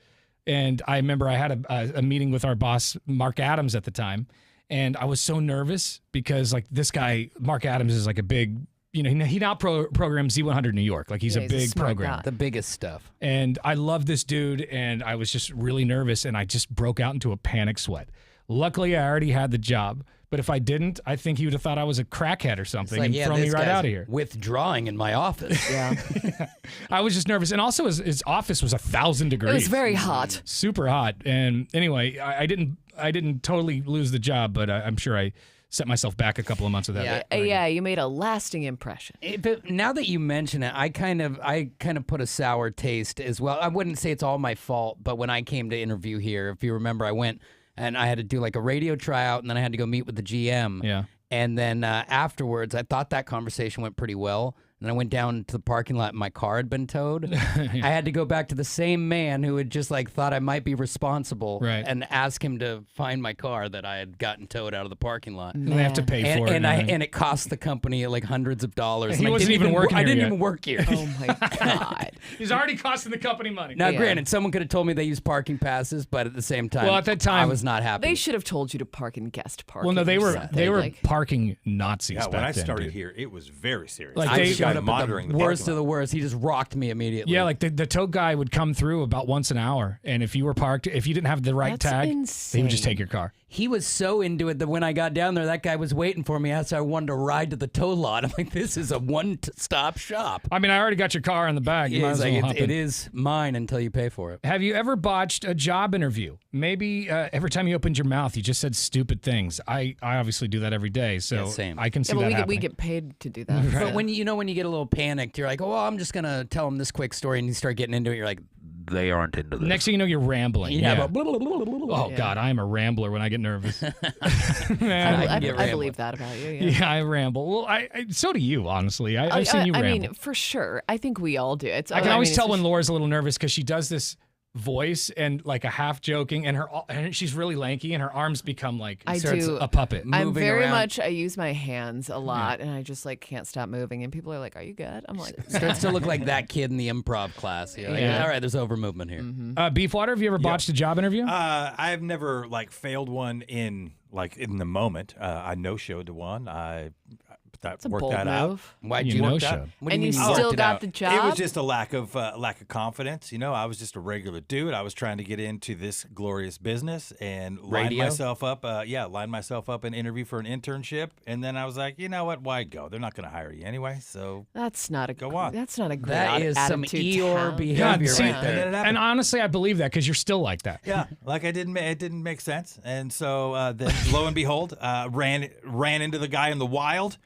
Speaker 1: And I remember I had a meeting with our boss, Mark Adams, at the time. And I was so nervous because like this guy, Mark Adams, is like a big, you know, he now programs Z100 New York. Like he's a big program.
Speaker 2: The biggest stuff.
Speaker 1: And I love this dude, and I was just really nervous, and I just broke out into a panic sweat. Luckily, I already had the job. But if I didn't, I think he would have thought I was a crackhead or something and thrown me right out of here.
Speaker 2: Withdrawing in my office.
Speaker 3: Yeah.
Speaker 1: I was just nervous. And also his office was 1,000 degrees.
Speaker 3: It was very hot.
Speaker 1: Super hot. And anyway, I didn't totally lose the job, but I'm sure I set myself back a couple of months of that.
Speaker 3: Yeah, you made a lasting impression.
Speaker 2: But now that you mention it, I kind of put a sour taste as well. I wouldn't say it's all my fault, but when I came to interview here, if you remember, I went and I had to do like a radio tryout, and then I had to go meet with the GM.
Speaker 1: Yeah.
Speaker 2: And then afterwards, I thought that conversation went pretty well. And I went down to the parking lot and my car had been towed. I had to go back to the same man who had just like thought I might be responsible and ask him to find my car that I had gotten towed out of the parking lot.
Speaker 1: And they have to pay for it.
Speaker 2: And it cost the company like hundreds of dollars.
Speaker 1: He wasn't even working here
Speaker 2: I didn't
Speaker 1: yet.
Speaker 2: even work here.
Speaker 3: Oh my God.
Speaker 1: He's already costing the company money.
Speaker 2: Now, granted, someone could have told me they use parking passes, but at the same time,
Speaker 1: well, at that time,
Speaker 2: I was not happy.
Speaker 3: They should have told you to park in guest parking.
Speaker 1: Well, no, they were
Speaker 3: like,
Speaker 1: parking Nazis.
Speaker 4: Yeah,
Speaker 1: back
Speaker 4: when I
Speaker 1: then,
Speaker 4: started
Speaker 1: dude.
Speaker 4: here, it was very serious.
Speaker 1: Like
Speaker 2: I
Speaker 1: they
Speaker 2: showed up at
Speaker 4: monitoring
Speaker 2: the
Speaker 4: the
Speaker 2: worst
Speaker 4: parking
Speaker 2: of the worst. He just rocked me immediately.
Speaker 1: Yeah, like the tow guy would come through about once an hour, and if you were parked, if you didn't have the right
Speaker 3: That's
Speaker 1: tag,
Speaker 3: insane.
Speaker 1: he would just take your car.
Speaker 2: He was so into it that when I got down there, that guy was waiting for me. Asked if I wanted to ride to the tow lot. I'm like, this is a one-stop shop.
Speaker 1: I mean, I already got your car in the bag. You might as well hop in.
Speaker 2: It is mine until you pay for it.
Speaker 1: Have you ever botched a job interview? Maybe every time you opened your mouth, you just said stupid things. I obviously do that every day, so
Speaker 2: same.
Speaker 1: I can see
Speaker 3: yeah,
Speaker 1: that
Speaker 3: but
Speaker 1: happening.
Speaker 3: we get paid to do that.
Speaker 2: But when you get a little panicked, you're like, oh, well, I'm just gonna tell him this quick story, and you start getting into it. You're like,
Speaker 17: they aren't into this.
Speaker 1: Next thing you know, you're rambling.
Speaker 17: Yeah,
Speaker 1: but oh God, I am a rambler when I get nervous. Man,
Speaker 3: I believe that about you. Yeah,
Speaker 1: yeah, I ramble. Well, I so do you, honestly. I've seen you ramble.
Speaker 3: I mean, for sure. I think we all do.
Speaker 1: I can always tell when Laura's a little nervous because she does this voice and like a half joking, and she's really lanky, and her arms become like a puppet.
Speaker 3: I'm very much. I use my hands a lot, and I just like can't stop moving. And people are like, "Are you good?" I'm like,
Speaker 2: starts to look like that kid in the improv class. You're like, all right, there's over movement here.
Speaker 1: Beefwater, have you ever botched a job interview?
Speaker 4: I've never like failed one in the moment. I no-showed to one. That
Speaker 3: That's a
Speaker 4: worked
Speaker 3: bold
Speaker 4: that
Speaker 3: move.
Speaker 4: out.
Speaker 1: Why'd you no-show?
Speaker 3: And you still got the job?
Speaker 4: It was just a lack of confidence. You know, I was just a regular dude. I was trying to get into this glorious business and line myself up. Line myself up and interview for an internship. And then I was like, you know what? Why go? They're not going to hire you anyway. So
Speaker 3: that's not a
Speaker 4: go on.
Speaker 3: That's not a great
Speaker 2: That is some Eeyore behavior right there.
Speaker 1: And honestly, I believe that because you're still like that.
Speaker 4: Yeah, like it didn't make sense. And so then, lo and behold, ran into the guy in the wild.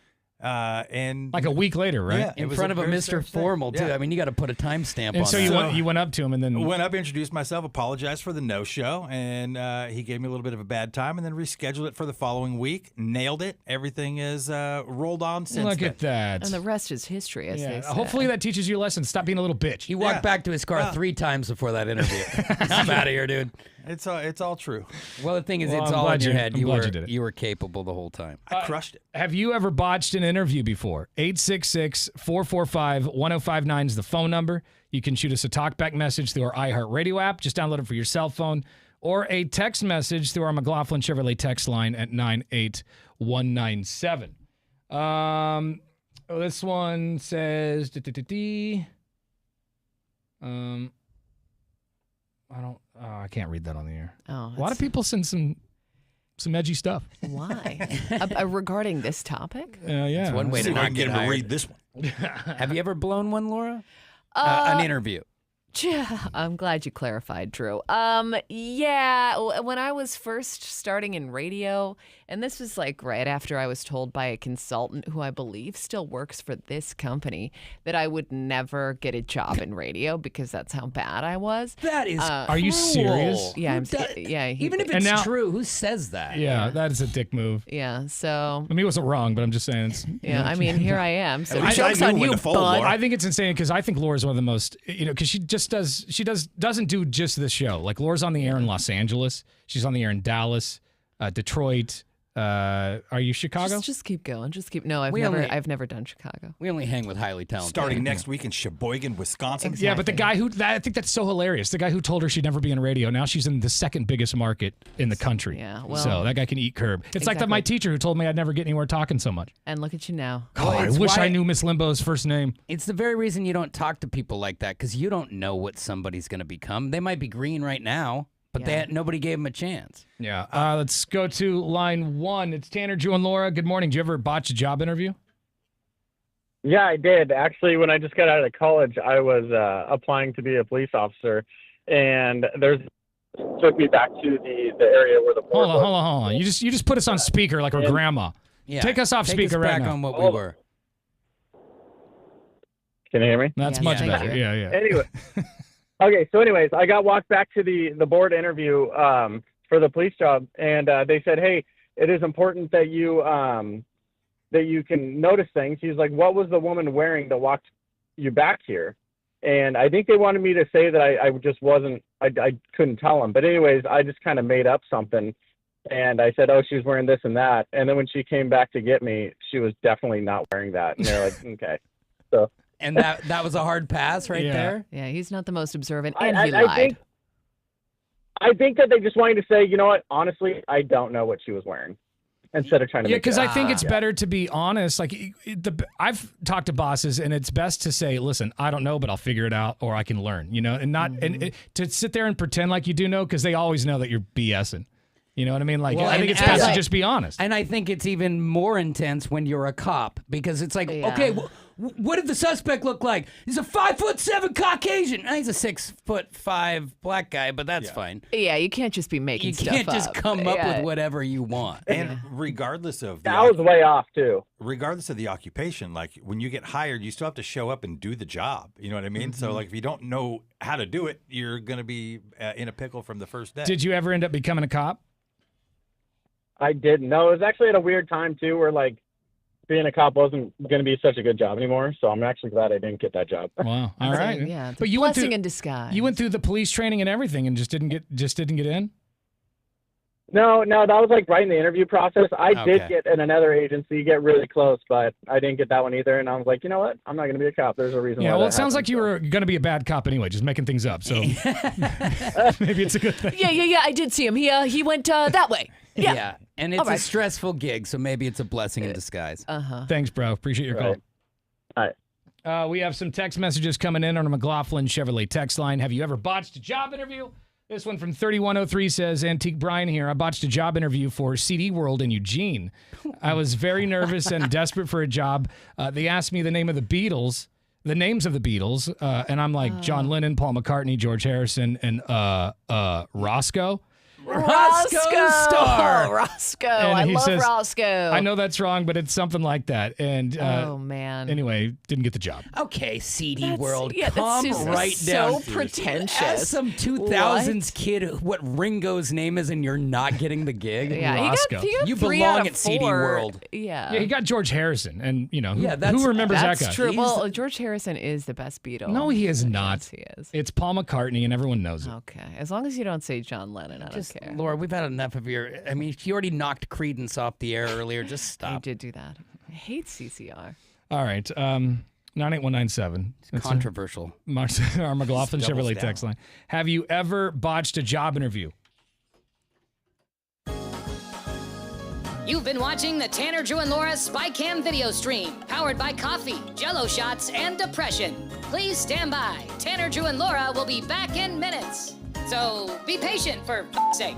Speaker 4: And
Speaker 1: like a week later, right?
Speaker 2: Yeah, in front of a Mr. Formal too. I mean, you got to put a timestamp on.
Speaker 1: And so you went up to him and then
Speaker 4: went up, introduced myself, apologized for the no-show, and he gave me a little bit of a bad time, and then rescheduled it for the following week. Nailed it. Everything is rolled on since.
Speaker 1: Look at that.
Speaker 3: And the rest is history, as they say.
Speaker 1: Hopefully that teaches you a lesson. Stop being a little bitch.
Speaker 2: He walked back to his car 3 times before that interview. I'm out of here, dude.
Speaker 4: It's all true.
Speaker 2: Well, the thing is, it's
Speaker 1: I'm
Speaker 2: all in
Speaker 1: glad
Speaker 2: your
Speaker 1: you-
Speaker 2: head.
Speaker 1: I'm glad you did it.
Speaker 2: You were capable the whole time.
Speaker 4: I crushed it.
Speaker 1: Have you ever botched an interview before? 866-445-1059 is the phone number. You can shoot us a talkback message through our iHeartRadio app. Just download it for your cell phone. Or a text message through our McLaughlin Chevrolet text line at 98197. This one says... I can't read that on the air.
Speaker 3: Oh,
Speaker 1: a lot of people send some edgy stuff.
Speaker 3: Why? Regarding this topic?
Speaker 1: Yeah.
Speaker 2: It's one way to not get
Speaker 4: him to read this one.
Speaker 2: Have you ever blown one, Laura? An interview.
Speaker 3: I'm glad you clarified, Drew. Yeah, when I was first starting in radio, and this was like right after I was told by a consultant who I believe still works for this company that I would never get a job in radio because that's how bad I was.
Speaker 2: That is
Speaker 1: Are you serious?
Speaker 3: Yeah,
Speaker 2: even if it's true, who says that?
Speaker 1: Yeah, that is a dick move.
Speaker 3: Yeah, so
Speaker 1: I mean, it wasn't wrong, but I'm just saying it's...
Speaker 3: yeah, I mean, here I am. So
Speaker 1: I
Speaker 3: joke's on you, bud.
Speaker 1: I think it's insane because I think Laura's one of the most, because she doesn't do just this show. Like Laura's on the air in Los Angeles. She's on the air in Dallas, Detroit. Are you Chicago?
Speaker 3: Just keep going. No, I've never done Chicago.
Speaker 2: We only hang with highly talented.
Speaker 4: Starting next week in Sheboygan, Wisconsin.
Speaker 1: Yeah, but the guy I think that's so hilarious. The guy who told her she'd never be on radio, now she's in the second biggest market in the country.
Speaker 3: Yeah, well,
Speaker 1: so that guy can eat curb. It's like my teacher who told me I'd never get anywhere talking so much.
Speaker 3: And look at you now.
Speaker 1: Oh, I wish I knew Miss Limbo's first name.
Speaker 2: It's the very reason you don't talk to people like that, because you don't know what somebody's going to become. They might be green right now, but nobody gave them a chance.
Speaker 1: Yeah. Let's go to line 1. It's Tanner, Drew, and Laura. Good morning. Did you ever botch a job interview?
Speaker 18: Yeah, I did. Actually, when I just got out of college, I was applying to be a police officer, and took me back to the area where the board
Speaker 1: Hold on. You just put us on speaker like we're grandma.
Speaker 2: Yeah.
Speaker 1: Take us off speaker right now.
Speaker 2: On what we were.
Speaker 18: Can you hear me?
Speaker 1: That's much better. Yeah.
Speaker 18: Anyway. Okay, so anyways, I got walked back to the board interview for the police job, and they said, hey, it is important that you can notice things. He's like, what was the woman wearing that walked you back here? And I think they wanted me to say that I just wasn't, I couldn't tell them. But anyways, I just kind of made up something, and I said, oh, she was wearing this and that. And then when she came back to get me, she was definitely not wearing that. And they're like, okay. So.
Speaker 2: And that was a hard pass right there?
Speaker 3: Yeah, he's not the most observant, and he lied.
Speaker 18: I think that they just wanted to say, you know what, honestly, I don't know what she was wearing, instead of trying to make it
Speaker 1: because I think it's better to be honest. Like, I've talked to bosses, and it's best to say, listen, I don't know, but I'll figure it out, or I can learn, and not to sit there and pretend like you do know, because they always know that you're BSing. You know what I mean? Like, I think it's best to just be honest.
Speaker 2: And I think it's even more intense when you're a cop, because it's like, okay, What did the suspect look like? He's a 5'7" Caucasian. He's a 6'5" black guy, but that's fine.
Speaker 3: Yeah, you can't just be making stuff up.
Speaker 2: You can't just come up with whatever you want.
Speaker 4: And regardless of
Speaker 18: that was way off too.
Speaker 4: Regardless of the occupation, like when you get hired, you still have to show up and do the job. You know what I mean? So like if you don't know how to do it, you're going to be in a pickle from the first day.
Speaker 1: Did you ever end up becoming a cop?
Speaker 18: I didn't. No, it was actually at a weird time too, where like being a cop wasn't going to be such a good job anymore. So I'm actually glad I didn't get that job.
Speaker 1: Wow. All right.
Speaker 3: Yeah,
Speaker 1: but you
Speaker 3: blessing in disguise.
Speaker 1: You went through the police training and everything, and just didn't get in.
Speaker 18: No, that was like right in the interview process. I did get in another agency, get really close, but I didn't get that one either. And I was like, you know what? I'm not going to be a cop. There's a reason.
Speaker 1: Yeah.
Speaker 18: why
Speaker 1: Well,
Speaker 18: that
Speaker 1: it sounds
Speaker 18: happened,
Speaker 1: like you were going to be a bad cop anyway, just making things up. So maybe it's a good thing.
Speaker 3: Yeah. I did see him. He went that way. Yeah.
Speaker 2: And it's a stressful gig, so maybe it's a blessing in disguise.
Speaker 1: Thanks, bro. Appreciate your call.
Speaker 18: All right.
Speaker 1: We have some text messages coming in on our McLaughlin Chevrolet text line. Have you ever botched a job interview? This one from 3103 says, Antique Brian here. I botched a job interview for CD World in Eugene. I was very nervous and desperate for a job. They asked me the names of the Beatles, and I'm like John Lennon, Paul McCartney, George Harrison, and Roscoe.
Speaker 3: Star. Roscoe.
Speaker 1: And
Speaker 3: I
Speaker 1: he
Speaker 3: love
Speaker 1: says,
Speaker 3: Roscoe.
Speaker 1: I know that's wrong, but it's something like that. And
Speaker 3: oh man.
Speaker 1: Anyway, didn't get the job.
Speaker 2: Okay, CD World,
Speaker 3: that's
Speaker 2: calm
Speaker 3: just
Speaker 2: right
Speaker 3: so
Speaker 2: down.
Speaker 3: pretentious.
Speaker 2: As some 2000s kid, what Ringo's name is, and you're not getting the gig.
Speaker 3: Yeah,
Speaker 1: Roscoe.
Speaker 3: he got
Speaker 2: You
Speaker 3: 3 out
Speaker 2: belong
Speaker 3: of
Speaker 2: at CD
Speaker 3: 4.
Speaker 2: World.
Speaker 3: Yeah.
Speaker 1: Yeah, he got George Harrison, and
Speaker 2: that's-
Speaker 1: who remembers that guy?
Speaker 3: That's true. Well, George Harrison is the best Beatle.
Speaker 1: No, he is not.
Speaker 3: Yes, he is.
Speaker 1: It's Paul McCartney, and everyone knows it.
Speaker 3: Okay, as long as you don't say John Lennon, I don't
Speaker 2: Just,
Speaker 3: care.
Speaker 2: Laura, we've had enough of your. I mean, you already knocked Credence off the air earlier. Just
Speaker 3: I
Speaker 2: stop.
Speaker 3: did do that. I hate CCR.
Speaker 1: All right, 98197.
Speaker 2: It's controversial.
Speaker 1: Our McLaughlin
Speaker 2: Just doubles
Speaker 1: Chevrolet
Speaker 2: down.
Speaker 1: text line. Have you ever botched a job interview?
Speaker 6: You've been watching the Tanner, Drew, and Laura SpyCam video stream, powered by coffee, Jello shots, and depression. Please stand by. Tanner, Drew, and Laura will be back in minutes. So be patient, for f***'s sake.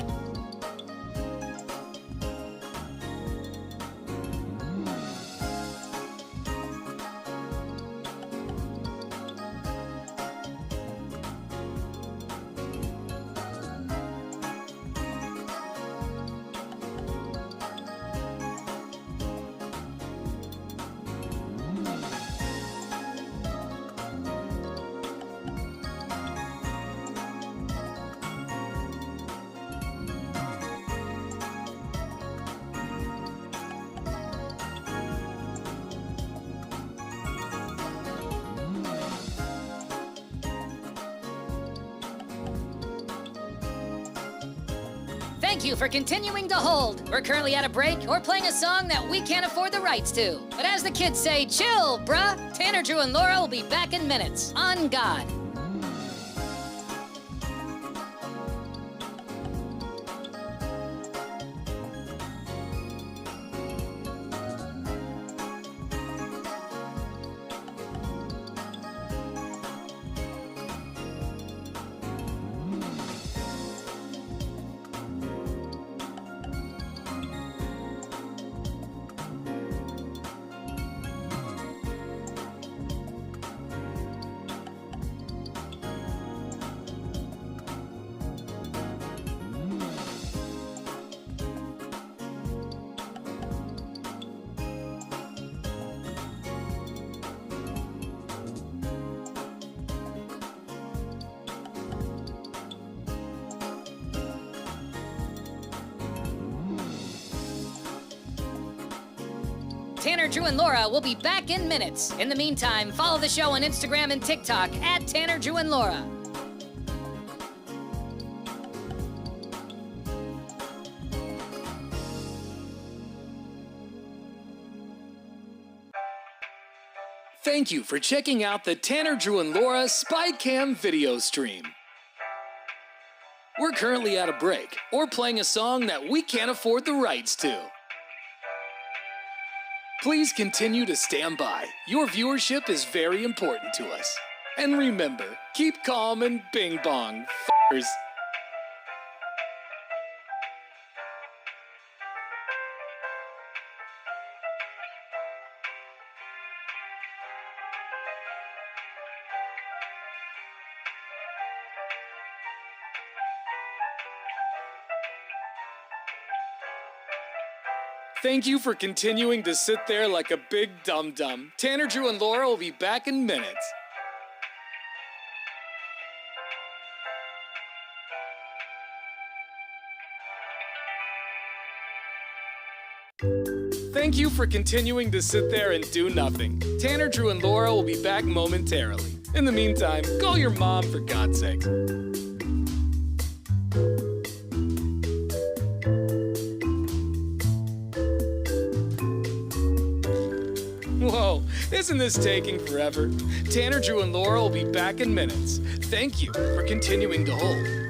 Speaker 6: Thank you for continuing to hold. We're currently at a break or playing a song that we can't afford the rights to. But as the kids say, chill, bruh. Tanner, Drew, and Laura will be back in minutes. On God. Tanner, Drew, and Laura will be back in minutes. In the meantime, follow the show on Instagram and TikTok at Tanner, Drew, and Laura.
Speaker 7: Thank you for checking out the Tanner, Drew, and Laura SpyCam video stream. We're currently at a break or playing a song that we can't afford the rights to. Please continue to stand by. Your viewership is very important to us. And remember, keep calm and bing bong, f***ers. Thank you for continuing to sit there like a big dum-dum. Tanner, Drew, and Laura will be back in minutes. Thank you for continuing to sit there and do nothing. Tanner, Drew, and Laura will be back momentarily. In the meantime, call your mom for God's sake. Whoa, isn't this taking forever? Tanner, Drew, and Laura will be back in minutes. Thank you for continuing to hold.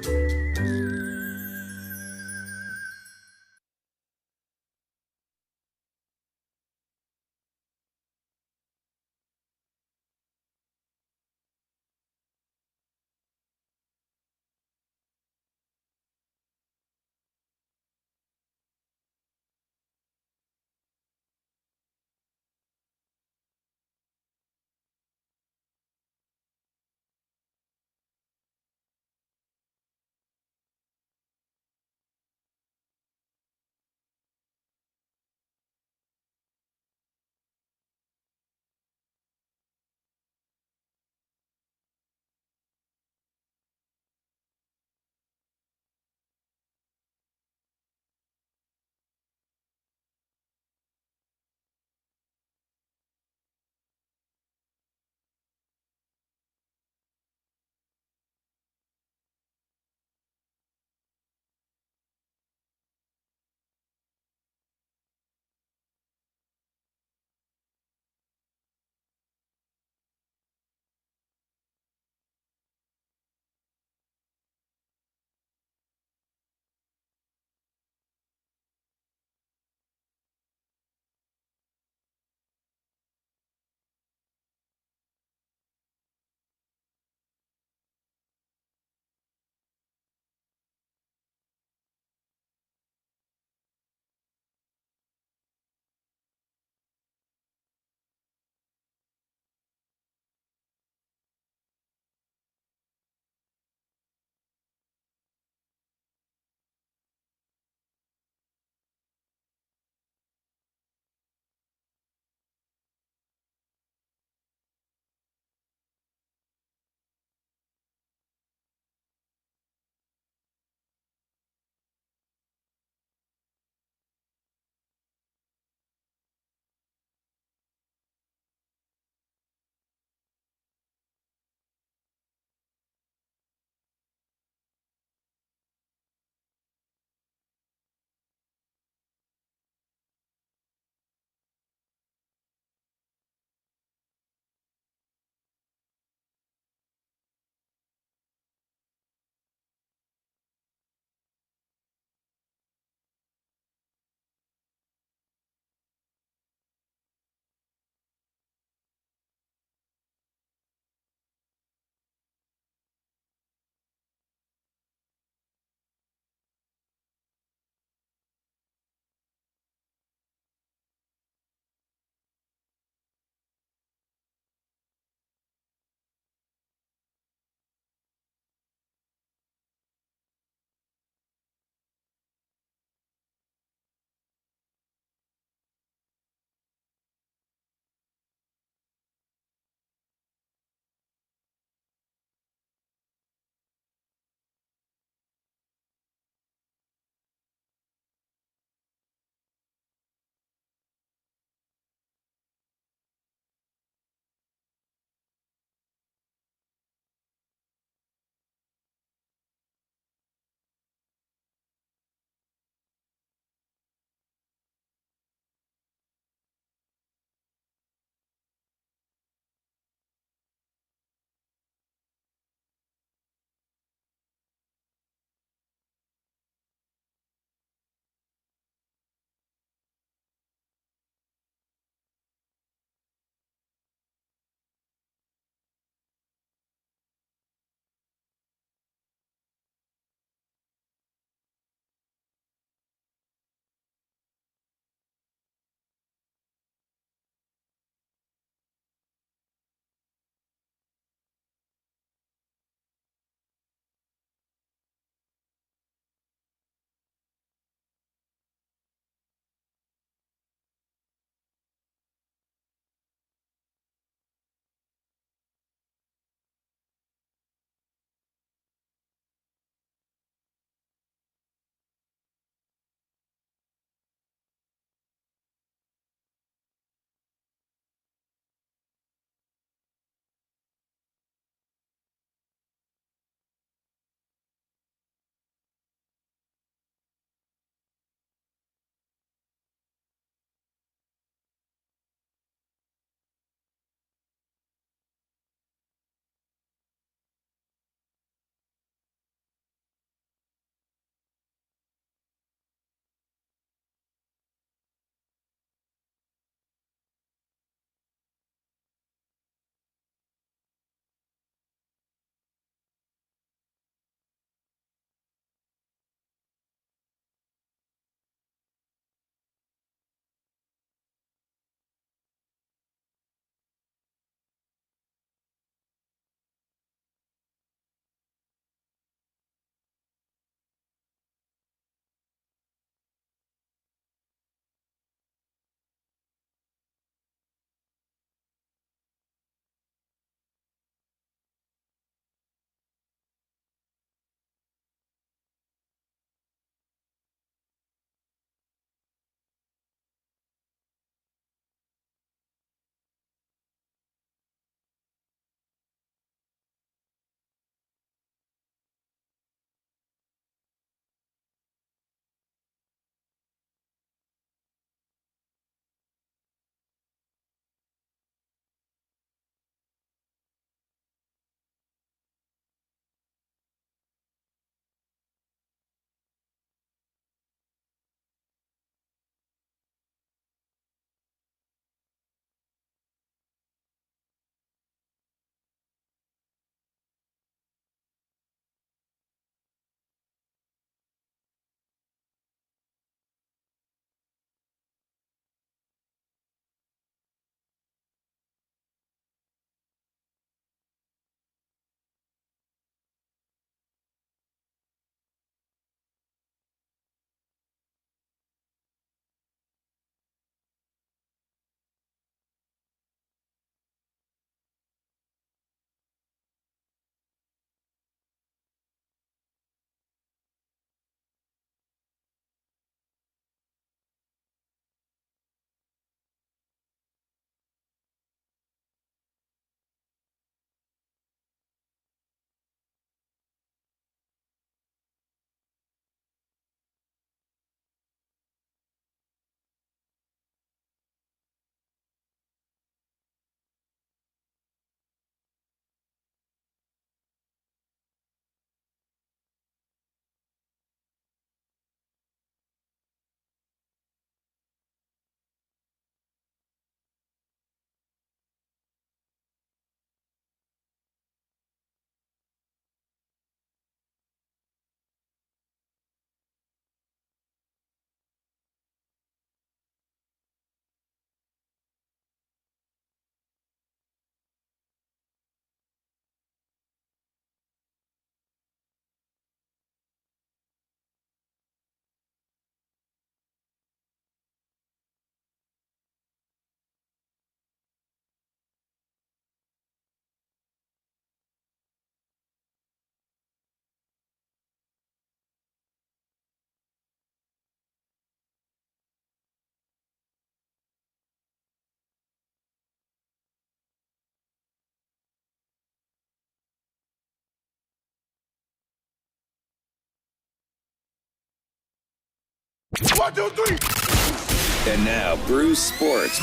Speaker 8: 1, 2, 3. And now, Brew Sports.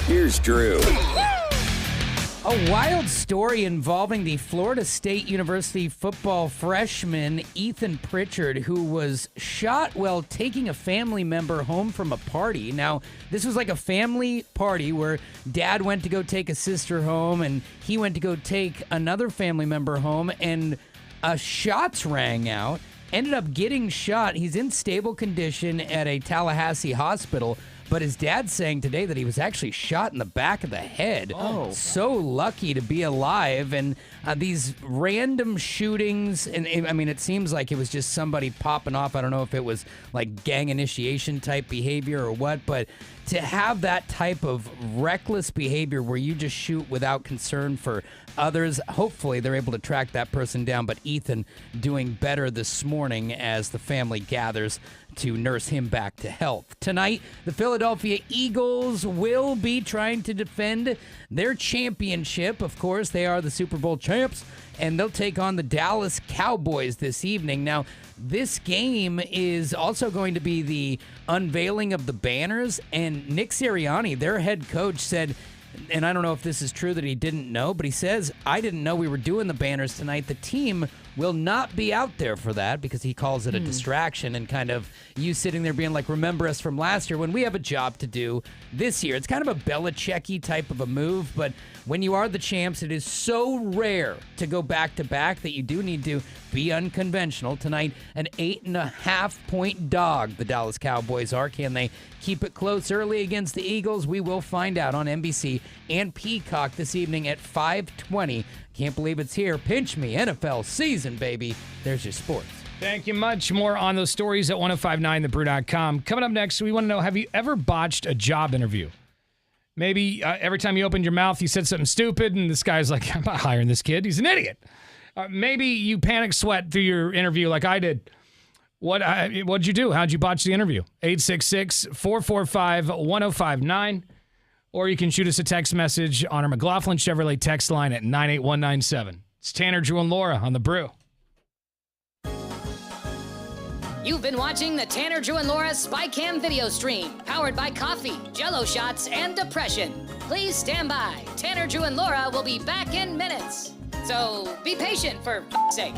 Speaker 8: Here's Drew.
Speaker 2: A wild story involving the Florida State University football freshman Ethan Pritchard, who was shot while taking a family member home from a party. Now, this was like a family party where dad went to go take a sister home and he went to go take another family member home, and shots rang out. Ended up getting shot. He's in stable condition at a Tallahassee hospital. But his dad's saying today that he was actually shot in the back of the head. Oh. So lucky to be alive. And these random shootings, and it seems like it was just somebody popping off. I don't know if it was like gang initiation type behavior or what, but to have that type of reckless behavior where you just shoot without concern for others, hopefully they're able to track that person down. But Ethan doing better this morning as the family gathers to nurse him back to health. Tonight, the Philadelphia Eagles will be trying to defend their championship. Of course, they are the Super Bowl champs, and they'll take on the Dallas Cowboys this evening. Now, this game is also going to be the unveiling of the banners, and Nick Sirianni, their head coach, said, and I don't know if this is true that he didn't know, but he says, I didn't know we were doing the banners tonight. The team will not be out there for that because he calls it a distraction, and kind of you sitting there being like, remember us from last year when we have a job to do this year. It's kind of a Belichick-y type of a move, but when you are the champs, it is so rare to go back-to-back that you do need to be unconventional. Tonight, an 8.5-point dog, the Dallas Cowboys are. Can they keep it close early against the Eagles? We will find out on NBC and Peacock this evening at 5:20. Can't believe it's here. Pinch me, NFL season, baby. There's your sports.
Speaker 1: Thank you much. More on those stories at 1059thebrew.com. Coming up next, we want to know, have you ever botched a job interview? Maybe every time you opened your mouth, you said something stupid, and this guy's like, I'm not hiring this kid. He's an idiot. Maybe you panic sweat through your interview like I did. What'd you do? How'd you botch the interview? 866-445-1059. Or you can shoot us a text message on our McLaughlin Chevrolet text line at 98197. It's Tanner, Drew, and Laura on The Brew.
Speaker 6: You've been watching the Tanner, Drew, and Laura SpyCam video stream, powered by coffee, Jell-O shots, and depression. Please stand by. Tanner, Drew, and Laura will be back in minutes. So be patient, for f***'s sake.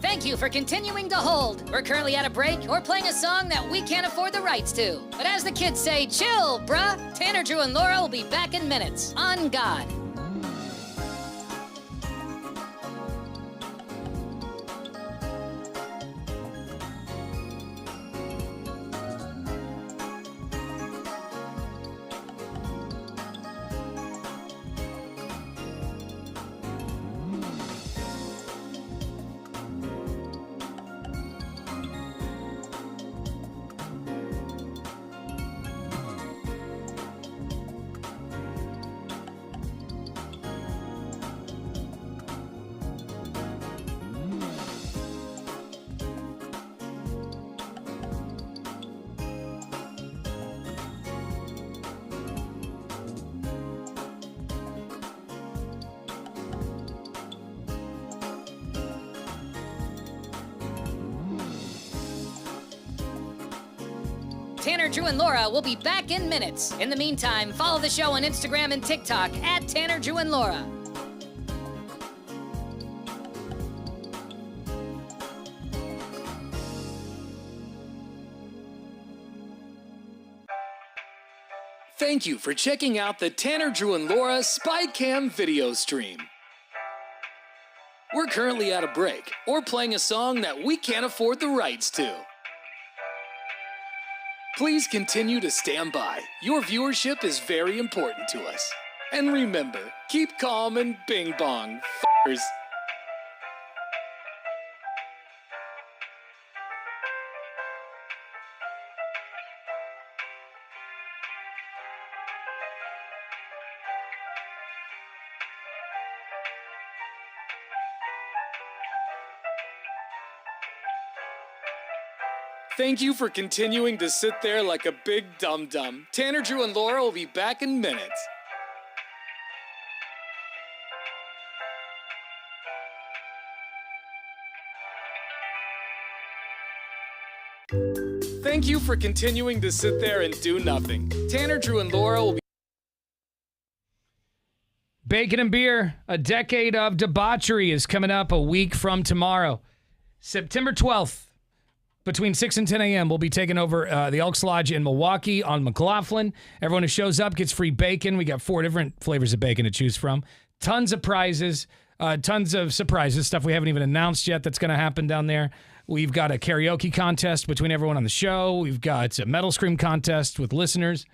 Speaker 6: Thank you for continuing to hold. We're currently at a break or playing a song that we can't afford the rights to. But as the kids say, chill, bruh. Tanner, Drew, and Laura will be back in minutes. On God. Tanner, Drew, and Laura will be back in minutes. In the meantime, follow the show on Instagram and TikTok at Tanner, Drew, and Laura.
Speaker 7: Thank you for checking out the Tanner, Drew, and Laura SpyCam video stream. We're currently at a break or playing a song that we can't afford the rights to. Please continue to stand by. Your viewership is very important to us. And remember, keep calm and bing bong, f***ers. Thank you for continuing to sit there like a big dum-dum. Tanner, Drew, and Laura will be back in minutes. Thank you for continuing to sit there and do nothing. Tanner, Drew, and Laura will be...
Speaker 1: Bacon and Beer, a decade of debauchery is coming up a week from tomorrow. September 12th. Between 6 and 10 a.m., we'll be taking over the Elks Lodge in Milwaukee on McLaughlin. Everyone who shows up gets free bacon. We got 4 different flavors of bacon to choose from. Tons of prizes, tons of surprises, stuff we haven't even announced yet that's going to happen down there. We've got a karaoke contest between everyone on the show. We've got a metal scream contest with listeners.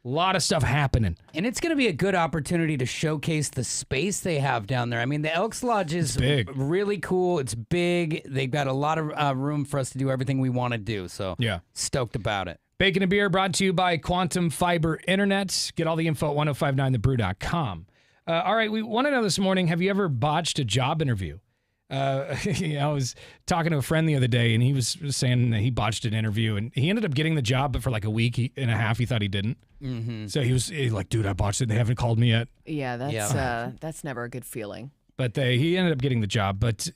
Speaker 1: A lot of stuff happening.
Speaker 2: And it's going to be a good opportunity to showcase the space they have down there. I mean, the Elks Lodge is really cool. It's big. They've got a lot of room for us to do everything we want to do. So
Speaker 1: yeah,
Speaker 2: stoked about it.
Speaker 1: Bacon and Beer brought to you by Quantum Fiber Internet. Get all the info at 1059thebrew.com. All right, we want to know this morning, have you ever botched a job interview? I was talking to a friend the other day, and he was saying that he botched an interview, and he ended up getting the job, but for like a week and a half, he thought he didn't.
Speaker 2: Mm-hmm.
Speaker 1: So he was like, dude, I botched it. They haven't called me yet.
Speaker 3: Yeah, that's never a good feeling.
Speaker 1: But he ended up getting the job. But,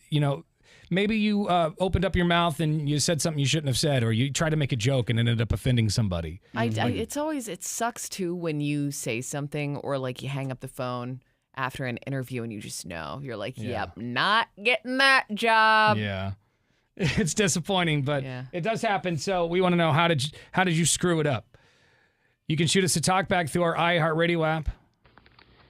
Speaker 1: maybe you opened up your mouth and you said something you shouldn't have said, or you tried to make a joke and ended up offending somebody.
Speaker 3: It sucks, too, when you say something or like you hang up the phone after an interview and you just know. You're like, yep, not getting that job.
Speaker 1: Yeah. It's disappointing, but it does happen. So we want to know, how did you screw it up? You can shoot us a talk back through our iHeartRadio app.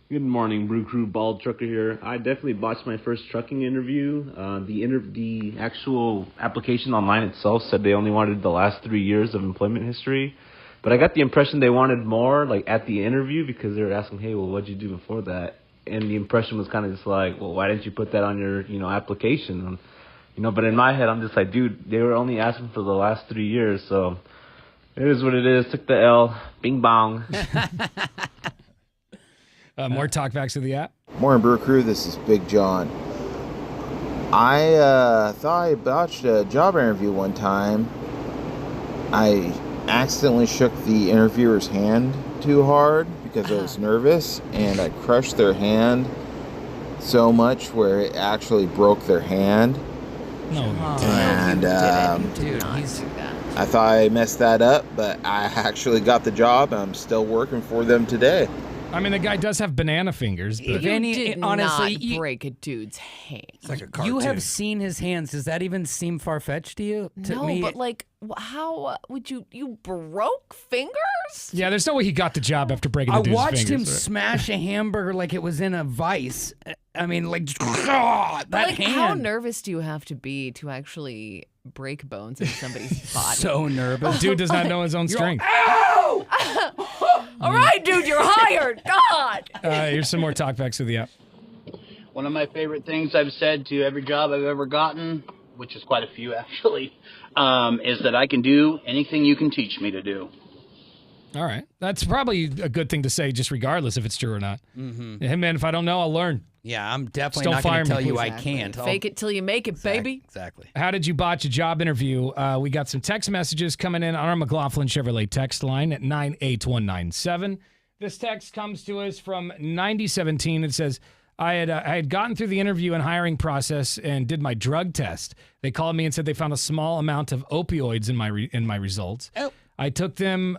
Speaker 17: Good morning, Brew Crew. Bald Trucker here. I definitely botched my first trucking interview. The actual application online itself said they only wanted the last 3 years of employment history. But I got the impression they wanted more, like, at the interview, because they were asking, hey, well, what'd you do before that? And the impression was kind of just like, well, why didn't you put that on your, application? But in my head, I'm just like, dude, they were only asking for the last 3 years, so it is what it is. Took the L. Bing bong.
Speaker 1: More talkbacks of the app.
Speaker 19: Morning, Brew Crew. This is Big John. I thought I botched a job interview one time. I accidentally shook the interviewer's hand too hard because I was nervous, and I crushed their hand so much where it actually broke their hand.
Speaker 1: No,
Speaker 19: and I thought I messed that up, but I actually got the job, and I'm still working for them today.
Speaker 1: I mean, the guy does have banana fingers, but
Speaker 3: honestly, not break a dude's hand.
Speaker 4: It's like a cartoon.
Speaker 2: You have seen his hands. Does that even seem far-fetched to you?
Speaker 3: No, but like, how would you broke fingers?
Speaker 1: Yeah, there's no way he got the job after breaking the dude's fingers.
Speaker 2: I watched him smash a hamburger like it was in a vice. I mean, like, that hand.
Speaker 3: How nervous do you have to be to actually break bones in somebody's body?
Speaker 2: So nervous.
Speaker 1: Dude does not know his own strength.
Speaker 3: Ow! All right, dude, you're hired. God.
Speaker 1: Here's some more talkbacks of the app.
Speaker 20: One of my favorite things I've said to every job I've ever gotten, which is quite a few actually, is that I can do anything you can teach me to do.
Speaker 1: All right. That's probably a good thing to say, just regardless if it's true or not.
Speaker 2: Mm-hmm.
Speaker 1: Hey, man, if I don't know, I'll learn.
Speaker 2: Yeah, I'm definitely not going to tell you I can't.
Speaker 3: Fake it till you make it, baby.
Speaker 2: Exactly.
Speaker 1: How did you botch a job interview? We got some text messages coming in on our McLaughlin Chevrolet text line at 98197. This text comes to us from 9017. It says, I had gotten through the interview and hiring process and did my drug test. They called me and said they found a small amount of opioids in my results.
Speaker 2: Oh.
Speaker 1: I told them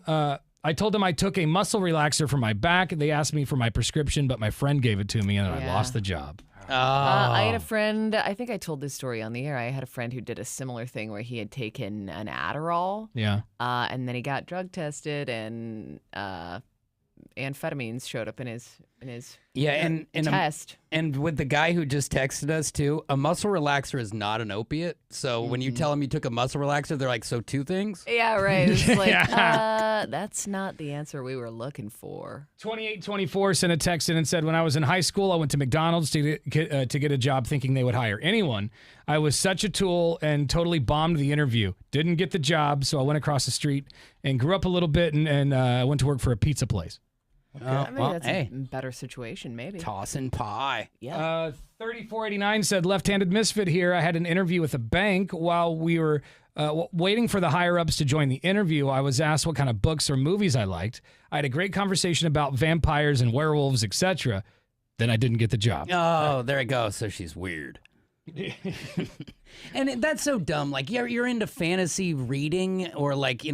Speaker 1: I took a muscle relaxer for my back. They asked me for my prescription, but my friend gave it to me, and I lost the job.
Speaker 3: I had a friend, I think I told this story on the air. I had a friend who did a similar thing where he had taken an Adderall.
Speaker 1: Yeah.
Speaker 3: And then he got drug tested, and amphetamines showed up in his
Speaker 2: and
Speaker 3: test.
Speaker 2: And with the guy who just texted us too, a muscle relaxer is not an opiate. So when you tell them you took a muscle relaxer, they're like, so 2 things?
Speaker 3: Yeah, right. It's like, that's not the answer we were looking for.
Speaker 1: 2824 sent a text in and said, when I was in high school, I went to McDonald's to get a job thinking they would hire anyone. I was such a tool and totally bombed the interview. Didn't get the job, so I went across the street and grew up a little bit and went to work for a pizza place.
Speaker 3: Okay. I mean, that's a better situation, maybe.
Speaker 2: Tossing pie.
Speaker 3: Yeah.
Speaker 1: 3489 said, left-handed misfit here. I had an interview with a bank. While we were waiting for the higher-ups to join the interview, I was asked what kind of books or movies I liked. I had a great conversation about vampires and werewolves, etc. Then I didn't get the job.
Speaker 2: Oh, there it goes. So she's weird. And that's so dumb. Like, you're into fantasy reading or, like,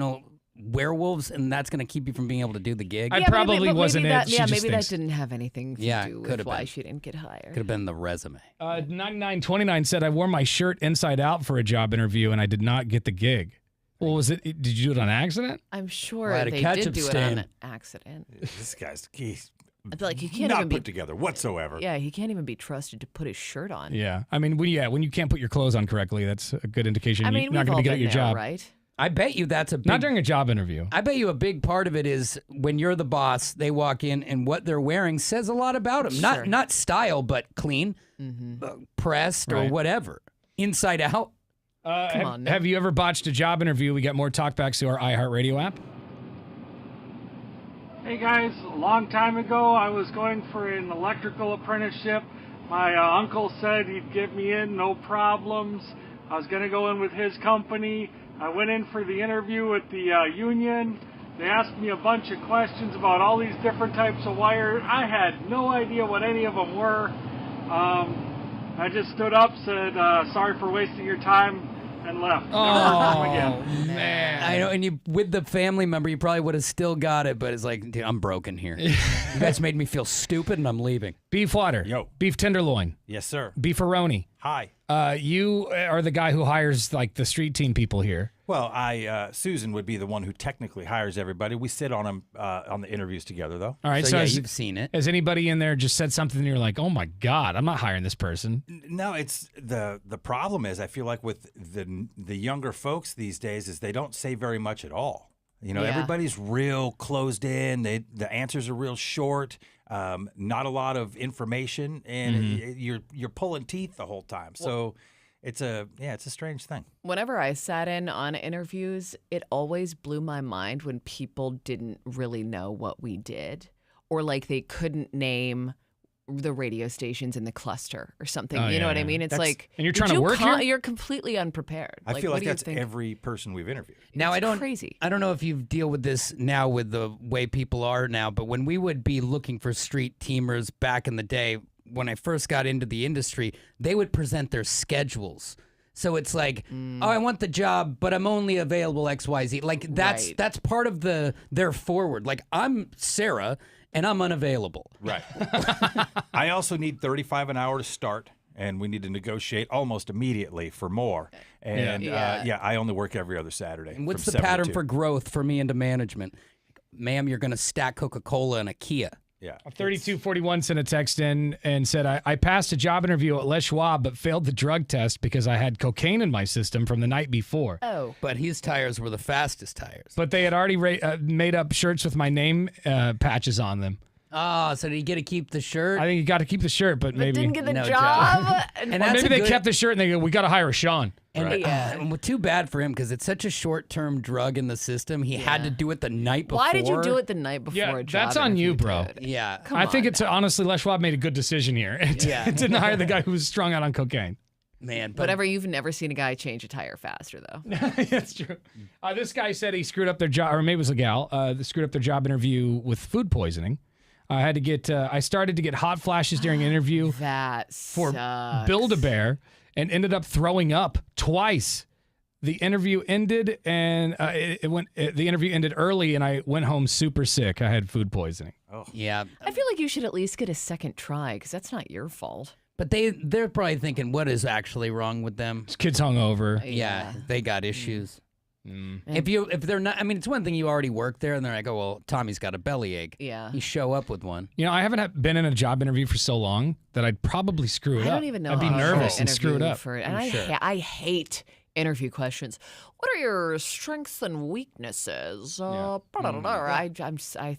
Speaker 2: werewolves, and that's going to keep you from being able to do the gig.
Speaker 1: I probably wasn't it.
Speaker 3: Maybe that didn't have anything to do with why she didn't get hired.
Speaker 2: Could have been the resume.
Speaker 1: 9929 said, I wore my shirt inside out for a job interview, and I did not get the gig. Well, did you do it on accident?
Speaker 3: I'm sure they did do it on accident.
Speaker 4: This guy's
Speaker 3: I feel like he can't
Speaker 4: not
Speaker 3: even
Speaker 4: put together whatsoever.
Speaker 3: Yeah, he can't even be trusted to put his shirt on.
Speaker 1: Yeah. I mean, when you can't put your clothes on correctly, that's a good indication
Speaker 3: I mean,
Speaker 1: you're not going to get your job.
Speaker 3: Right?
Speaker 2: I bet you that's a big...
Speaker 1: Not during a job interview.
Speaker 2: I bet you a big part of it is when you're the boss, they walk in and what they're wearing says a lot about them.
Speaker 3: Sure.
Speaker 2: Not style, but clean, pressed, or whatever. Inside out.
Speaker 3: Come on now.
Speaker 1: Have you ever botched a job interview? We got more talkbacks to our iHeartRadio app.
Speaker 21: Hey guys, a long time ago I was going for an electrical apprenticeship. My uncle said he'd get me in, no problems. I was going to go in with his company. I went in for the interview with the union. They asked me a bunch of questions about all these different types of wire. I had no idea what any of them were. I just stood up, said, sorry for wasting your time, and left. Never heard from him again.
Speaker 1: Man.
Speaker 2: I know, and with the family member, you probably would have still got it, but it's like, dude, I'm broken here. You guys made me feel stupid, and I'm leaving.
Speaker 1: Beef water.
Speaker 4: Yo.
Speaker 1: Beef tenderloin.
Speaker 4: Yes, sir.
Speaker 1: Beefaroni.
Speaker 4: Hi.
Speaker 1: You are the guy who hires like the street team people here.
Speaker 4: Well, Susan would be the one who technically hires everybody. We sit on them on the interviews together, though.
Speaker 1: All right,
Speaker 2: So yeah, you've seen it.
Speaker 1: Has anybody in there just said something and you're like, oh my God, I'm not hiring this person?
Speaker 4: No, it's the problem is I feel like with the younger folks these days is they don't say very much at all. Everybody's real closed in. The answers are real short. Not a lot of information, and you're pulling teeth the whole time. So it's a strange thing.
Speaker 3: Whenever I sat in on interviews, it always blew my mind when people didn't really know what we did, or like they couldn't name the radio stations in the cluster or something. You know what I mean? It's like,
Speaker 1: and you're trying to work here?
Speaker 3: You're completely unprepared.
Speaker 4: I feel like that's every person we've interviewed.
Speaker 2: Now,
Speaker 3: It's crazy.
Speaker 2: I don't know if you deal with this now with the way people are now, but when we would be looking for street teamers back in the day, when I first got into the industry, they would present their schedules. So it's like, oh, I want the job, but I'm only available XYZ. Like that's part of their forward. Like, I'm Sarah and I'm unavailable.
Speaker 4: Right. I also need 35 an hour to start, and we need to negotiate almost immediately for more. And I only work every other Saturday.
Speaker 2: And what's
Speaker 4: from
Speaker 2: the
Speaker 4: 7 to
Speaker 2: pattern
Speaker 4: 2.
Speaker 2: for growth for me into management? Ma'am, you're going to stack Coca-Cola and a Kia.
Speaker 4: Yeah.
Speaker 1: 3241 sent a text in and said, I passed a job interview at Les Schwab, but failed the drug test because I had cocaine in my system from the night before.
Speaker 3: Oh.
Speaker 2: But his tires were the fastest tires.
Speaker 1: But they had already made up shirts with my name patches on them.
Speaker 2: Oh, so did he get to keep the shirt?
Speaker 1: I think you got to keep the shirt, but maybe
Speaker 3: didn't get the
Speaker 2: No
Speaker 3: job.
Speaker 2: And
Speaker 1: or
Speaker 2: that's
Speaker 1: maybe
Speaker 2: a
Speaker 1: they
Speaker 2: good-
Speaker 1: kept the shirt and they go, we got to hire Sean.
Speaker 2: And,
Speaker 4: Right.
Speaker 2: and too bad for him because it's such a short-term drug in the system. He had to do it the night before.
Speaker 3: Why did you do it the night before
Speaker 1: Yeah,
Speaker 3: a job
Speaker 1: that's on you,
Speaker 3: interview,
Speaker 1: bro.
Speaker 3: dude?
Speaker 2: Yeah.
Speaker 3: Come
Speaker 1: I think
Speaker 3: on
Speaker 1: it's
Speaker 3: now.
Speaker 1: honestly, Les Schwab made a good decision here. It didn't hire the guy who was strung out on cocaine.
Speaker 2: Man, but
Speaker 3: Whatever, you've never seen a guy change a tire faster, though.
Speaker 1: That's true. This guy said he screwed up their job, or maybe it was a gal, screwed up their job interview with food poisoning. I had to get, I started to get hot flashes during an interview
Speaker 3: That
Speaker 1: for
Speaker 3: sucks.
Speaker 1: Build-A-Bear and ended up throwing up twice. The interview ended and the interview ended early and I went home super sick. I had food poisoning.
Speaker 4: Oh.
Speaker 2: yeah.
Speaker 3: I feel like you should at least get a second try because that's not your fault.
Speaker 2: But they're probably thinking, what is actually wrong with them?
Speaker 1: This kid's hungover.
Speaker 2: Yeah, they got issues. If they're not, I mean, it's one thing you already work there, and they're like, oh well, Tommy's got a bellyache.
Speaker 3: Yeah.
Speaker 2: You show up with one.
Speaker 1: You know, I haven't been in a job interview for so long that I'd probably screw it up.
Speaker 3: I don't even know.
Speaker 1: I'd be
Speaker 3: how to
Speaker 1: nervous and screw it
Speaker 3: interview
Speaker 1: up.
Speaker 3: For it. And I hate interview questions. What are your strengths and weaknesses? I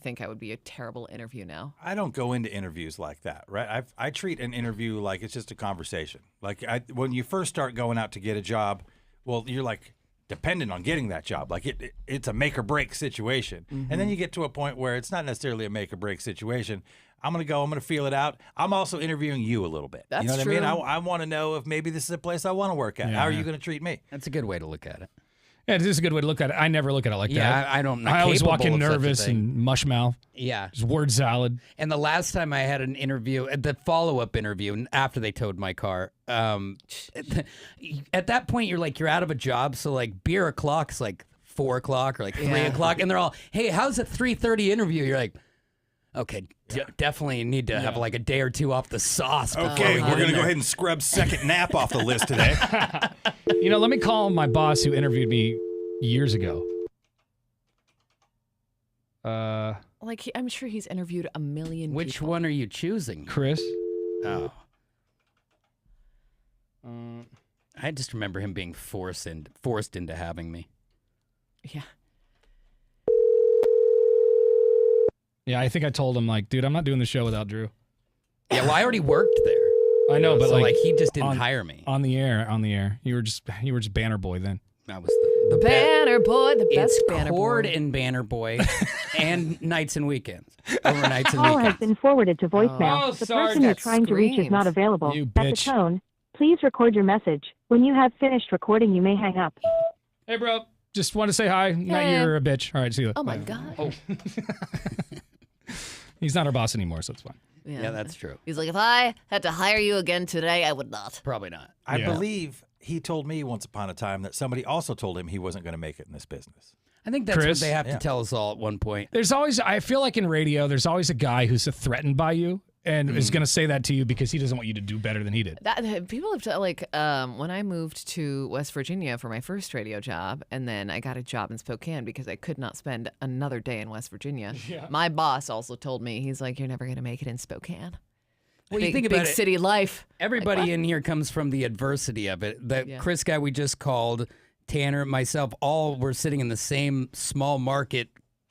Speaker 3: think I would be a terrible interview now.
Speaker 4: I don't go into interviews like that, right? I treat an interview like it's just a conversation. Like when you first start going out to get a job, well, you're like dependent on getting that job. Like it's a make or break situation. And then you get to a point where it's not necessarily a make or break situation. I'm going to feel it out. I'm also interviewing you a little bit.
Speaker 3: That's
Speaker 4: you know what
Speaker 3: true.
Speaker 4: I mean? I want to know if maybe this is a place I want to work at.
Speaker 1: Yeah,
Speaker 4: How are
Speaker 1: yeah.
Speaker 4: you going to treat me?
Speaker 2: That's a good way to look at it.
Speaker 1: Yeah, it is a good way to look at it. I never look at it like that.
Speaker 2: Yeah, I don't.
Speaker 1: I always walk in
Speaker 2: capable of such a
Speaker 1: nervous
Speaker 2: thing.
Speaker 1: and mush mouth.
Speaker 2: Yeah.
Speaker 1: Just word salad.
Speaker 2: And the last time I had an interview, the follow-up interview, after they towed my car, at that point you're out of a job, so like beer o'clock's like 4 o'clock or like 3 o'clock, and they're all, hey, how's a 3:30 interview? You're like, okay, definitely need to have like a day or two off the sauce.
Speaker 4: Okay, we're going to go ahead and scrub second nap off the list today.
Speaker 1: You know, let me call my boss who interviewed me years ago.
Speaker 3: I'm sure he's interviewed a million
Speaker 2: Which
Speaker 3: people.
Speaker 2: one are you choosing?
Speaker 1: Chris.
Speaker 2: Oh. I just remember him being forced into having me.
Speaker 3: Yeah.
Speaker 1: Yeah, I think I told him, like, dude, I'm not doing the show without Drew.
Speaker 2: Yeah, well, I already worked there.
Speaker 1: I know, but
Speaker 2: so,
Speaker 1: like
Speaker 2: he just didn't hire me.
Speaker 1: On the air. You were just banner boy then.
Speaker 2: I was the
Speaker 3: Banner boy, the best
Speaker 2: it's
Speaker 3: banner
Speaker 2: Cord
Speaker 3: boy.
Speaker 2: and Banner Boy, and nights and weekends, overnights and
Speaker 9: Call
Speaker 2: weekends.
Speaker 9: has been forwarded to voicemail.
Speaker 1: Oh,
Speaker 9: the
Speaker 1: sorry,
Speaker 9: person you're
Speaker 1: that
Speaker 9: trying to reach is not
Speaker 3: screams.
Speaker 9: available.
Speaker 1: You
Speaker 9: At the
Speaker 1: bitch.
Speaker 9: tone, please record your message. When you have finished recording, you may hang up.
Speaker 1: Hey, bro. Just want to say hi. Not
Speaker 3: Hey.
Speaker 1: you're a bitch. All right, see you.
Speaker 3: Oh my God.
Speaker 1: Oh. He's not our boss anymore, so it's fine.
Speaker 2: Yeah, that's true.
Speaker 3: He's like, if I had to hire you again today, I would not.
Speaker 2: Probably not.
Speaker 4: I
Speaker 1: Yeah.
Speaker 4: believe he told me once upon a time that somebody also told him he wasn't going to make it in this business.
Speaker 2: I think that's
Speaker 1: Chris?
Speaker 2: what they have
Speaker 4: Yeah.
Speaker 2: to tell us all at one point.
Speaker 1: There's always, I feel like in radio, there's always a guy who's threatened by you and is going to say that to you because he doesn't want you to do better than he did.
Speaker 3: People have when I moved to West Virginia for my first radio job, and then I got a job in Spokane because I could not spend another day in West Virginia.
Speaker 1: Yeah.
Speaker 3: My boss also told me, he's like, you're never going to make it in Spokane.
Speaker 2: Well,
Speaker 3: big,
Speaker 2: you think about
Speaker 3: big
Speaker 2: it,
Speaker 3: city life.
Speaker 2: everybody
Speaker 3: Like, what?
Speaker 2: in here comes from the adversity of it. The
Speaker 3: Yeah.
Speaker 2: Chris guy we just called, Tanner, myself, all were sitting in the same small market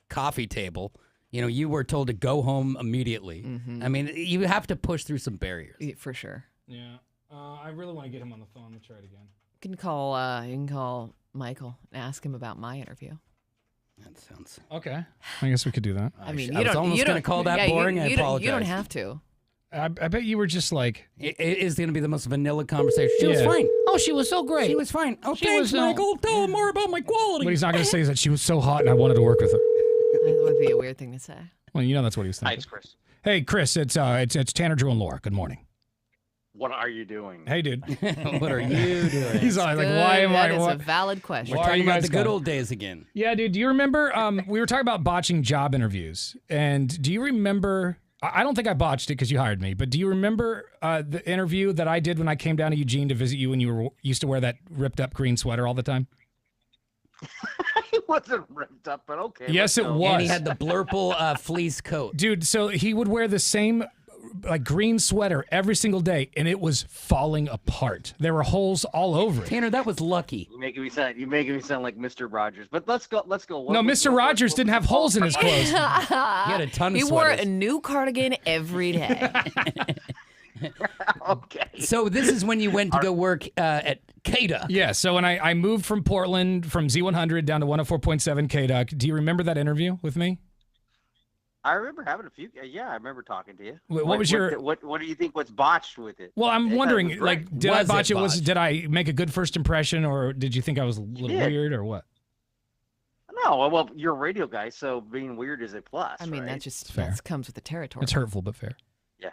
Speaker 2: coffee table. You know, you were told to go home immediately.
Speaker 3: Mhm.
Speaker 2: I mean, you have to push through some barriers.
Speaker 3: Yeah, for sure.
Speaker 1: Yeah. I really want to get him on the phone. Let's try it again.
Speaker 3: You can call Michael and ask him about my interview.
Speaker 2: That sounds
Speaker 1: Okay. I guess we could do that.
Speaker 3: I mean,
Speaker 2: I was almost going to call that boring. I apologize.
Speaker 3: You don't have to.
Speaker 1: I bet you were just like,
Speaker 2: It is going to be the most vanilla conversation. She was
Speaker 1: Yeah.
Speaker 2: fine. Oh, she was so great. She was fine. Oh,
Speaker 1: She
Speaker 2: thanks,
Speaker 1: was,
Speaker 2: Michael. Tell him more about my quality.
Speaker 1: what he's not going to say is that she was so hot and I wanted to work with her.
Speaker 3: That would be a weird thing to say.
Speaker 1: Well, you know that's what he was thinking.
Speaker 22: Hi, it's Chris.
Speaker 1: Hey, Chris, it's Tanner, Drew, and Laura. Good morning.
Speaker 22: What are you doing?
Speaker 1: Hey, dude.
Speaker 2: What are you doing?
Speaker 1: He's always like,
Speaker 3: Good.
Speaker 1: why am
Speaker 3: That
Speaker 1: I?
Speaker 3: is
Speaker 1: What?
Speaker 3: a valid question.
Speaker 2: We're
Speaker 1: Why are
Speaker 2: talking
Speaker 1: you
Speaker 2: about
Speaker 1: guys
Speaker 2: the good
Speaker 1: going?
Speaker 2: old days again.
Speaker 1: Yeah, dude. Do you remember? We were talking about botching job interviews, and do you remember? I don't think I botched it because you hired me, but do you remember the interview that I did when I came down to Eugene to visit you when you used to wear that ripped up green sweater all the time?
Speaker 22: It wasn't ripped up, but okay.
Speaker 1: Yes,
Speaker 22: let's
Speaker 1: it
Speaker 22: go.
Speaker 1: was.
Speaker 2: And he had the blurple fleece coat.
Speaker 1: Dude, so he would wear the same like green sweater every single day, and it was falling apart. There were holes all over it.
Speaker 2: Tanner, that was lucky.
Speaker 22: You're making me sound like Mr. Rogers. But let's go.
Speaker 1: No, Mr. Rogers didn't have holes in his clothes.
Speaker 3: he
Speaker 2: had a ton of
Speaker 3: He wore
Speaker 2: sweaters.
Speaker 3: a new cardigan every day.
Speaker 22: Okay.
Speaker 2: So this is when you went to go work at KDUC.
Speaker 1: Yeah, so when I moved from Portland from Z100 down to 104.7 KDUC, do you remember that interview with me?
Speaker 22: I remember having a few. Yeah, I remember talking to you.
Speaker 1: What was your-
Speaker 22: What do you think? What's botched with it?
Speaker 1: Well, I'm
Speaker 22: It was
Speaker 1: wondering,
Speaker 22: great.
Speaker 1: like, did I
Speaker 2: Was it
Speaker 1: botch it?
Speaker 2: botched?
Speaker 1: Did I make a good first impression, or did you think I was a little
Speaker 22: did.
Speaker 1: weird, or what?
Speaker 22: No, well, you're a radio guy, so being weird is a plus.
Speaker 3: I mean,
Speaker 22: right?
Speaker 3: that just
Speaker 1: fair.
Speaker 3: that comes with the territory.
Speaker 1: It's hurtful, but fair.
Speaker 22: Yeah.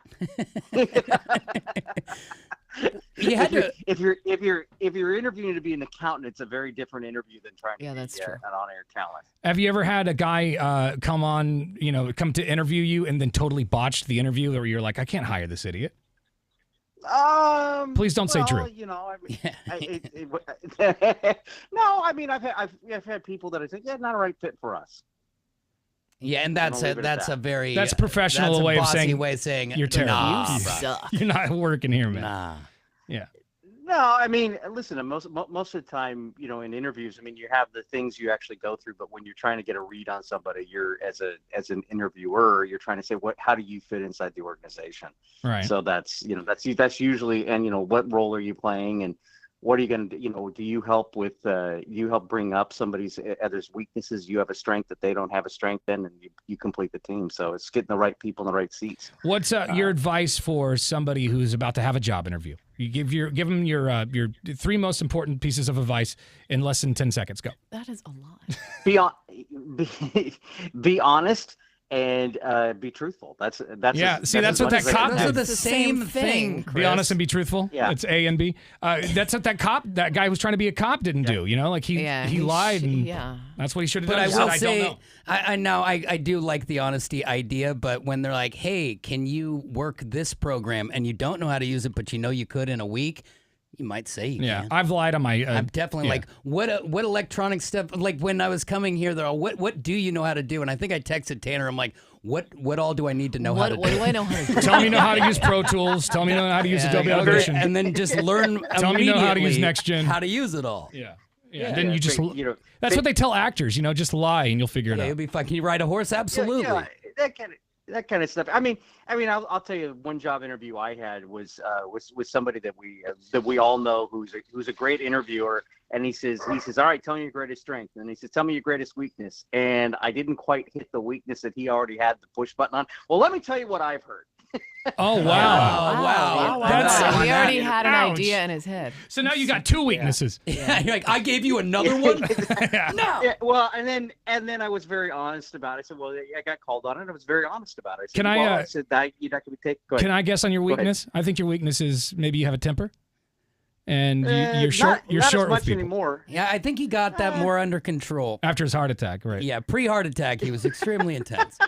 Speaker 2: You had to.
Speaker 22: If you're interviewing to be an accountant, it's a very different interview than trying
Speaker 3: Yeah,
Speaker 22: to
Speaker 3: that's
Speaker 22: be
Speaker 3: true.
Speaker 22: an on-air talent.
Speaker 1: Have you ever had a guy come to interview you and then totally botched the interview, or you're like, I can't hire this idiot? Please don't say Drew.
Speaker 22: You know, I mean, no, I mean, I've had people that I think, yeah, not a right fit for us.
Speaker 2: Yeah, and that's a very
Speaker 1: professional
Speaker 2: that's a
Speaker 1: way of
Speaker 2: bossy
Speaker 1: saying
Speaker 2: way of saying
Speaker 1: you're terrible.
Speaker 2: Nah,
Speaker 1: You
Speaker 2: bro.
Speaker 1: suck. You're not working here, man.
Speaker 2: Nah.
Speaker 1: Yeah.
Speaker 22: No, I mean, listen, most of the time, you know, in interviews, I mean, you have the things you actually go through, but when you're trying to get a read on somebody, you're as an interviewer, you're trying to say, how do you fit inside the organization?
Speaker 1: Right.
Speaker 22: So that's usually, and you know, what role are you playing, and what are you going to, you know, do you help bring up somebody's other's weaknesses? You have a strength that they don't have a strength in, and you complete the team. So it's getting the right people in the right seats.
Speaker 1: What's your advice for somebody who's about to have a job interview? You give them your 3 most important pieces of advice in less than 10 seconds. Go.
Speaker 3: That is a lot.
Speaker 22: Be honest and be truthful. That's
Speaker 1: yeah. See, that's what that cop.
Speaker 2: Those are the same thing.
Speaker 1: Be honest and be truthful.
Speaker 22: Yeah,
Speaker 1: it's A and B. That's what that guy was trying to be a cop didn't do. You know, like he lied and that's what he should have done.
Speaker 2: But I will
Speaker 1: I
Speaker 2: say,
Speaker 1: don't know.
Speaker 2: I do like the honesty idea. But when they're like, "Hey, can you work this program?" and you don't know how to use it, but you know you could in a week. You might say you can.
Speaker 1: I've lied on my.
Speaker 2: I'm definitely like, what electronic stuff? Like when I was coming here, they're all, what do you know how to do? And I think I texted Tanner. I'm like, what all do I need to know how to do?
Speaker 3: What do I know how to do?
Speaker 1: Tell me how to use Pro Tools. Tell me how to use Adobe Audition.
Speaker 2: And then just learn.
Speaker 1: Tell me how to use NextGen.
Speaker 2: How to use it all.
Speaker 1: Yeah. Then you just. That's what they tell actors. You know, just lie and you'll figure it out.
Speaker 2: You'll be fine. Can you ride a horse? Absolutely.
Speaker 22: That kind of stuff. I mean, I'll tell you, one job interview I had was with somebody that we all know who's a great interviewer, and he says, all right, tell me your greatest strength, and he says, tell me your greatest weakness, and I didn't quite hit the weakness that he already had the push button on. Well, let me tell you what I've heard.
Speaker 1: Oh wow!
Speaker 3: Wow. He already had an idea in his head.
Speaker 1: So now you got 2 weaknesses.
Speaker 2: Yeah. You're like, I gave you another one. No.
Speaker 22: Yeah, well, and then I was very honest about it. I said, well, I got called on it. And I was very honest about it. I said, I said that you're not going to be taken.
Speaker 1: Can I guess on your weakness? I think your weakness is maybe you have a temper, and you're short. You're
Speaker 22: not
Speaker 1: short
Speaker 22: as much
Speaker 1: with people
Speaker 22: anymore.
Speaker 2: Yeah, I think he got that more under control
Speaker 1: after his heart attack. Right.
Speaker 2: Yeah, pre-heart attack, he was extremely intense.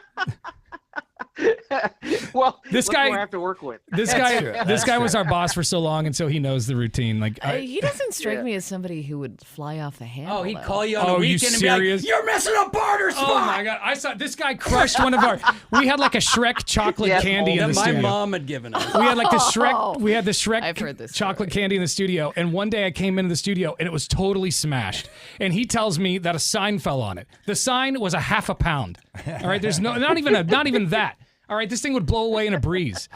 Speaker 22: Well,
Speaker 1: this guy
Speaker 22: I have to work with.
Speaker 1: This guy was our boss for so long, and so he knows the routine. Like
Speaker 3: he doesn't strike me as somebody who would fly off the handle.
Speaker 2: Oh, he'd call you on a weekend and be like, "You're missing a barter spot."
Speaker 1: Oh my god! I saw this guy crushed one of our. We had like a Shrek chocolate candy in the studio.
Speaker 2: My mom had given us.
Speaker 1: We had like the Shrek. We had the Shrek
Speaker 3: I've heard this
Speaker 1: chocolate candy in the studio, and one day I came into the studio and it was totally smashed. And he tells me that a sign fell on it. The sign was a half a pound. All right, there's not even that. All right, this thing would blow away in a breeze.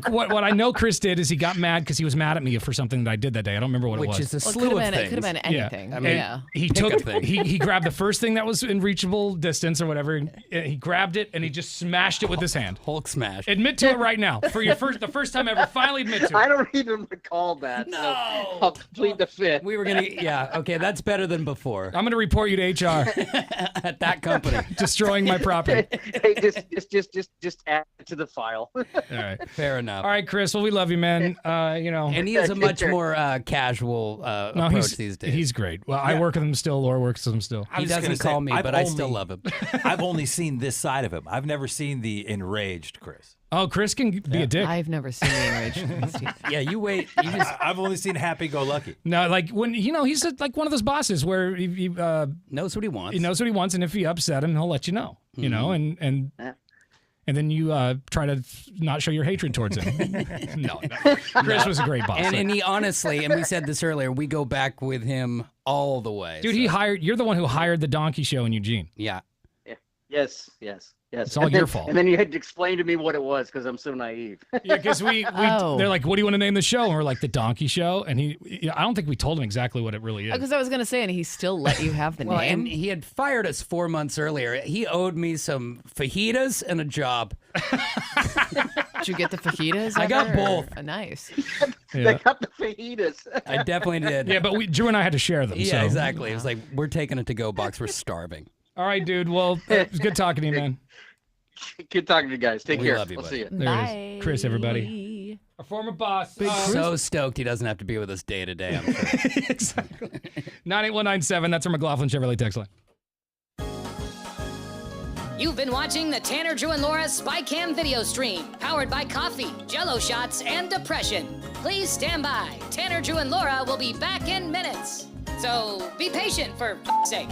Speaker 1: What I know Chris did is he got mad because he was mad at me for something that I did that day. I don't remember what it was.
Speaker 2: Which is a slew of things.
Speaker 3: It could have been anything.
Speaker 2: I mean,
Speaker 3: yeah.
Speaker 1: He grabbed the first thing that was in reachable distance or whatever. And he grabbed it and he just smashed it with his hand.
Speaker 2: Hulk smash.
Speaker 1: Admit to it right now. For the first time ever, finally admit to it.
Speaker 22: I don't even recall that.
Speaker 2: No.
Speaker 22: So I'll plead the fifth.
Speaker 2: We were gonna. Yeah. Okay, that's better than before.
Speaker 1: I'm gonna report you to HR
Speaker 2: at that company,
Speaker 1: destroying my property.
Speaker 22: Hey, just add it to the file.
Speaker 1: All right.
Speaker 2: Fair enough.
Speaker 1: All right, Chris. Well, we love you, man.
Speaker 2: And he has a much more casual approach these days.
Speaker 1: He's great. Well, I work with him still. Laura works with him still.
Speaker 2: He doesn't call me, but I still love him.
Speaker 4: I've only seen this side of him. I've never seen the enraged Chris.
Speaker 1: Oh, Chris can be a dick.
Speaker 3: I've never seen the enraged.
Speaker 2: Yeah, you wait.
Speaker 4: I've only seen happy-go-lucky.
Speaker 1: No, like when he's like one of those bosses where he
Speaker 2: knows what he wants.
Speaker 1: He knows what he wants, and if you upset him, he'll let you know. You know, and then you try to not show your hatred towards him. No. Chris was a great boss.
Speaker 2: And he honestly, and we said this earlier, we go back with him all the way.
Speaker 1: Dude, you're the one who hired the Donkey Show in Eugene.
Speaker 2: Yeah.
Speaker 22: Yes.
Speaker 1: It's all your fault.
Speaker 22: And then you had to explain to me what it was because I'm so naive.
Speaker 1: Yeah, because they're like, what do you want to name the show? And we're like, the Donkey Show. And I don't think we told him exactly what it really is.
Speaker 3: Because I was going to say, and he still let you have the name.
Speaker 2: And he had fired us 4 months earlier. He owed me some fajitas and a job.
Speaker 3: Did you get the fajitas?
Speaker 2: I got both.
Speaker 3: Nice.
Speaker 22: They got the fajitas.
Speaker 2: I definitely did.
Speaker 1: Yeah, but Drew and I had to share them.
Speaker 2: Yeah,
Speaker 1: so.
Speaker 2: exactly. It was like, we're taking a to-go box. We're starving.
Speaker 1: All right, dude. Well, it was good talking to you, man.
Speaker 22: Good talking to you guys. Take care.
Speaker 2: Love you,
Speaker 22: we'll
Speaker 2: buddy.
Speaker 22: see you.
Speaker 1: There it is. Chris, everybody. Our former boss.
Speaker 2: So stoked he doesn't have to be with us day to day, I'm sure.
Speaker 1: Exactly. 98197. That's our McLaughlin Chevrolet text line.
Speaker 6: You've been watching the Tanner, Drew, and Laura SpyCam video stream, powered by coffee, Jello shots, and depression. Please stand by. Tanner, Drew, and Laura will be back in minutes. So be patient, for f***'s sake.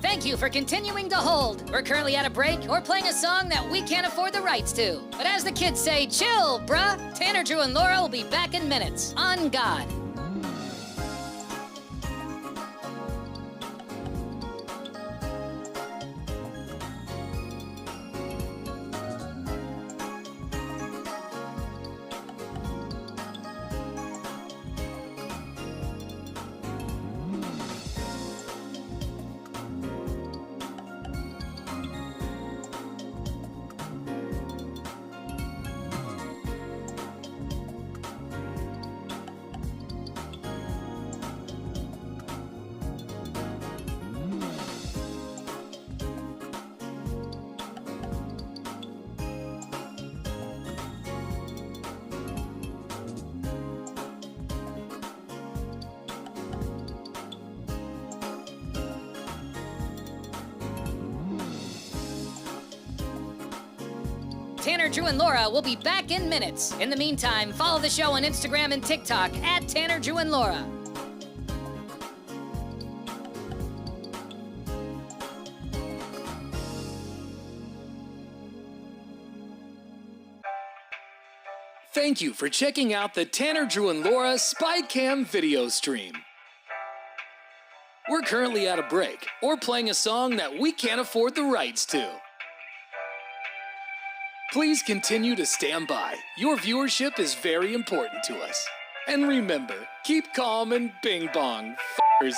Speaker 6: Thank you for continuing to hold. We're currently at a break or playing a song that we can't afford the rights to. But as the kids say, chill, bruh. Tanner, Drew, and Laura will be back in minutes. On God. Tanner, Drew, and Laura will be back in minutes. In the meantime, follow the show on Instagram and TikTok at Tanner, Drew, and Laura.
Speaker 7: Thank you for checking out the Tanner, Drew, and Laura SpyCam video stream. We're currently at a break or playing a song that we can't afford the rights to. Please continue to stand by. Your viewership is very important to us. And remember, keep calm and bing bong, f***ers.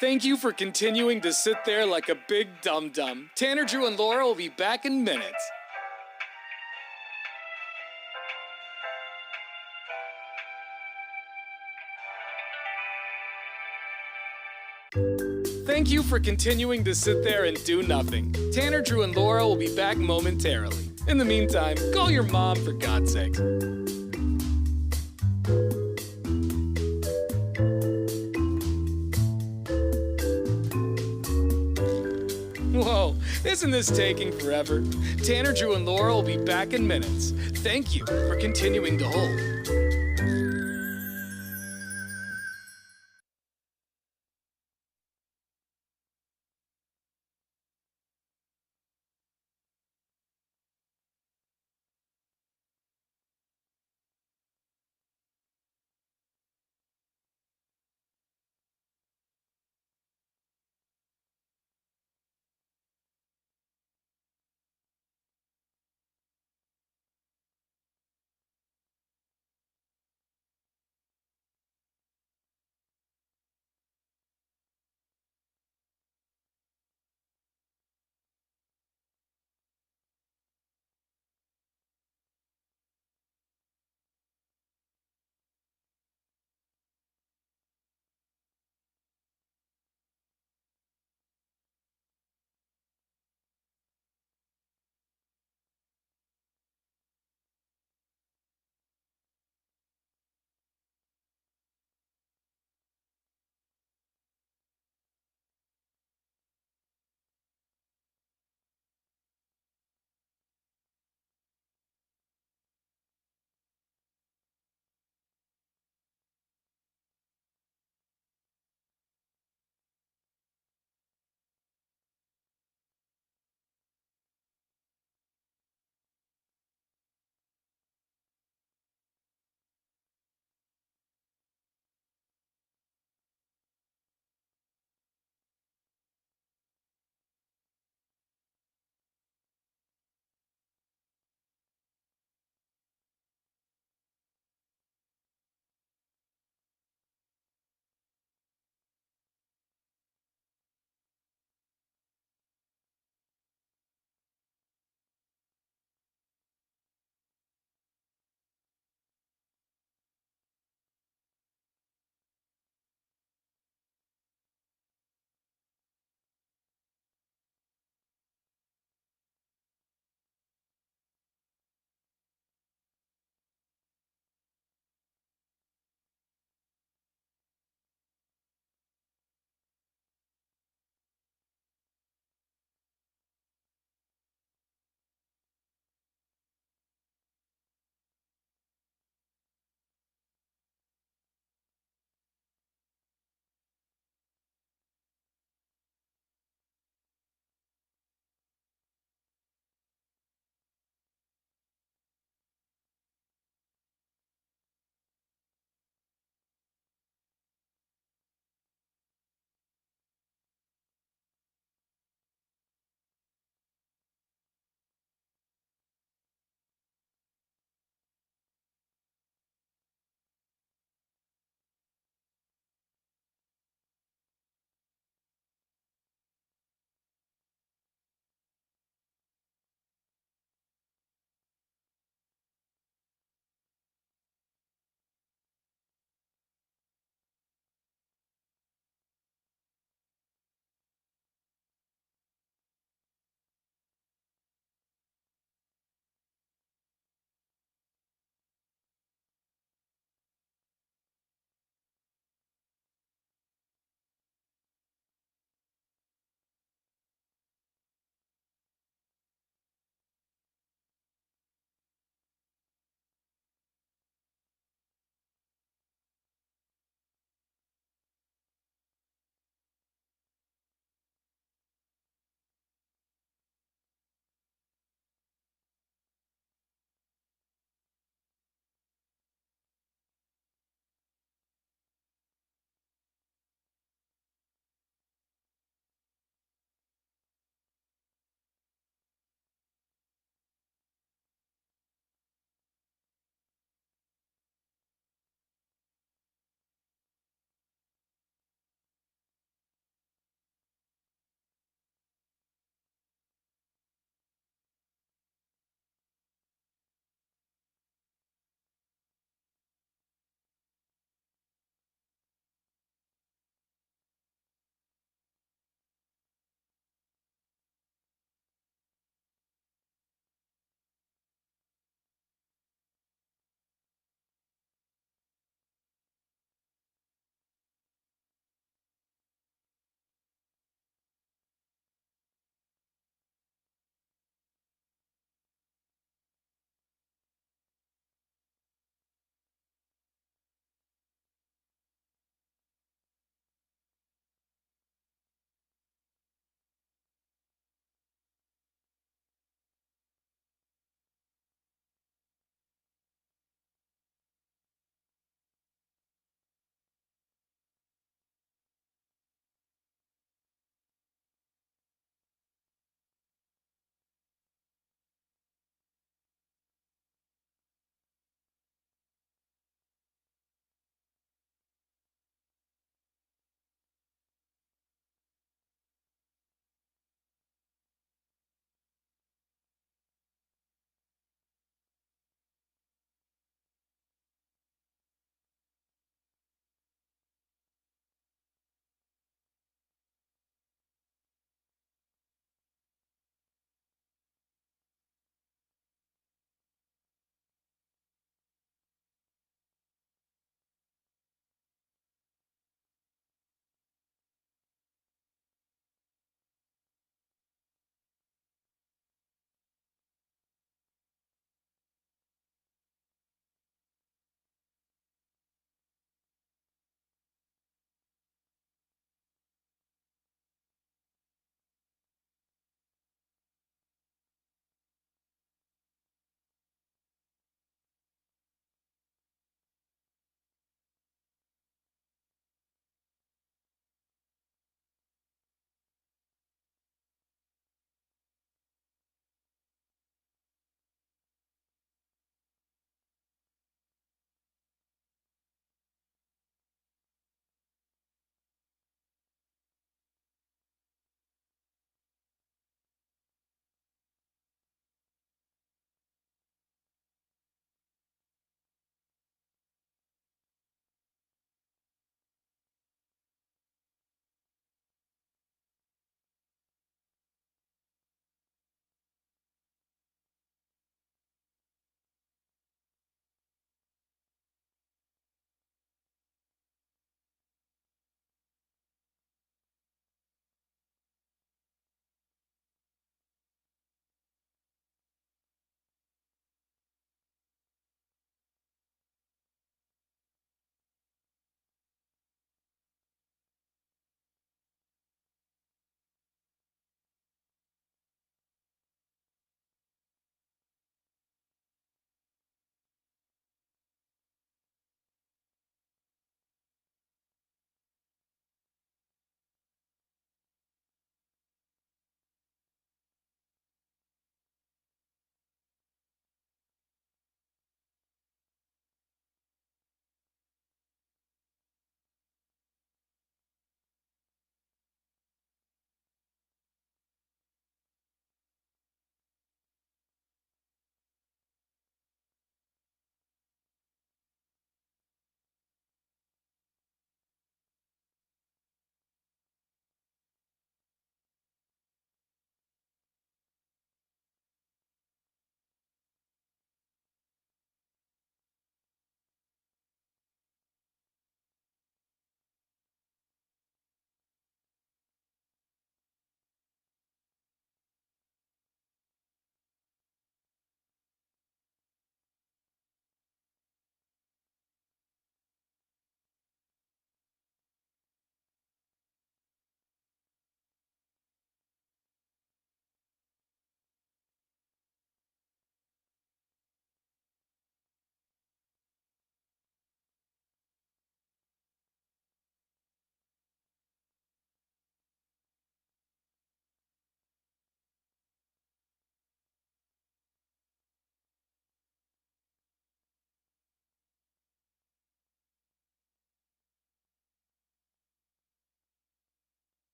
Speaker 7: Thank you for continuing to sit there like a big dum-dum. Tanner, Drew, and Laura will be back in minutes. Thank you for continuing to sit there and do nothing. Tanner, Drew, and Laura will be back momentarily. In the meantime, call your mom for God's sake. Whoa, isn't this taking forever? Tanner, Drew, and Laura will be back in minutes. Thank you for continuing to hold.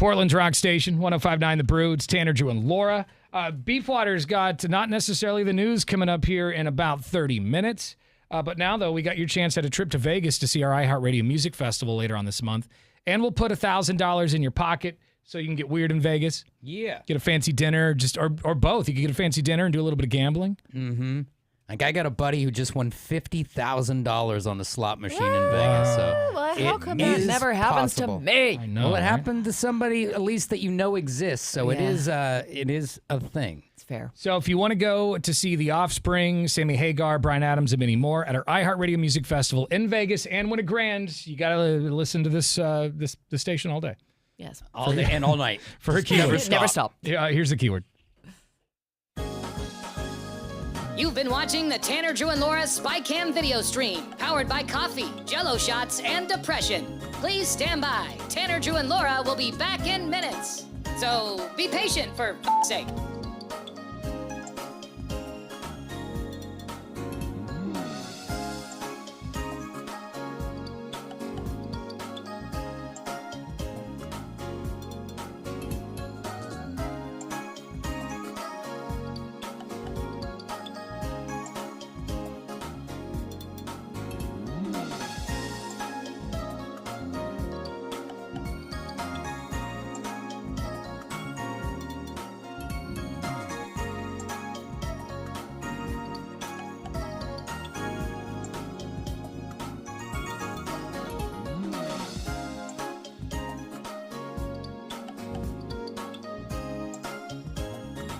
Speaker 1: Portland's Rock Station, 105.9 The Brew. It's Tanner, Drew, and Laura. Beefwater's got not necessarily the news coming up here in about 30 minutes. But now, though, we got your chance at a trip to Vegas to see our iHeartRadio Music Festival later on this month. And we'll put $1,000 in your pocket so you can get weird in Vegas.
Speaker 2: Yeah.
Speaker 1: Get a fancy dinner, or both. You can get a fancy dinner and do a little bit of gambling.
Speaker 2: Mm-hmm. Like, I got a buddy who just won $50,000 on the slot machine in Vegas. So
Speaker 3: Well, how
Speaker 2: it
Speaker 3: come that
Speaker 2: is
Speaker 3: never happens
Speaker 2: possible.
Speaker 3: to me?
Speaker 1: I know.
Speaker 2: Well, it
Speaker 1: right?
Speaker 2: happened to somebody at least that you know exists. So
Speaker 3: Yeah.
Speaker 2: it is a thing.
Speaker 3: It's fair.
Speaker 1: So if you want to go to see The Offspring, Sammy Hagar, Bryan Adams, and many more at our iHeartRadio Music Festival in Vegas and win a grand, you got to listen to this station all day.
Speaker 3: Yes.
Speaker 2: All day and all night.
Speaker 1: For a keyword.
Speaker 3: Never stop.
Speaker 1: Yeah, here's the keyword.
Speaker 6: You've been watching the Tanner, Drew, and Laura SpyCam video stream, powered by coffee, Jello shots, and depression. Please stand by. Tanner, Drew, and Laura will be back in minutes. So be patient, for f***'s sake.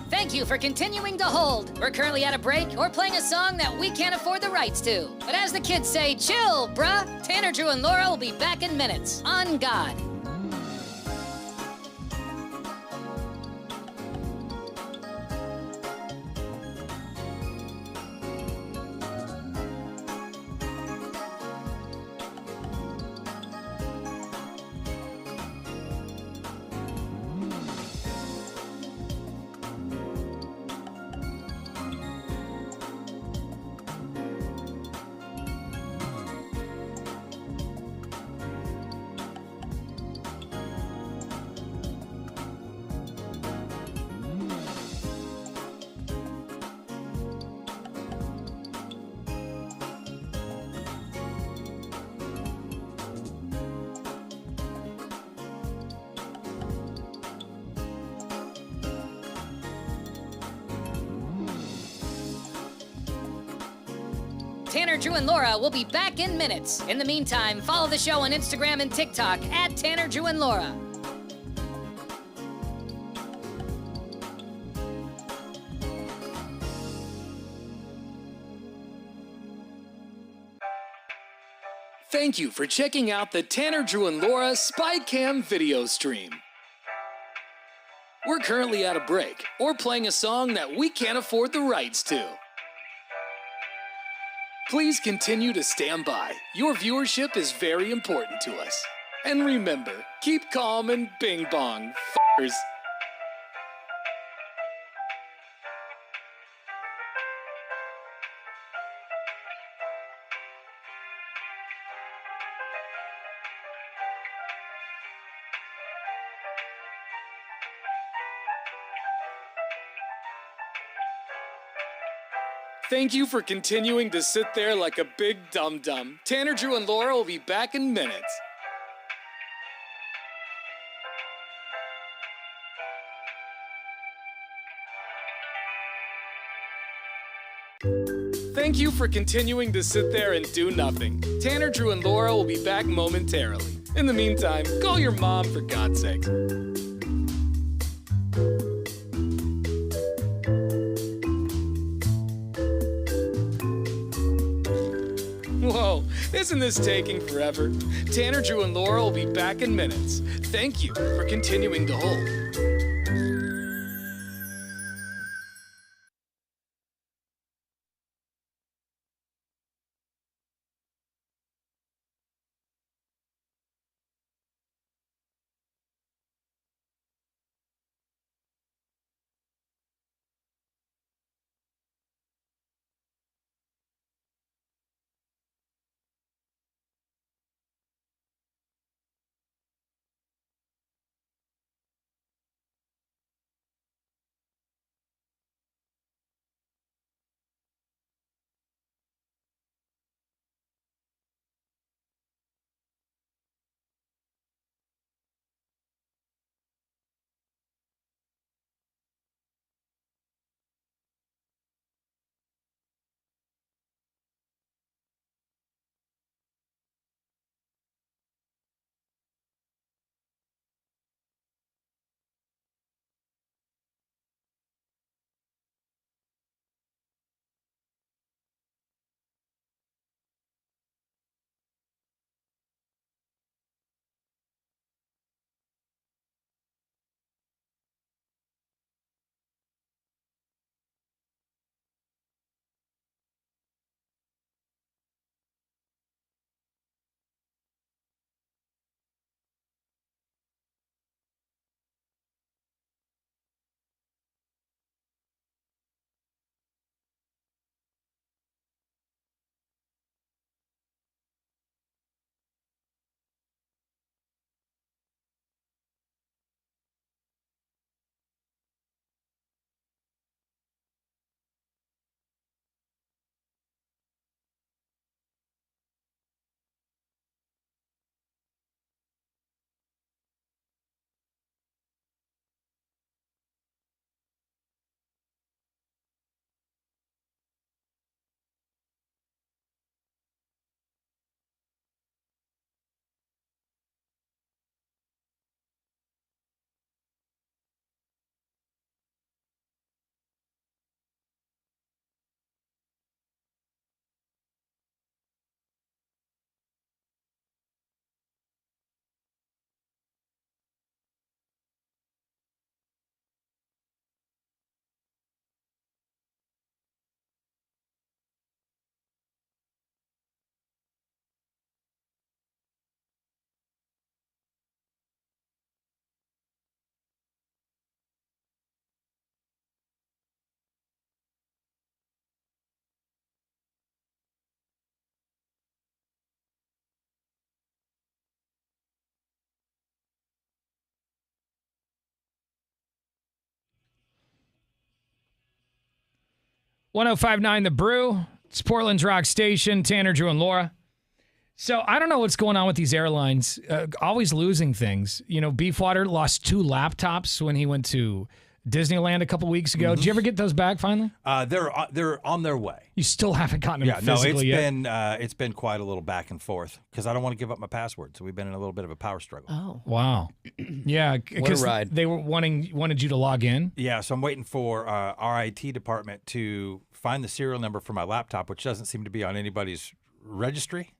Speaker 6: Thank you for continuing to hold. We're currently at a break or playing a song that we can't afford the rights to. But as the kids say, chill, bruh. Tanner, Drew, and Laura will be back in minutes. On God. Tanner, Drew, and Laura will be back in minutes. In the meantime, follow the show on Instagram and TikTok at Tanner, Drew, and Laura.
Speaker 7: Thank you for checking out the Tanner, Drew, and Laura SpyCam video stream. We're currently at a break or playing a song that we can't afford the rights to. Please continue to stand by. Your viewership is very important to us. And remember, keep calm and bing bong, f***ers. Thank you for continuing to sit there like a big dum-dum. Tanner, Drew, and Laura will be back in minutes. Thank you for continuing to sit there and do nothing. Tanner, Drew, and Laura will be back momentarily. In the meantime, call your mom for God's sake. Whoa, isn't this taking forever? Tanner, Drew, and Laura will be back in minutes. Thank you for continuing to hold.
Speaker 1: 1059 The Brew. It's Portland's Rock Station. Tanner, Drew, and Laura. So I don't know what's going on with these airlines. Always losing things. You know, Beefwater lost 2 laptops when he went to Disneyland a couple weeks ago. Did you ever get those back finally?
Speaker 4: They're on their way.
Speaker 1: You still haven't gotten them physically yet?
Speaker 4: It's been quite a little back and forth because I don't want to give up my password. So we've been in a little bit of a power struggle.
Speaker 3: Oh,
Speaker 1: wow. Yeah, because they were wanted you to log in.
Speaker 4: Yeah, so I'm waiting for our IT department to find the serial number for my laptop, which doesn't seem to be on anybody's registry.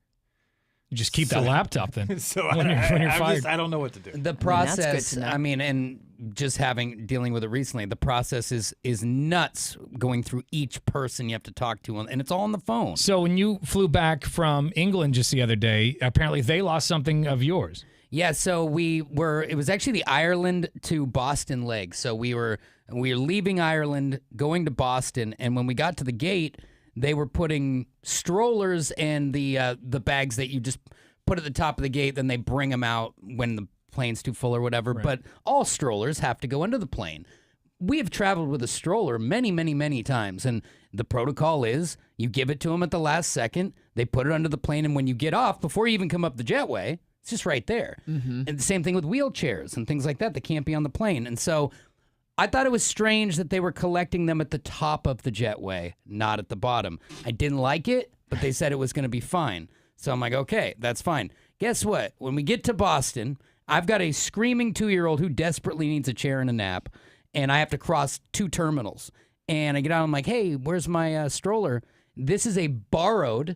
Speaker 1: You just keep that laptop then.
Speaker 4: So
Speaker 1: when you're fired.
Speaker 4: I don't know what to do.
Speaker 2: The process, and just dealing with it recently, the process is nuts going through each person you have to talk to, and it's all on the phone.
Speaker 1: So when you flew back from England just the other day, apparently they lost something of yours.
Speaker 2: Yeah, so it was actually the Ireland to Boston leg. So we were leaving Ireland, going to Boston, and when we got to the gate, they were putting strollers and the bags that you just put at the top of the gate, then they bring them out when the plane's too full or whatever.
Speaker 1: Right.
Speaker 2: But all strollers have to go under the plane. We have traveled with a stroller many, many, many times, and the protocol is you give it to them at the last second, they put it under the plane, and when you get off, before you even come up the jetway, it's just right there.
Speaker 3: Mm-hmm.
Speaker 2: And the same thing with wheelchairs and things like that that can't be on the plane. And so I thought it was strange that they were collecting them at the top of the jetway, not at the bottom. I didn't like it, but they said it was going to be fine. So I'm like, okay, that's fine. Guess what? When we get to Boston, I've got a screaming 2-year-old who desperately needs a chair and a nap, and I have to cross 2 terminals. And I get out, I'm like, hey, where's my stroller? This is a borrowed,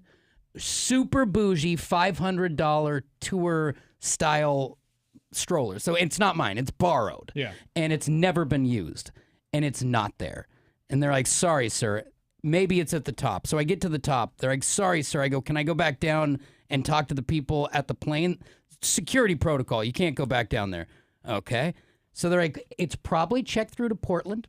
Speaker 2: super bougie, $500 tour-style stroller. So it's not mine. It's borrowed.
Speaker 1: Yeah.
Speaker 2: And it's never been used. And it's not there. And they're like, sorry, sir. Maybe it's at the top. So I get to the top. They're like, sorry, sir. I go, can I go back down and talk to the people at the plane? Security protocol. You can't go back down there. Okay. So they're like, it's probably checked through to Portland.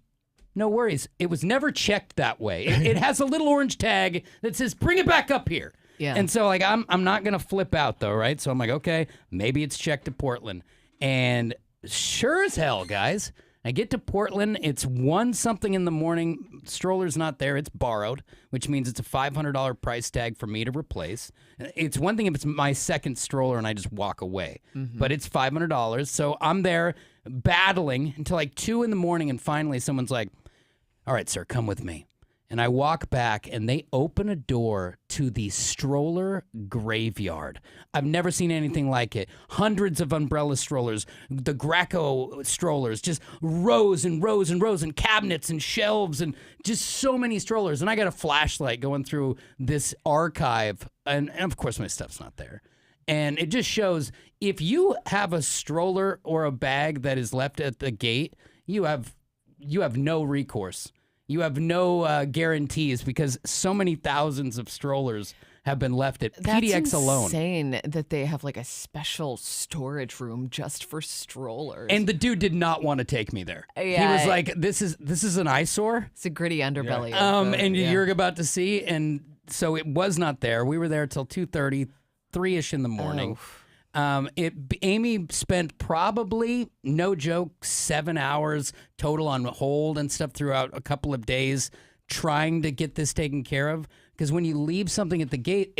Speaker 2: No worries. It was never checked that way. It has a little orange tag that says, bring it back up here.
Speaker 3: Yeah.
Speaker 2: And so like I'm not going to flip out though, right? So I'm like, okay, maybe it's checked to Portland. And sure as hell, guys, I get to Portland. It's 1-something in the morning. Stroller's not there. It's borrowed, which means it's a $500 price tag for me to replace. It's one thing if it's my second stroller and I just walk away, but it's $500. So I'm there battling until like 2 in the morning, and finally someone's like, all right, sir, come with me. And I walk back, and they open a door to the stroller graveyard. I've never seen anything like it. Hundreds of umbrella strollers, the Greco strollers, just rows and rows and rows, and cabinets and shelves, and just so many strollers. And I got a flashlight going through this archive, and of course my stuff's not there. And it just shows if you have a stroller or a bag that is left at the gate, you have no recourse. You have no guarantees because so many thousands of strollers have been left at PDX alone.
Speaker 3: That's insane that they have like a special storage room just for strollers.
Speaker 2: And the dude did not want to take me there.
Speaker 3: Yeah.
Speaker 2: He was like, "This is an eyesore.
Speaker 3: It's a gritty underbelly.
Speaker 2: And you're about to see." And so it was not there. We were there till 2:30, 3-ish in the morning. Amy spent probably, no joke, 7 hours total on hold and stuff throughout a couple of days trying to get this taken care of. Because when you leave something at the gate,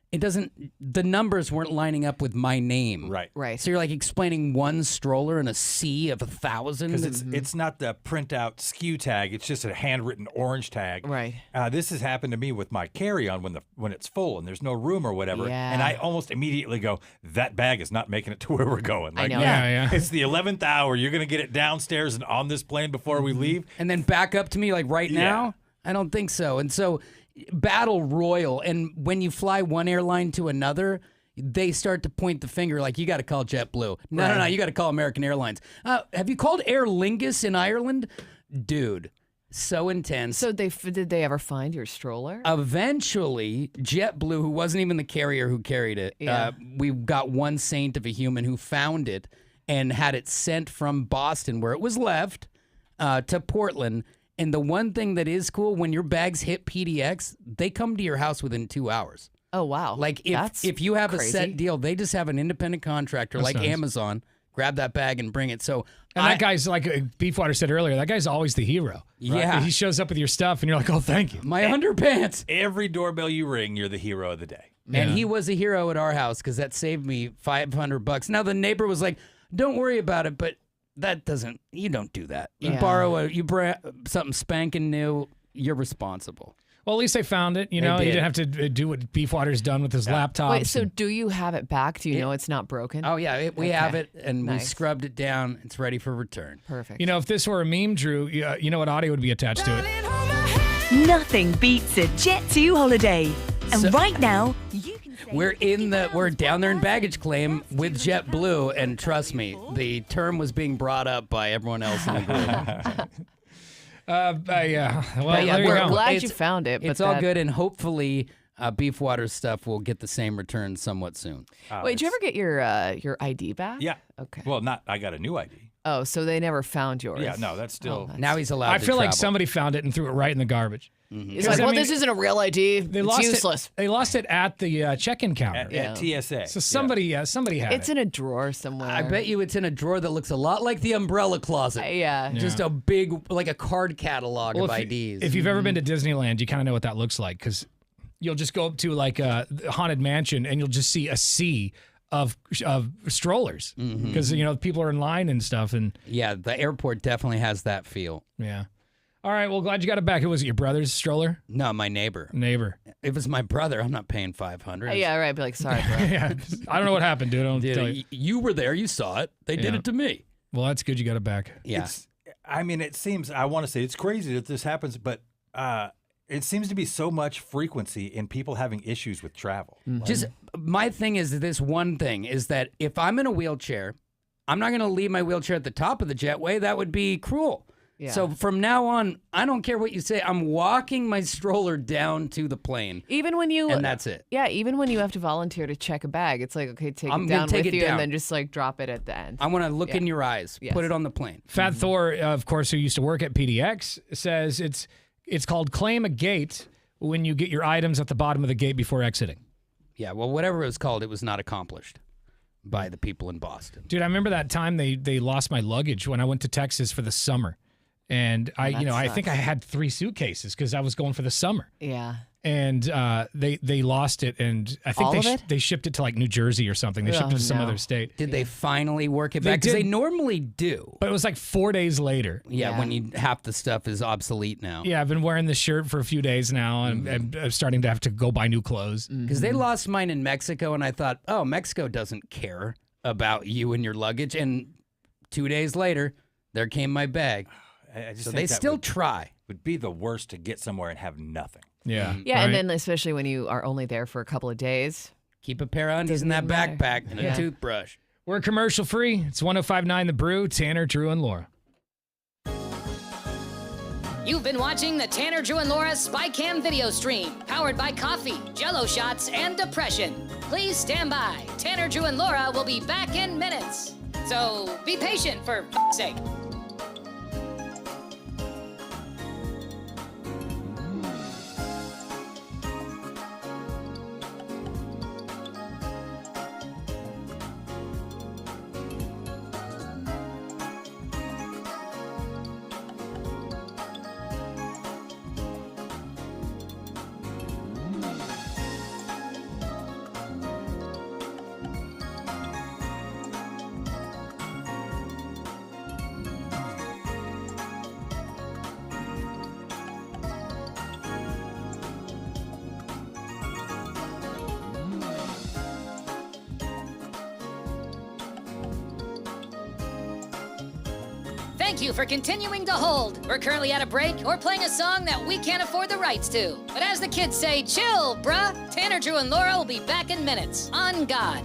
Speaker 2: the numbers weren't lining up with my name.
Speaker 4: Right.
Speaker 2: So you're like explaining one stroller in a sea of 1,000.
Speaker 4: Because it's not the printout SKU tag. It's just a handwritten orange tag.
Speaker 3: Right.
Speaker 4: This has happened to me with my carry-on when it's full and there's no room or whatever.
Speaker 3: Yeah.
Speaker 4: And I almost immediately go, that bag is not making it to where we're going.
Speaker 3: I know.
Speaker 1: Yeah.
Speaker 4: It's the 11th hour. You're going to get it downstairs and on this plane before we leave.
Speaker 2: And then back up to me like right now? I don't think so. And so battle royal. And when you fly one airline to another, they start to point the finger like, you got to call JetBlue. No, you got to call American Airlines. Have you called Aer Lingus in Ireland? Dude, so intense.
Speaker 3: So did they ever find your stroller?
Speaker 2: Eventually, JetBlue, who wasn't even the carrier who carried it, we got one saint of a human who found it and had it sent from Boston, where it was left, to Portland. And the one thing that is cool, when your bags hit PDX, they come to your house within 2 hours.
Speaker 3: Oh, wow.
Speaker 2: Like if you have a set deal, they just have an independent contractor like
Speaker 1: nice.
Speaker 2: Amazon. grab that bag and bring it. So
Speaker 1: And that guy's, like Beefwater said earlier, that guy's always the hero. Right?
Speaker 2: Yeah.
Speaker 1: He shows up with your stuff, and you're like, oh, thank you.
Speaker 2: My underpants.
Speaker 4: Every doorbell you ring, you're the hero of the day.
Speaker 2: And he was a hero at our house because that saved me $500. Now the neighbor was like, "Don't worry about it," but that doesn't. You don't do that. You borrow something spanking new. You're responsible.
Speaker 1: Well, at least they found it. You
Speaker 2: They
Speaker 1: know, you
Speaker 2: did.
Speaker 1: didn't have to do what Beefwater's done with his laptop.
Speaker 3: Wait, so do you have it back? Do you know it's not broken?
Speaker 2: Oh yeah, we have it, and we
Speaker 3: Nice.
Speaker 2: scrubbed it down. It's ready for return.
Speaker 3: Perfect.
Speaker 1: You know, if this were a meme, Drew, you know what audio would be attached to it?
Speaker 14: Nothing beats a Jet2 holiday. And
Speaker 2: So-
Speaker 14: right now,
Speaker 2: We're down there in baggage claim with JetBlue, and trust me, the term was being brought up by everyone else in the group.
Speaker 1: Yeah. Well,
Speaker 2: But yeah,
Speaker 1: there you
Speaker 3: we're
Speaker 1: go.
Speaker 3: glad you found it. But
Speaker 2: It's all
Speaker 3: that-
Speaker 2: good, and hopefully, Beefwater's stuff will get the same return somewhat soon.
Speaker 3: Wait, did you ever get your ID back?
Speaker 4: Yeah.
Speaker 3: Okay.
Speaker 4: Well, I got a new ID.
Speaker 3: Oh, so they never found yours.
Speaker 4: Yeah, no, that's still.
Speaker 2: Now he's allowed
Speaker 1: I
Speaker 2: to
Speaker 1: feel like
Speaker 2: travel.
Speaker 1: somebody found it and threw it right in the garbage.
Speaker 3: He's like, well, this isn't a real ID.
Speaker 1: They
Speaker 3: It's
Speaker 1: lost
Speaker 3: useless.
Speaker 1: It. They lost it at the check-in counter
Speaker 4: At TSA.
Speaker 1: So somebody had
Speaker 3: It's
Speaker 1: it.
Speaker 3: in a drawer somewhere.
Speaker 2: I bet you it's in a drawer that looks a lot like the umbrella closet.
Speaker 3: Yeah.
Speaker 2: Just a big, like a card catalog of
Speaker 1: if,
Speaker 2: IDs.
Speaker 1: If you've ever been to Disneyland, you kind of know what that looks like because you'll just go up to like a haunted mansion and you'll just see a sea of strollers because people are in line and stuff and
Speaker 2: Yeah, the airport definitely has that feel.
Speaker 1: yeah. All right, well, glad you got it back. Who was it? Your brother's stroller?
Speaker 2: No, my neighbor.
Speaker 1: Neighbor.
Speaker 2: If it was my brother, I'm not paying $500.
Speaker 3: Yeah, right. Be like, sorry, bro.
Speaker 1: Yeah, I don't know what happened, dude. I don't
Speaker 2: Dude,
Speaker 1: tell you.
Speaker 2: you were there. You saw it. They did
Speaker 1: Yeah.
Speaker 2: it to me.
Speaker 1: Well, that's good. You got it back.
Speaker 2: Yeah.
Speaker 4: I mean, it seems. I want to say it's crazy that this happens, but it seems to be so much frequency in people having issues with travel.
Speaker 2: Just my thing is this one thing is that if I'm in a wheelchair, I'm not going to leave my wheelchair at the top of the jetway. That would be cruel.
Speaker 3: Yeah.
Speaker 2: So from now on, I don't care what you say. I'm walking my stroller down to the plane.
Speaker 3: Even when you
Speaker 2: And that's it.
Speaker 3: Yeah, even when you have to volunteer to check a bag, it's like, okay, take
Speaker 2: I'm
Speaker 3: it
Speaker 2: gonna
Speaker 3: down
Speaker 2: take
Speaker 3: with
Speaker 2: it
Speaker 3: you
Speaker 2: down.
Speaker 3: and then just like drop it at the end.
Speaker 2: I want to look
Speaker 3: Yeah.
Speaker 2: in your eyes.
Speaker 3: Yes.
Speaker 2: Put it on the plane.
Speaker 1: Fat Thor, of course, who used to work at PDX, says it's called claim a gate when you get your items at the bottom of the gate before exiting.
Speaker 2: Yeah, well, whatever it was called, it was not accomplished by the people in Boston.
Speaker 1: Dude, I remember that time they lost my luggage when I went to Texas for the summer. And I think I had 3 suitcases because I was going for the summer.
Speaker 3: Yeah.
Speaker 1: And they lost it, and I think
Speaker 3: All of it?
Speaker 1: they shipped it to like New Jersey or something. They shipped it to some other state.
Speaker 2: Did they finally work it
Speaker 1: They
Speaker 2: back? Because they
Speaker 1: did.
Speaker 2: normally do.
Speaker 1: But it was like 4 days later.
Speaker 2: Yeah, when half the stuff is obsolete now.
Speaker 1: Yeah, I've been wearing this shirt for a few days now, and I'm starting to have to go buy new clothes.
Speaker 2: Because they lost mine in Mexico, and I thought, oh, Mexico doesn't care about you and your luggage. And 2 days later, there came my bag.
Speaker 4: I just
Speaker 2: So
Speaker 4: think
Speaker 2: they
Speaker 4: that
Speaker 2: still try.
Speaker 4: Would be the worst to get somewhere and have nothing.
Speaker 1: Yeah.
Speaker 3: Yeah, and then especially when you are only there for a couple of days.
Speaker 2: Keep a pair of undies in that
Speaker 3: Doesn't matter.
Speaker 2: backpack and
Speaker 3: Yeah.
Speaker 2: a toothbrush.
Speaker 1: We're commercial free. It's 105.9 The Brew, Tanner, Drew, and Laura.
Speaker 6: You've been watching the Tanner, Drew, and Laura SpyCam video stream, powered by coffee, Jello shots, and depression. Please stand by. Tanner, Drew, and Laura will be back in minutes. So be patient for f***'s sake. Thank you for continuing to hold. We're currently at a break or playing a song that we can't afford the rights to. But as the kids say, chill, bruh. Tanner, Drew, and Laura will be back in minutes. On God.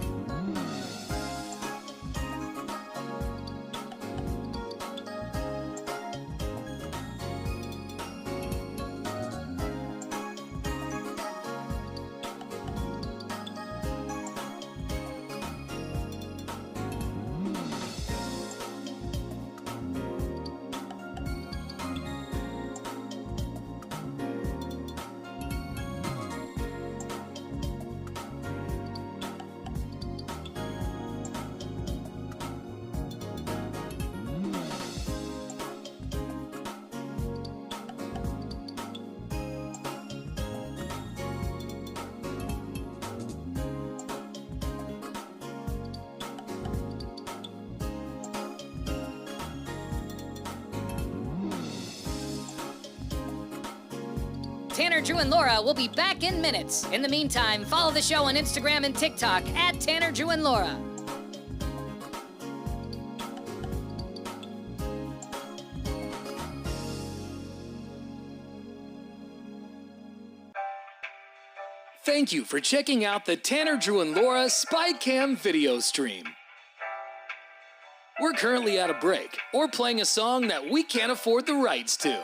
Speaker 6: Tanner, Drew, and Laura will be back in minutes. In the meantime, follow the show on Instagram and TikTok at Tanner, Drew, and Laura.
Speaker 7: Thank you for checking out the Tanner, Drew, and Laura SpyCam video stream. We're currently at a break or playing a song that we can't afford the rights to.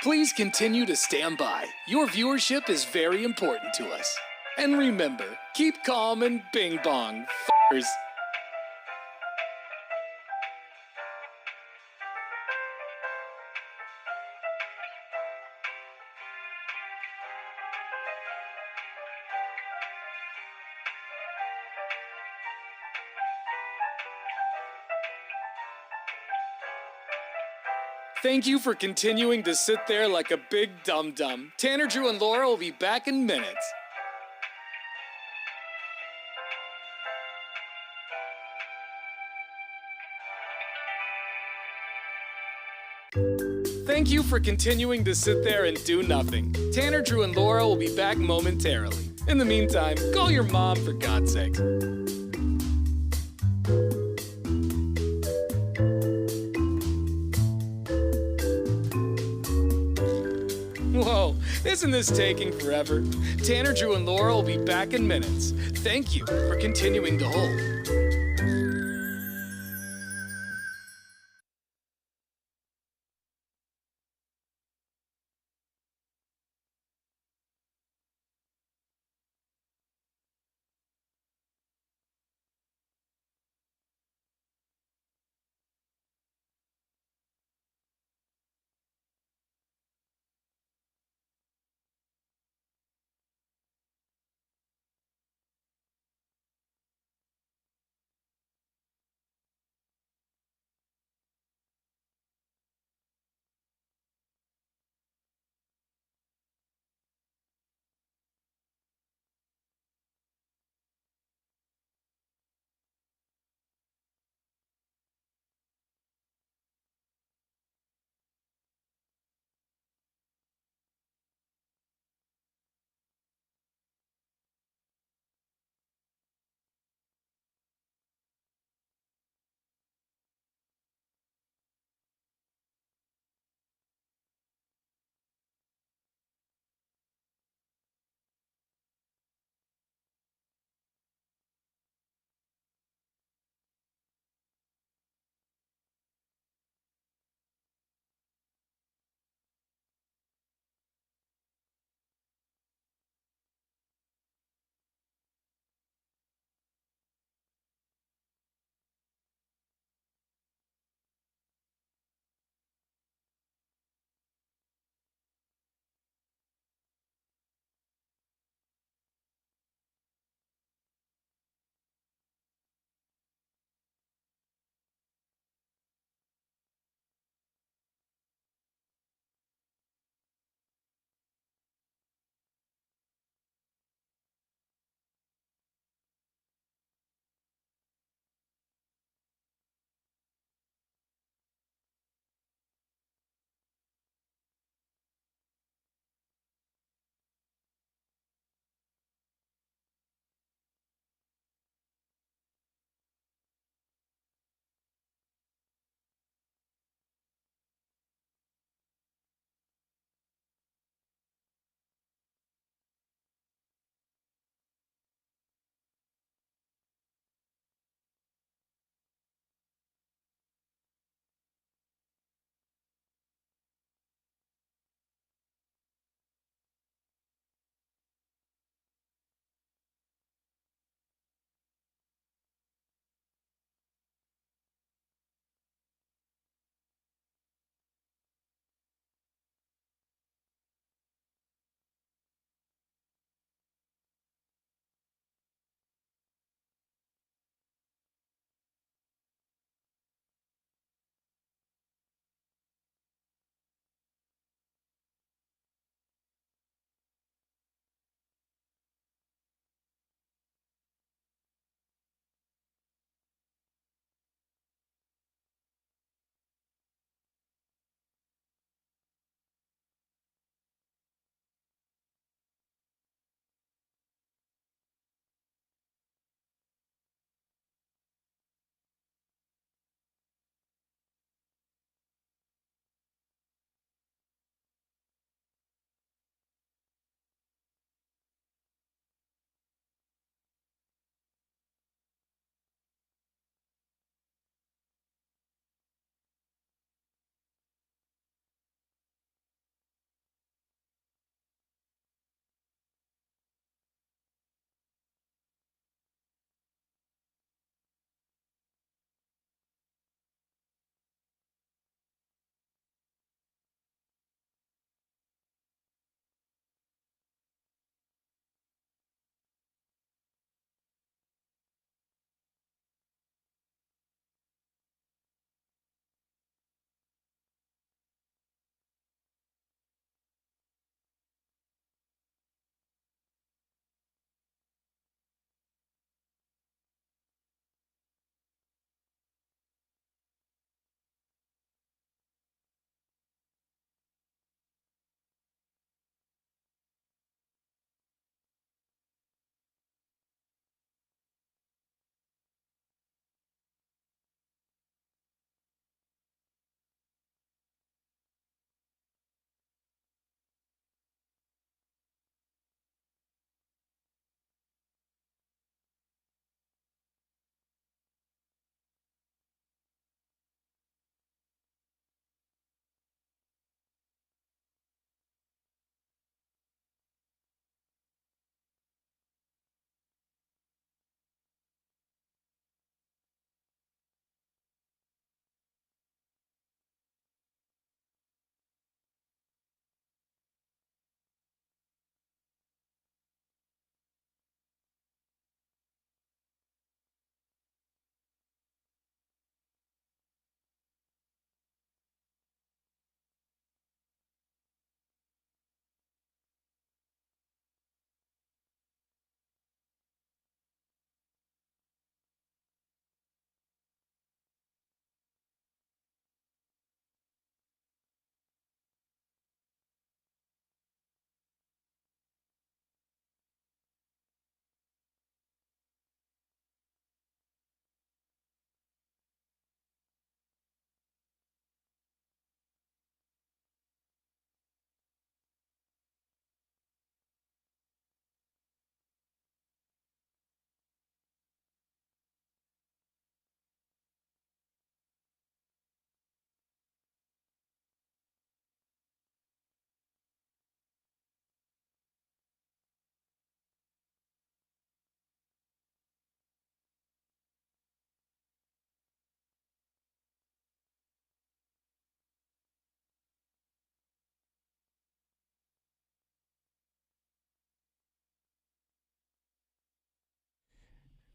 Speaker 7: Please continue to stand by. Your viewership is very important to us. And remember, keep calm and bing bong, f***ers. Thank you for continuing to sit there like a big dum-dum. Tanner, Drew, and Laura will be back in minutes. Thank you for continuing to sit there and do nothing. Tanner, Drew, and Laura will be back momentarily. In the meantime, call your mom for God's sake. Whoa, isn't this taking forever? Tanner, Drew, and Laura will be back in minutes. Thank you for continuing to hold.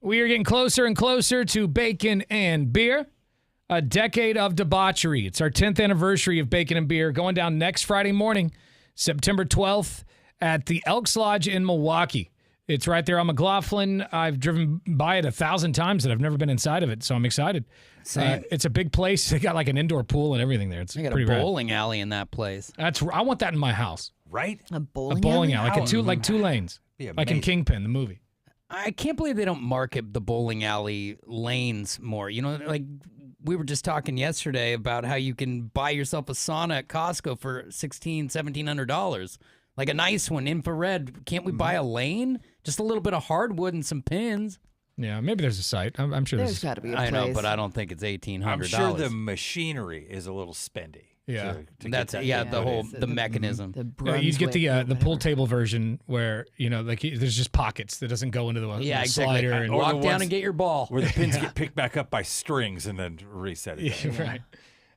Speaker 1: We are getting closer and closer to Bacon and Beer, a decade of debauchery. It's our 10th anniversary of Bacon and Beer, going down next Friday morning, September 12th, at the Elks Lodge in Milwaukee. It's right there on McLaughlin. I've driven by it 1,000 times, and I've never been inside of it, so I'm excited. It's a big place. They got like an indoor pool and everything there. It's
Speaker 2: They got
Speaker 1: pretty
Speaker 2: a
Speaker 1: rad.
Speaker 2: bowling alley in that place.
Speaker 1: I want that in my house.
Speaker 4: Right?
Speaker 3: A
Speaker 1: A
Speaker 3: bowling,
Speaker 1: bowling alley, like two lanes,
Speaker 4: Be
Speaker 1: like in
Speaker 4: amazing.
Speaker 1: Kingpin, the movie.
Speaker 2: I can't believe they don't market the bowling alley lanes more. You know, like we were just talking yesterday about how you can buy yourself a sauna at Costco for $1,700. Like a nice one, infrared. Can't we buy a lane? Just a little bit of hardwood and some pins.
Speaker 1: Yeah, maybe there's a site. I'm sure
Speaker 3: There's got to be a place.
Speaker 2: I know, but I don't think it's $1,800.
Speaker 4: I'm sure the machinery is a little spendy.
Speaker 1: Yeah.
Speaker 4: to
Speaker 2: That's
Speaker 4: get that
Speaker 2: the
Speaker 4: put
Speaker 2: whole
Speaker 4: in.
Speaker 2: the mechanism.
Speaker 1: You get the pool table version where like there's just pockets that doesn't go into the
Speaker 2: Yeah,
Speaker 1: the
Speaker 2: exactly.
Speaker 1: slider and
Speaker 4: Or
Speaker 2: Walk
Speaker 4: the
Speaker 2: down
Speaker 4: ones
Speaker 2: and get your ball.
Speaker 4: Where the pins get picked back up by strings and then reset it.
Speaker 1: Yeah, right.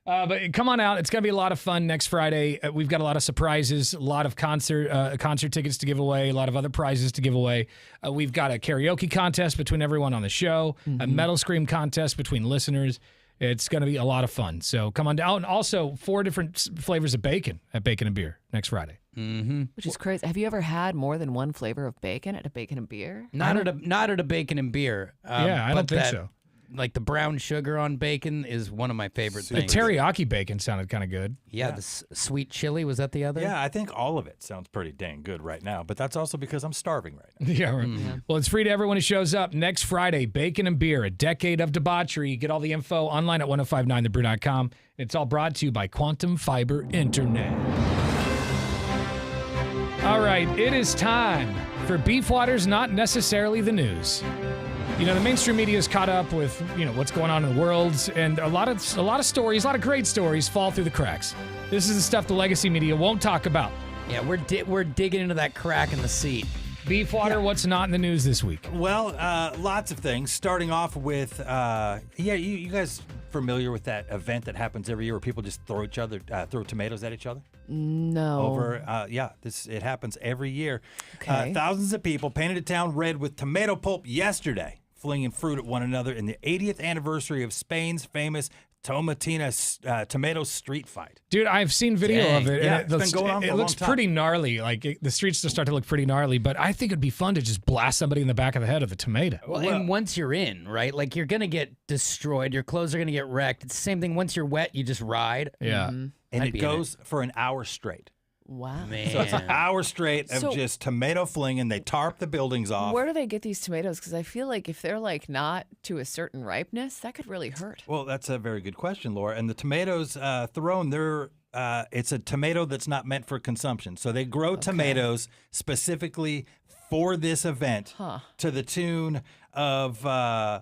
Speaker 1: But come on out. It's going to be a lot of fun next Friday. We've got a lot of surprises, a lot of concert tickets to give away, a lot of other prizes to give away. We've got a karaoke contest between everyone on the show, a Metal Scream contest between listeners. It's going to be a lot of fun. So come on down. And also 4 different flavors of bacon at Bacon and Beer next Friday.
Speaker 2: Mm-hmm.
Speaker 3: Which is crazy. Have you ever had more than one flavor of bacon at a bacon and beer?
Speaker 2: Not at a bacon and beer.
Speaker 1: Yeah, I
Speaker 2: but
Speaker 1: don't think
Speaker 2: that,
Speaker 1: so.
Speaker 2: Like the brown sugar on bacon is one of my favorite
Speaker 1: The
Speaker 2: things.
Speaker 1: teriyaki bacon sounded kind of good.
Speaker 2: Yeah, the sweet chili, was that the other?
Speaker 4: Yeah, I think all of it sounds pretty dang good right now, but that's also because I'm starving right now.
Speaker 1: Yeah, right. Well, it's free to everyone who shows up next Friday. Bacon and Beer, a decade of debauchery. Get all the info online at 1059thebrew.com. It's all brought to you by Quantum Fiber Internet. All right, it is time for Beef Water's Not Necessarily the News. You know, the mainstream media is caught up with, what's going on in the world, and a lot of stories, a lot of great stories fall through the cracks. This is the stuff the legacy media won't talk about.
Speaker 2: Yeah, we're digging into that crack in the seat.
Speaker 1: Beef Water, what's not in the news this week?
Speaker 4: Well, lots of things. Starting off with, you guys familiar with that event that happens every year where people just throw tomatoes at each other?
Speaker 3: No.
Speaker 4: It happens every year.
Speaker 3: Okay.
Speaker 4: Thousands of people painted a town red with tomato pulp yesterday, flinging fruit at one another in the 80th anniversary of Spain's famous tomato street fight.
Speaker 1: Dude, I've seen video of it.
Speaker 4: Yeah,
Speaker 1: and
Speaker 4: it's been going on for a
Speaker 1: it
Speaker 4: long
Speaker 1: looks
Speaker 4: time.
Speaker 1: pretty gnarly. Like the streets just start to look pretty gnarly, but I think it'd be fun to just blast somebody in the back of the head with a tomato.
Speaker 2: Well, and once you're in, right? Like you're gonna get destroyed. Your clothes are gonna get wrecked. It's the same thing. Once you're wet, you just ride.
Speaker 1: Yeah.
Speaker 4: And
Speaker 2: I'd
Speaker 4: it
Speaker 2: be in
Speaker 4: goes for an hour straight.
Speaker 3: Wow.
Speaker 2: Man.
Speaker 4: So it's an hour straight of
Speaker 3: So-
Speaker 4: just tomato flinging. They tarp the buildings off.
Speaker 3: Where do they get these tomatoes? Because I feel like if they're like not to a certain ripeness, that could really hurt.
Speaker 4: Well, that's a very good question, Laura. And the tomatoes thrown, it's a tomato that's not meant for consumption. So they grow tomatoes specifically for this event to the tune of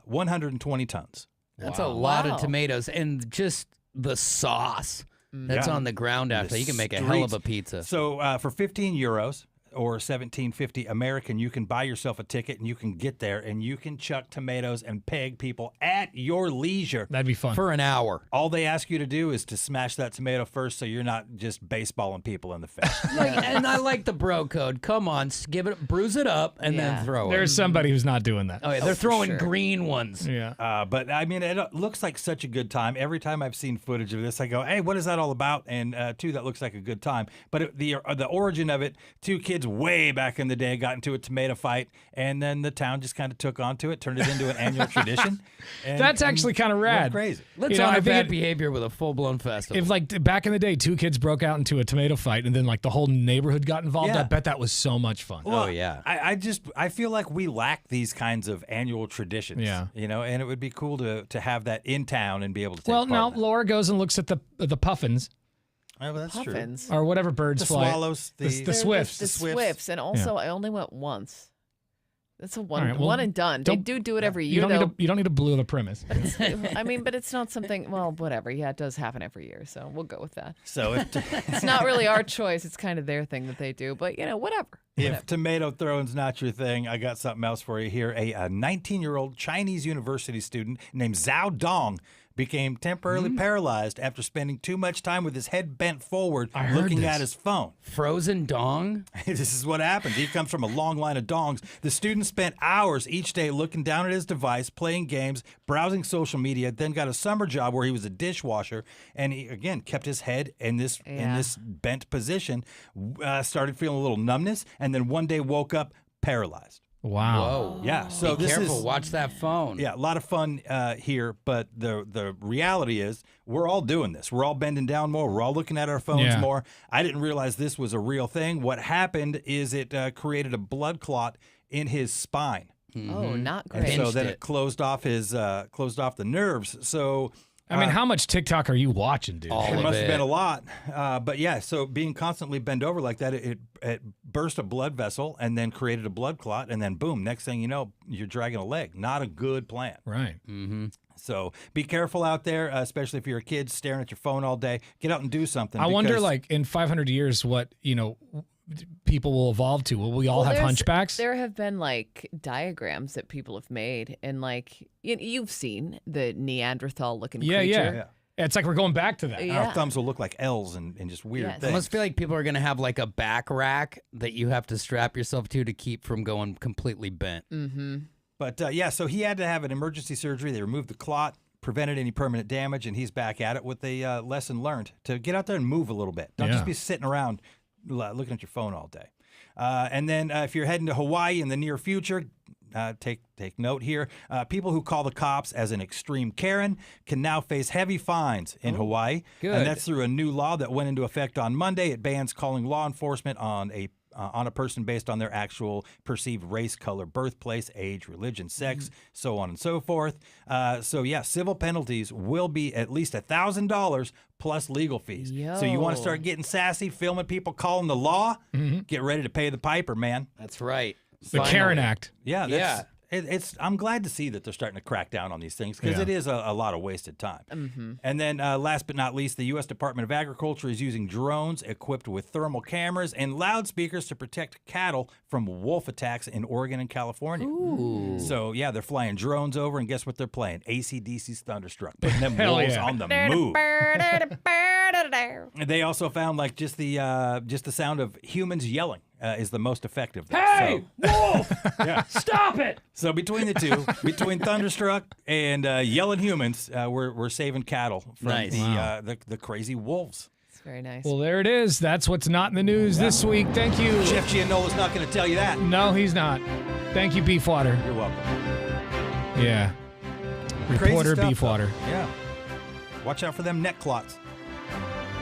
Speaker 4: 120 tons.
Speaker 2: That's a lot of tomatoes, and just the sauce that's
Speaker 4: Yeah.
Speaker 2: on the ground after.
Speaker 4: The
Speaker 2: You can make a hell of a
Speaker 4: streets.
Speaker 2: pizza.
Speaker 4: So for 15 euros or $17.50 American, you can buy yourself a ticket and you can get there and you can chuck tomatoes and peg people at your leisure.
Speaker 1: That'd be fun.
Speaker 2: For an hour.
Speaker 4: All they ask you to do is to smash that tomato first so you're not just baseballing people in the face.
Speaker 2: And I like the bro code. Come on, bruise it up, and then throw it.
Speaker 1: There's somebody who's not doing that.
Speaker 2: Oh, yeah, they're throwing green ones.
Speaker 1: Yeah.
Speaker 4: But I mean, it looks like such a good time. Every time I've seen footage of this, I go, "Hey, what is that all about?" And two, that looks like a good time. But the origin of it, 2 kids way back in the day got into a tomato fight, and then the town just kind of took onto it, turned it into an annual tradition. And,
Speaker 1: That's actually kind of rad.
Speaker 4: Crazy.
Speaker 2: Let's honor bad behavior with a full-blown festival.
Speaker 1: If like back in the day, 2 kids broke out into a tomato fight, and then like the whole neighborhood got involved,
Speaker 4: Yeah.
Speaker 1: I bet that was so much fun.
Speaker 4: Well, I feel like we lack these kinds of annual traditions.
Speaker 1: Yeah.
Speaker 4: And it would be cool to have that in town and be able to take
Speaker 1: Well,
Speaker 4: part
Speaker 1: now
Speaker 4: in that.
Speaker 1: Laura goes and looks at the puffins.
Speaker 4: Oh, well, that's
Speaker 3: Puffins.
Speaker 4: true.
Speaker 1: Or whatever birds
Speaker 4: The
Speaker 1: fly.
Speaker 4: swallows,
Speaker 1: the
Speaker 3: They're
Speaker 1: swifts.
Speaker 3: The swifts. And also, I only went once. That's a one,
Speaker 1: All right, well,
Speaker 3: one and done. They do it every year,
Speaker 1: you
Speaker 3: though.
Speaker 1: don't need to blow the premise.
Speaker 3: I mean, but it's not something. Well, whatever. Yeah, it does happen every year, so we'll go with that.
Speaker 4: So
Speaker 3: It's not really our choice. It's kind of their thing that they do. But whatever.
Speaker 4: If tomato throwing's not your thing, I got something else for you here. A 19-year-old Chinese university student named Zhao Dong became temporarily paralyzed after spending too much time with his head bent forward
Speaker 2: heard
Speaker 4: looking
Speaker 2: this.
Speaker 4: at his phone.
Speaker 2: Frozen dong?
Speaker 4: This is what happens. He comes from a long line of dongs. The student spent hours each day looking down at his device, playing games, browsing social media, then got a summer job where he was a dishwasher, and he, again, kept his head in this bent position, started feeling a little numbness, and then one day woke up paralyzed.
Speaker 1: Wow.
Speaker 2: Whoa.
Speaker 4: Yeah. So
Speaker 2: Be
Speaker 4: this
Speaker 2: careful.
Speaker 4: is
Speaker 2: Watch that phone.
Speaker 4: yeah, a lot of fun here, but the reality is we're all doing this. We're all bending down more. We're all looking at our phones more. I didn't realize this was a real thing. What happened is it created a blood clot in his spine.
Speaker 3: Oh, not
Speaker 4: And
Speaker 3: great.
Speaker 4: so then it closed off the nerves. So
Speaker 1: I mean, how much TikTok are you watching, dude?
Speaker 4: it must have been a lot. But yeah, so being constantly bent over like that, it burst a blood vessel and then created a blood clot. And then boom, next thing you know, you're dragging a leg. Not a good plan.
Speaker 1: Right.
Speaker 2: Mm-hmm.
Speaker 4: So be careful out there, especially if you're a kid staring at your phone all day. Get out and do something.
Speaker 1: I wonder, like, in 500 years, what, people will evolve to. Will we all have hunchbacks?
Speaker 3: There have been like diagrams that people have made, and like you've seen the Neanderthal looking creature.
Speaker 1: Yeah. It's like we're going back to that.
Speaker 3: Yeah.
Speaker 4: Our thumbs will look like L's and just weird
Speaker 3: Yes.
Speaker 2: I
Speaker 4: things.
Speaker 2: almost feel like people are going to have like a back rack that you have to strap yourself to keep from going completely bent.
Speaker 3: Mm-hmm.
Speaker 4: But yeah, so he had to have an emergency surgery. They removed the clot, prevented any permanent damage, and he's back at it with a lesson learned to get out there and move a little bit. Don't just be sitting around looking at your phone all day. And then if you're heading to Hawaii in the near future, take note here. People who call the cops as an extreme Karen can now face heavy fines in Hawaii.
Speaker 2: good.
Speaker 4: And that's through a new law that went into effect on Monday. It bans calling law enforcement on a person based on their actual perceived race, color, birthplace, age, religion, sex, so on and so forth. So yeah, civil penalties will be at least $1,000 plus legal fees. So you want to start getting sassy, filming people calling the law? Get ready to pay the piper, man.
Speaker 2: That's right.
Speaker 1: The Karen Act.
Speaker 4: Yeah, it's. I'm glad to see that they're starting to crack down on these things because it is a lot of wasted time.
Speaker 3: Mm-hmm.
Speaker 4: And then last but not least, the U.S. Department of Agriculture is using drones equipped with thermal cameras and loudspeakers to protect cattle from wolf attacks in Oregon and California.
Speaker 2: Ooh.
Speaker 4: So, yeah, they're flying drones over, and guess what they're playing? AC/DC's Thunderstruck, putting them
Speaker 1: Hell
Speaker 4: wolves
Speaker 1: yeah.
Speaker 4: on the move. And they also found like just the sound of humans yelling is the most effective. There.
Speaker 2: Hey, wolf!
Speaker 4: Yeah.
Speaker 2: Stop it!
Speaker 4: So between the two, between Thunderstruck and yelling humans, we're saving cattle from
Speaker 2: Nice.
Speaker 4: the crazy wolves.
Speaker 3: It's very nice.
Speaker 1: Well, there it is. That's what's not in the news this week. Thank you.
Speaker 4: Jeff Gianola's not going to tell you that.
Speaker 1: No, he's not. Thank you, Beefwater.
Speaker 4: You're welcome.
Speaker 1: Yeah.
Speaker 4: Crazy
Speaker 1: Reporter
Speaker 4: stuff,
Speaker 1: Beefwater.
Speaker 4: though. Yeah. Watch out for them neck clots.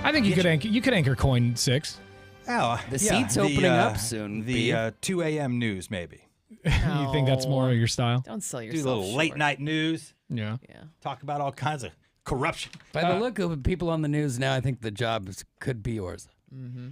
Speaker 1: I think you could anchor Coin 6.
Speaker 4: Oh,
Speaker 2: The seat's opening up soon,
Speaker 4: The 2 a.m. news, maybe.
Speaker 1: You think that's more of your style?
Speaker 3: Don't sell
Speaker 4: Do a
Speaker 3: yourself
Speaker 4: little late
Speaker 3: short.
Speaker 4: night news.
Speaker 1: Yeah.
Speaker 3: Yeah.
Speaker 4: Talk about all kinds of corruption.
Speaker 2: By the look of people on the news now, I think the jobs could be yours.
Speaker 3: Mm-hmm.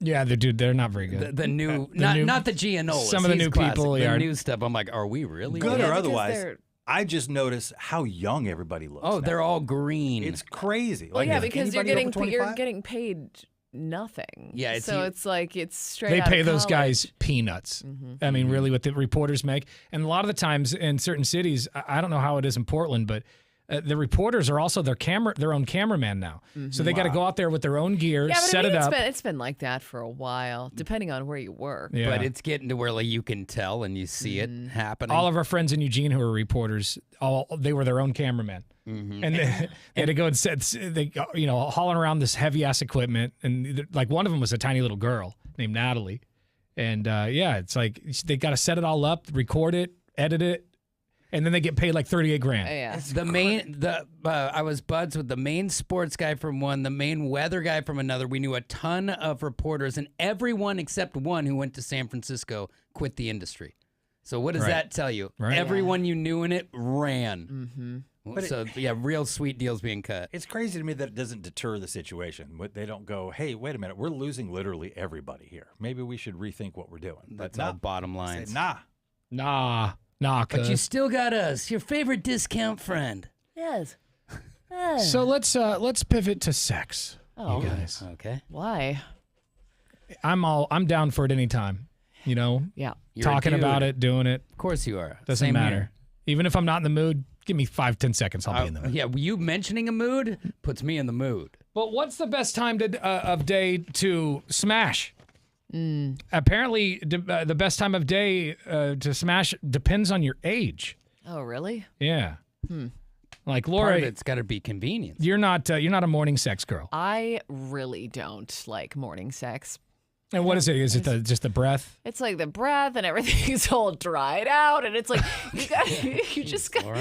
Speaker 1: Yeah, they're not very good.
Speaker 2: The new,
Speaker 1: The new-
Speaker 2: not the Gianolas.
Speaker 1: some of the
Speaker 2: He's
Speaker 1: new
Speaker 2: classic.
Speaker 1: people,
Speaker 2: The
Speaker 1: yeah.
Speaker 2: new stuff. I'm like, are we really?
Speaker 4: Good
Speaker 3: Yeah,
Speaker 4: or
Speaker 3: because
Speaker 4: otherwise.
Speaker 3: they're-
Speaker 4: I just notice how young everybody looks.
Speaker 2: Oh,
Speaker 4: now.
Speaker 2: they're all green.
Speaker 4: It's crazy.
Speaker 3: Well, yeah,
Speaker 4: is
Speaker 3: because you're
Speaker 4: anybody
Speaker 3: getting
Speaker 4: over 25?
Speaker 3: paid nothing.
Speaker 2: Yeah, it's
Speaker 3: so
Speaker 2: you-
Speaker 3: it's like it's straight.
Speaker 1: They
Speaker 3: out
Speaker 1: pay
Speaker 3: of
Speaker 1: those guys
Speaker 3: college.
Speaker 1: peanuts.
Speaker 3: Mhm.
Speaker 1: I mean, really, what the reporters make. And a lot of the times in certain cities, I don't know how it is in Portland, but the reporters are also their own cameraman now. So they got to go out there with their own gear,
Speaker 3: Yeah, but
Speaker 1: set
Speaker 3: I mean,
Speaker 1: it up.
Speaker 3: it's been like that for a while, depending on where you work.
Speaker 1: Yeah.
Speaker 2: But it's getting to where like you can tell and you see it happening.
Speaker 1: All of our friends in Eugene who are reporters, they were their own cameraman. And they had to go and hauling around this heavy ass equipment. And like one of them was a tiny little girl named Natalie. And it's like they got to set it all up, record it, edit it. And then they get paid like $38,000.
Speaker 3: Yeah.
Speaker 2: I was buds with the main sports guy from one, the main weather guy from another. We knew a ton of reporters, and everyone except one who went to San Francisco quit the industry. So what does that tell you?
Speaker 1: Right.
Speaker 2: Everyone you knew in it ran.
Speaker 3: Mm-hmm.
Speaker 2: So real sweet deals being cut.
Speaker 4: It's crazy to me that it doesn't deter the situation. They don't go, hey, wait a minute, we're losing literally everybody here. Maybe we should rethink what we're doing.
Speaker 2: That's all bottom lines.
Speaker 4: Say, nah.
Speaker 1: Nah,
Speaker 2: But you
Speaker 1: cuz.
Speaker 2: still got us, your favorite discount friend.
Speaker 3: Yes.
Speaker 1: So let's pivot to sex.
Speaker 3: Oh.
Speaker 1: You guys.
Speaker 2: Okay.
Speaker 3: Why?
Speaker 1: I'm down for it anytime.
Speaker 3: Yeah.
Speaker 2: You're a
Speaker 1: Talking
Speaker 2: dude.
Speaker 1: about it, doing it.
Speaker 2: Of course you are.
Speaker 1: Doesn't
Speaker 2: Same
Speaker 1: matter.
Speaker 2: here.
Speaker 1: Even if I'm not in the mood, Give me 5-10 seconds. I'll be in the mood.
Speaker 2: Yeah, you mentioning a mood puts me in the mood.
Speaker 1: But what's the best time of day to smash? Apparently, the best time of day to smash depends on your age.
Speaker 3: Oh, really?
Speaker 1: Yeah. Like
Speaker 2: Part
Speaker 1: Laura,
Speaker 2: of it's got to be convenience.
Speaker 1: you're not a morning sex girl.
Speaker 3: I really don't like morning sex.
Speaker 1: And what is it? Is it just the breath?
Speaker 3: It's like the breath and everything's all dried out, and it's like you just got what?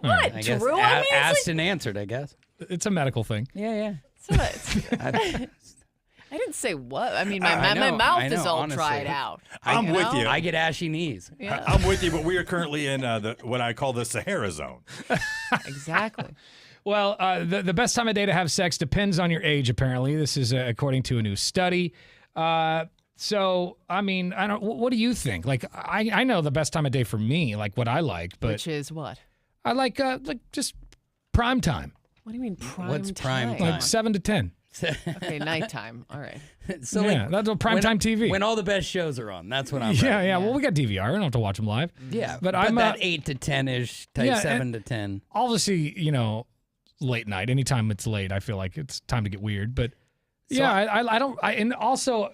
Speaker 2: I guess
Speaker 3: Drew? I mean, it's
Speaker 2: asked
Speaker 3: like,
Speaker 2: and answered, I guess.
Speaker 1: It's a medical thing.
Speaker 2: Yeah.
Speaker 3: I didn't say what. I mean,
Speaker 2: I
Speaker 3: my
Speaker 2: know,
Speaker 3: mouth
Speaker 2: I
Speaker 3: is
Speaker 2: know,
Speaker 3: all
Speaker 2: honestly.
Speaker 3: dried out.
Speaker 4: I'm with you.
Speaker 2: I get ashy knees.
Speaker 3: Yeah.
Speaker 4: I'm with you, but we are currently in what I call the Sahara zone.
Speaker 3: Exactly.
Speaker 1: Well, the best time of day to have sex depends on your age, apparently. This is according to a new study. So, I mean, what do you think? Like, I know the best time of day for me, like what I like, but
Speaker 3: Which is what?
Speaker 1: I like just prime time.
Speaker 3: What do you mean prime
Speaker 2: What's
Speaker 3: time?
Speaker 2: prime
Speaker 1: Like 7 to 10.
Speaker 3: Okay, nighttime. All right.
Speaker 2: So
Speaker 1: Yeah, that's a prime time TV.
Speaker 2: When all the best shows are on, that's when I'm
Speaker 1: Yeah,
Speaker 2: ready.
Speaker 1: yeah. Well, we got DVR. We don't have to watch them live.
Speaker 2: Yeah,
Speaker 1: But I'm
Speaker 2: that 8 to 10-ish type,
Speaker 1: yeah,
Speaker 2: 7
Speaker 1: and-
Speaker 2: to 10.
Speaker 1: obviously, late night. Anytime it's late, I feel like it's time to get weird. But
Speaker 2: So
Speaker 1: yeah, I don't. And also,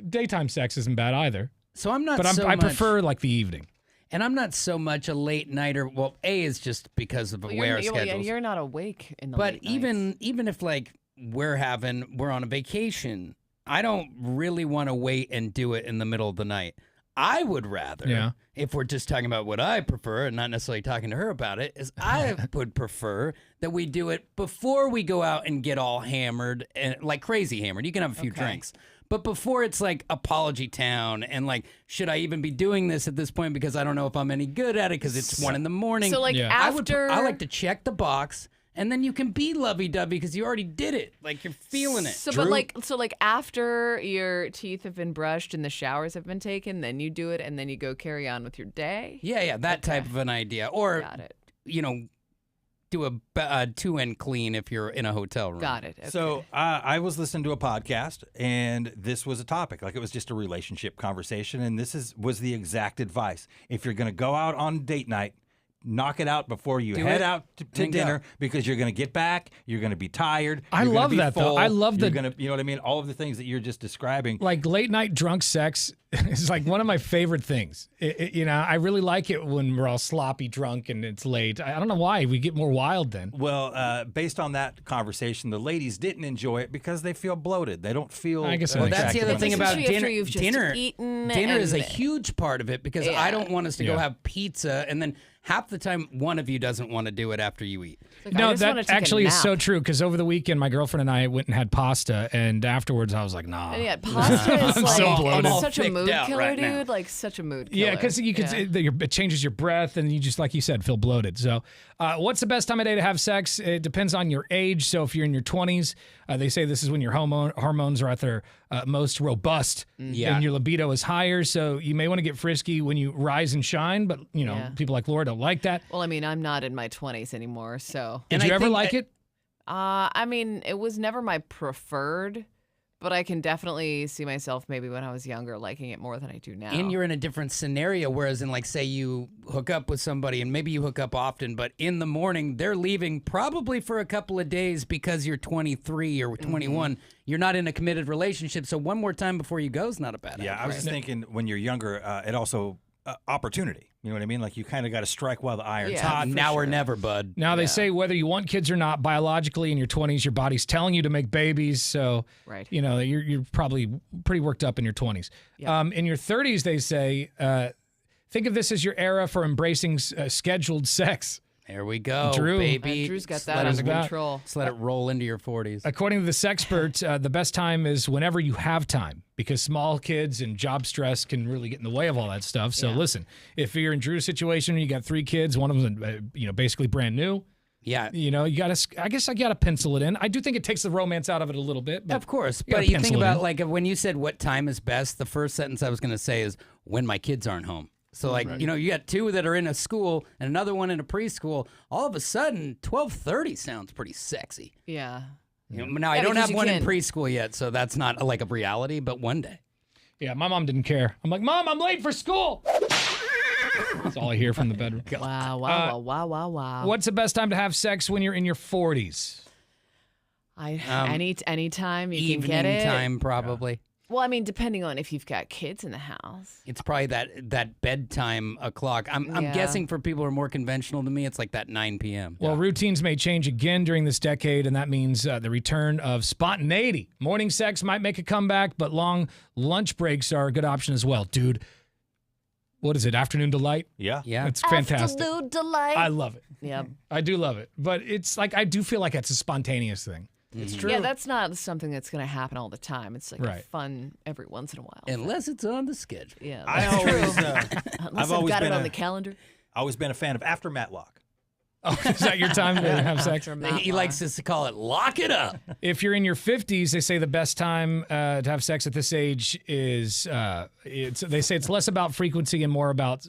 Speaker 1: daytime sex isn't bad either.
Speaker 2: So I'm not.
Speaker 1: But
Speaker 2: so
Speaker 1: I
Speaker 2: much,
Speaker 1: prefer like the evening.
Speaker 2: and I'm not so much a late nighter. Well, A is just because of
Speaker 3: Well,
Speaker 2: where
Speaker 3: you're,
Speaker 2: schedules.
Speaker 3: you're not awake in the
Speaker 2: But
Speaker 3: late nights.
Speaker 2: even if like we're on a vacation, I don't really want to wait and do it in the middle of the night. I would rather,
Speaker 1: Yeah.
Speaker 2: if we're just talking about what I prefer and not necessarily talking to her about it, is I would prefer that we do it before we go out and get all hammered and like crazy hammered. You can have a few drinks. But before it's like apology town and like, should I even be doing this at this point because I don't know if I'm any good at it because it's 1 a.m.
Speaker 3: So like after
Speaker 2: I like to check the box. And then you can be lovey-dovey because you already did it. Like, you're feeling it.
Speaker 3: So, but like after your teeth have been brushed and the showers have been taken, then you do it, and then you go carry on with your day.
Speaker 2: Yeah, that type of an idea. Or,
Speaker 3: Got it.
Speaker 2: Do a 2-end clean if you're in a hotel room.
Speaker 3: Got it. Okay.
Speaker 4: So I was listening to a podcast, and this was a topic. Like, it was just a relationship conversation, and this was the exact advice. If you're going to go out on date night, knock it out before you head out to dinner because you're going to get back. You're going to be tired.
Speaker 1: I
Speaker 4: you're gonna
Speaker 1: love
Speaker 4: be
Speaker 1: that, though.
Speaker 4: full,
Speaker 1: I love
Speaker 4: you're
Speaker 1: the-
Speaker 4: gonna, you know what I mean? All of the things that you're just describing.
Speaker 1: Like late night drunk sex is like one of my favorite things. I really like it when we're all sloppy drunk and it's late. I don't know why. We get more wild then.
Speaker 4: Well, based on that conversation, the ladies didn't enjoy it because they feel bloated. They don't feel.
Speaker 1: I guess
Speaker 2: Well, that's the other thing about
Speaker 3: Especially after
Speaker 2: dinner.
Speaker 3: you've just
Speaker 2: Dinner
Speaker 3: eaten
Speaker 2: is a
Speaker 3: and-
Speaker 2: huge part of it because
Speaker 3: Yeah.
Speaker 2: I don't want us to go
Speaker 1: Yeah.
Speaker 2: have pizza and then half the time one of you doesn't want to do it after you eat.
Speaker 3: Like, I
Speaker 1: No,
Speaker 3: just wanna
Speaker 1: that
Speaker 3: take a
Speaker 1: actually is so
Speaker 3: nap.
Speaker 1: true because over the weekend, my girlfriend and I went and had pasta, and afterwards I was like, nah.
Speaker 3: And yeah, pasta is
Speaker 1: I'm
Speaker 3: like
Speaker 1: so bloated.
Speaker 3: it's such a
Speaker 2: thicked
Speaker 3: mood
Speaker 2: out
Speaker 3: killer,
Speaker 2: right now.
Speaker 3: dude. Like such a mood killer.
Speaker 1: Yeah, because you could it changes your breath, and you just, like you said, feel bloated. So, what's the best time of day to have sex? It depends on your age. So, if you're in your 20s, they say this is when your hormones are at their most robust,
Speaker 2: Yeah.
Speaker 1: and your libido is higher. So, you may want to get frisky when you rise and shine. But
Speaker 3: Yeah.
Speaker 1: people like Laura don't like that.
Speaker 3: Well, I mean, I'm not in my 20s anymore, so.
Speaker 1: Did
Speaker 2: And
Speaker 1: you
Speaker 2: I
Speaker 1: ever
Speaker 2: think
Speaker 1: like it?
Speaker 3: I mean, it was never my preferred, but I can definitely see myself maybe when I was younger liking it more than I do now.
Speaker 2: And you're in a different scenario, whereas in like say you hook up with somebody and maybe you hook up often, but in the morning they're leaving probably for a couple of days because you're 23 or 21. You're not in a committed relationship, so one more time before you go is not a bad idea.
Speaker 4: Yeah, I was just thinking when you're younger, it also opportunity. You know what I mean? Like you kind of got to strike while the iron's
Speaker 3: Yeah,
Speaker 4: hot.
Speaker 2: Now or never, bud.
Speaker 1: Now, they say whether you want kids or not, biologically in your 20s, your body's telling you to make babies. So,
Speaker 3: Right.
Speaker 1: You're probably pretty worked up in your 20s.
Speaker 3: Yeah.
Speaker 1: In your 30s, they say, think of this as your era for embracing scheduled sex.
Speaker 2: There we go,
Speaker 1: Drew.
Speaker 2: baby.
Speaker 3: Drew's got
Speaker 2: Just
Speaker 3: that
Speaker 2: let
Speaker 3: under
Speaker 2: it-
Speaker 3: control.
Speaker 2: Just let it roll into your 40s.
Speaker 1: According to the sexperts, the best time is whenever you have time, because small kids and job stress can really get in the way of all that stuff. So listen, if you're in Drew's situation, you got 3 kids, one of them, basically brand new.
Speaker 2: Yeah.
Speaker 1: You gotta. I guess I gotta pencil it in. I do think it takes the romance out of it a little bit. But
Speaker 2: Of course,
Speaker 1: you gotta
Speaker 2: but you think
Speaker 1: pencil it
Speaker 2: about
Speaker 1: in.
Speaker 2: like when you said what time is best, the first sentence I was going to say is when my kids aren't home. So like, you got 2 that are in a school and another one in a preschool. All of a sudden, 12:30 sounds pretty sexy.
Speaker 3: Yeah.
Speaker 2: Now I
Speaker 3: Yeah,
Speaker 2: don't
Speaker 3: because
Speaker 2: have
Speaker 3: you
Speaker 2: one in
Speaker 3: can.
Speaker 2: preschool yet, so that's not like a reality, but one day.
Speaker 1: Yeah, my mom didn't care. I'm like, Mom, I'm late for school. That's all I hear from the bedroom.
Speaker 3: Wow.
Speaker 1: What's the best time to have sex when you're in your 40s?
Speaker 3: Anytime you can
Speaker 2: Evening
Speaker 3: get it.
Speaker 2: time, probably.
Speaker 3: Well, I mean, depending on if you've got kids in the house.
Speaker 2: It's probably that bedtime o'clock. I'm
Speaker 3: Yeah.
Speaker 2: guessing for people who are more conventional to me, it's like that 9 p.m.
Speaker 1: Well, routines may change again during this decade, and that means the return of spontaneity. Morning sex might make a comeback, but long lunch breaks are a good option as well. Dude, what is it, afternoon delight?
Speaker 4: Yeah.
Speaker 1: It's fantastic.
Speaker 3: Afternoon delight.
Speaker 1: I love it.
Speaker 3: Yeah.
Speaker 1: I do love it. But it's like, I do feel like it's a spontaneous thing.
Speaker 2: It's true.
Speaker 3: Yeah, that's not something that's going to happen all the time. It's like
Speaker 1: Right.
Speaker 3: fun every once in a while.
Speaker 2: Unless it's on the schedule.
Speaker 3: Yeah,
Speaker 4: I
Speaker 3: that's
Speaker 4: always,
Speaker 3: true.
Speaker 4: I've
Speaker 3: Unless I've
Speaker 4: always
Speaker 3: got it
Speaker 4: been
Speaker 3: on
Speaker 4: a-
Speaker 3: the calendar.
Speaker 4: Always been a fan of after Matlock.
Speaker 1: Oh, is that your time to have sex?
Speaker 2: He likes us to call it lock it up.
Speaker 1: If you're in your 50s, they say the best time to have sex at this age is, they say it's less about frequency and more about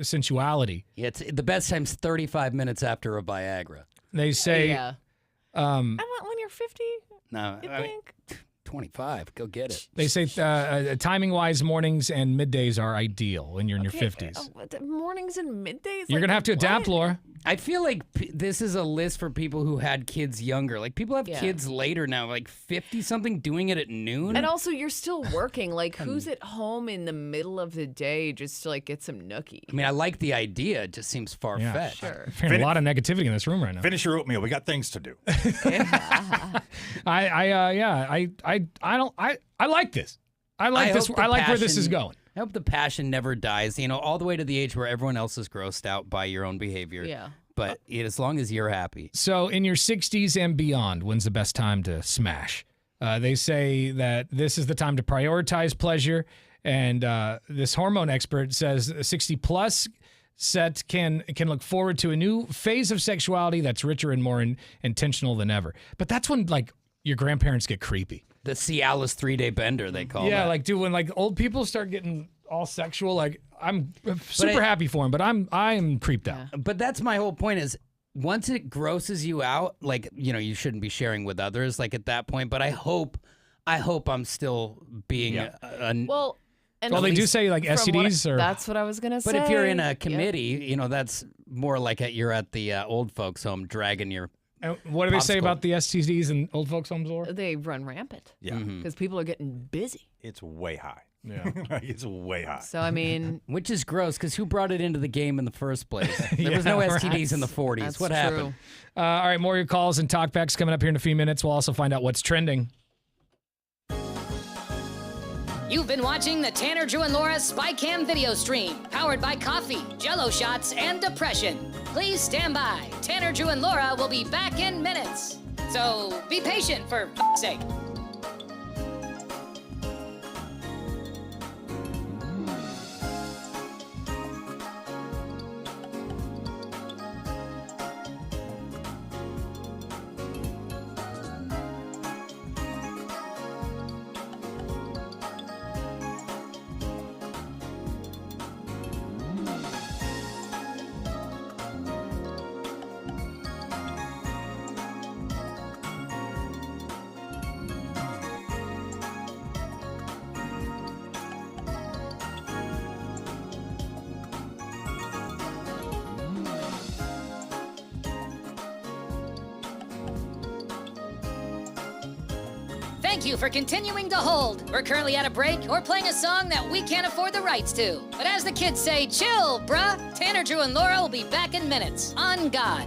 Speaker 1: sensuality.
Speaker 2: Yeah, the best time's 35 minutes after a Viagra.
Speaker 1: They say,
Speaker 3: Yeah.
Speaker 1: um,
Speaker 3: When you're 50,
Speaker 2: No,
Speaker 3: you
Speaker 2: I mean,
Speaker 3: think?
Speaker 2: 25. Go get it.
Speaker 1: they say timing-wise, mornings and middays are ideal when you're in your 50s.
Speaker 3: Mornings and middays?
Speaker 1: You're going to have to adapt, Laura.
Speaker 2: I feel like this is a list for people who had kids younger. Like, people have kids later now, like 50-something doing it at noon.
Speaker 3: And also, you're still working. Like, who's at home in the middle of the day just to, like, get some nookie?
Speaker 2: I mean, I like the idea. It just seems far-fetched.
Speaker 3: Sure.
Speaker 1: I'm hearing a lot of negativity in this room right now.
Speaker 4: Finish your oatmeal. We got things to do.
Speaker 1: I like this. I like this.
Speaker 2: hope the
Speaker 1: I like where this is
Speaker 2: passion-
Speaker 1: going.
Speaker 2: I hope the passion never dies, all the way to the age where everyone else is grossed out by your own behavior.
Speaker 3: Yeah.
Speaker 2: But as long as you're happy.
Speaker 1: So in your 60s and beyond, when's the best time to smash? They say that this is the time to prioritize pleasure. And this hormone expert says 60 plus set can look forward to a new phase of sexuality that's richer and more intentional than ever. But that's when, like, your grandparents get creepy.
Speaker 2: The Cialis 3-day bender, they call
Speaker 1: Yeah,
Speaker 2: that.
Speaker 1: like, dude, when like old people start getting all sexual, like, I'm super happy for them, but I'm creeped out.
Speaker 2: But that's my whole point is, once it grosses you out, like, you shouldn't be sharing with others, like, at that point. But I hope I'm still being
Speaker 3: Well, and
Speaker 1: Well, they do say, like,
Speaker 3: from
Speaker 1: STDs or...
Speaker 3: That's what I was going to say.
Speaker 2: But if you're in a
Speaker 3: Yep.
Speaker 2: committee, that's more like you're at the old folks' home dragging your.
Speaker 1: And what do they say
Speaker 2: popsicle.
Speaker 1: about the STDs in old folks' homes, Laura?
Speaker 3: They run rampant.
Speaker 4: Yeah.
Speaker 3: Because people are getting busy.
Speaker 4: It's way high.
Speaker 1: Yeah.
Speaker 4: It's way high.
Speaker 3: So, I mean...
Speaker 2: Which is gross, because who brought it into the game in the first place? There was no
Speaker 1: Yeah,
Speaker 2: STDs in the 40s.
Speaker 3: That's
Speaker 2: What happened?
Speaker 3: true.
Speaker 1: All right, more of your calls and talkbacks coming up here in a few minutes. We'll also find out what's trending.
Speaker 6: You've been watching the Tanner, Drew, and Laura SpyCam video stream, powered by coffee, Jell-O shots, and depression. Please stand by. Tanner, Drew, and Laura will be back in minutes. So be patient, for f***'s sake. Thank you for continuing to hold. We're currently at a break or playing a song that we can't afford the rights to. But as the kids say, chill, bruh. Tanner, Drew, and Laura will be back in minutes. On God.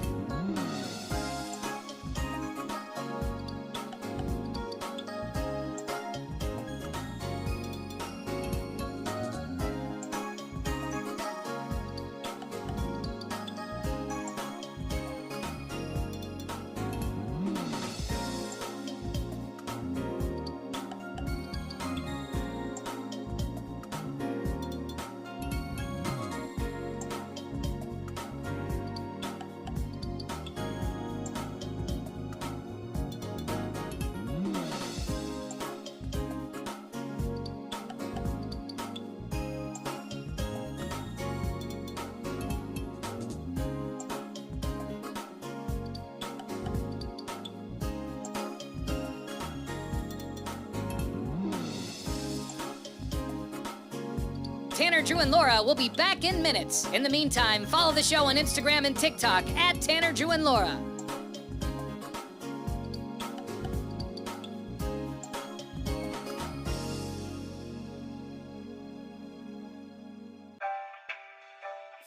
Speaker 6: Tanner, Drew, and Laura will be back in minutes. In the meantime, follow the show on Instagram and TikTok at Tanner, Drew, and Laura.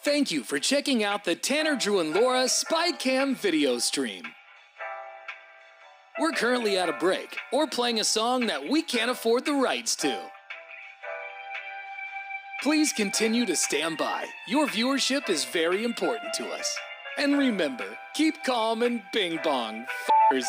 Speaker 7: Thank you for checking out the Tanner, Drew, and Laura SpyCam video stream. We're currently at a break or playing a song that we can't afford the rights to. Please continue to stand by. Your viewership is very important to us. And remember, keep calm and bing bong, f***ers.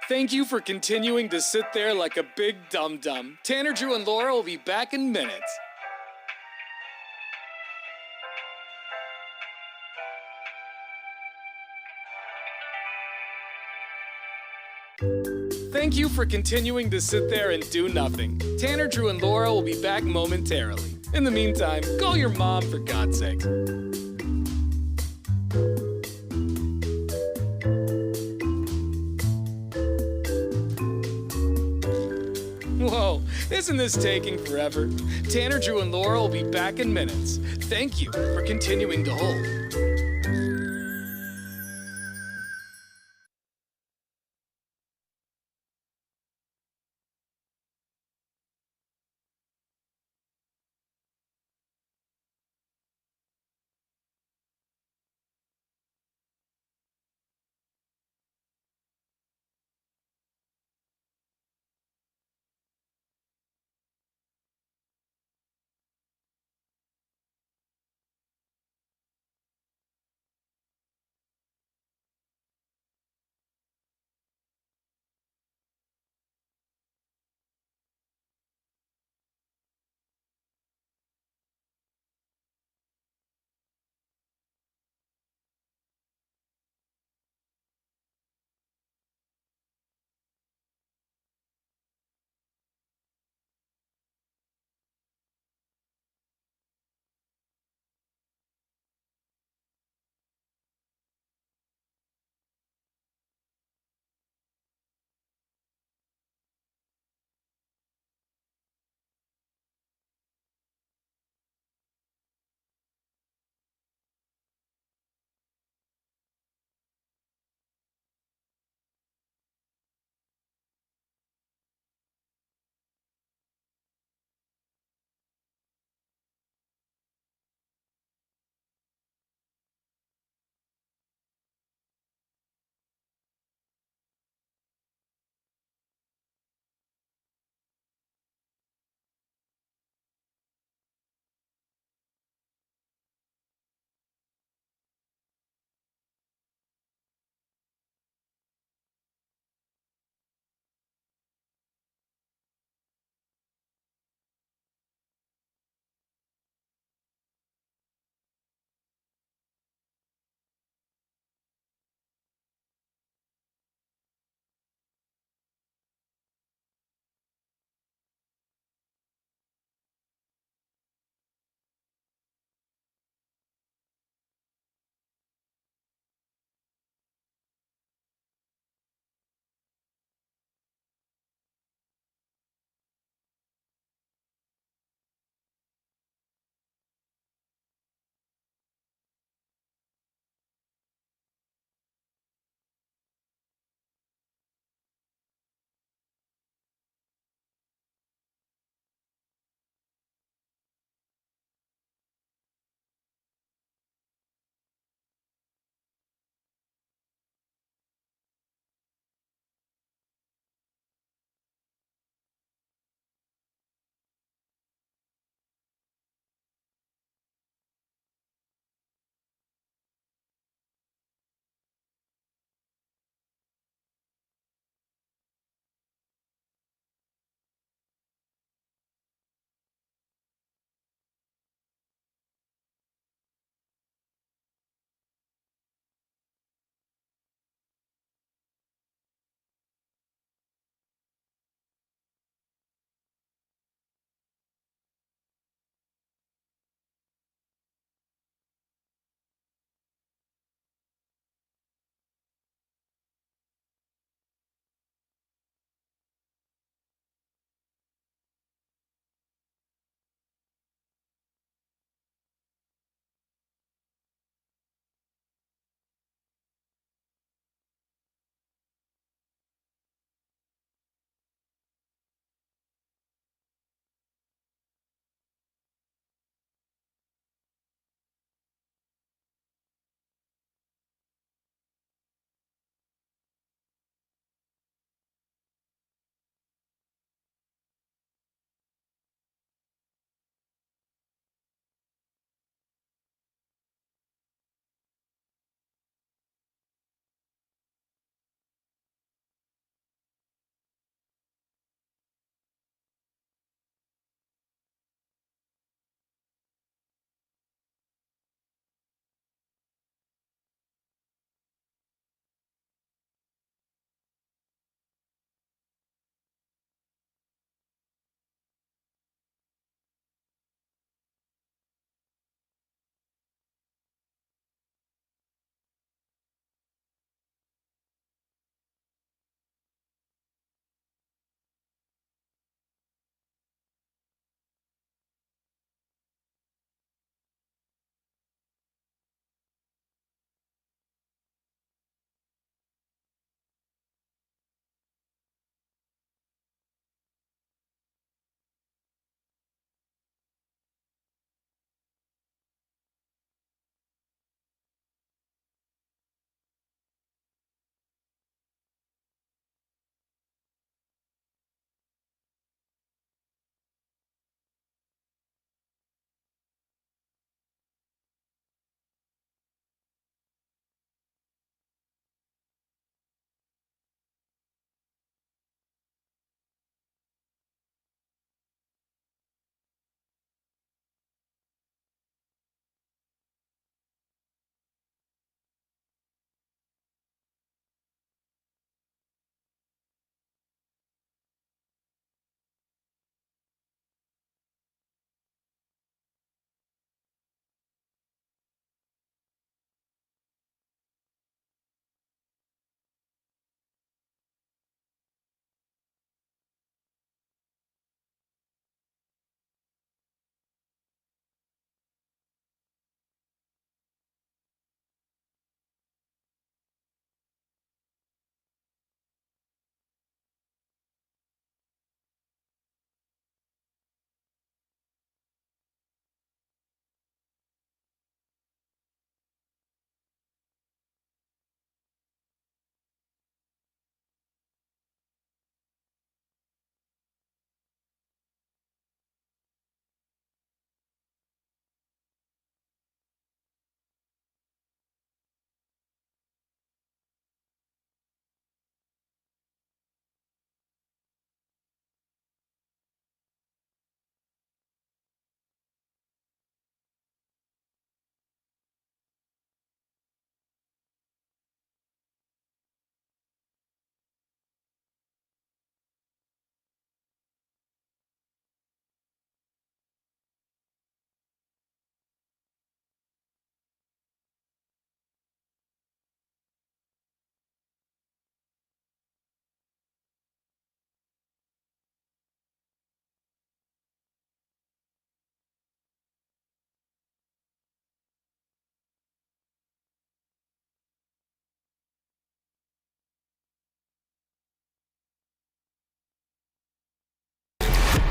Speaker 7: Thank you for continuing to sit there like a big dum-dum. Tanner, Drew, and Laura will be back in minutes. Thank you for continuing to sit there and do nothing. Tanner, Drew, and Laura will be back momentarily. In the meantime, call your mom for God's sake. Whoa, isn't this taking forever? Tanner, Drew, and Laura will be back in minutes. Thank you for continuing to hold.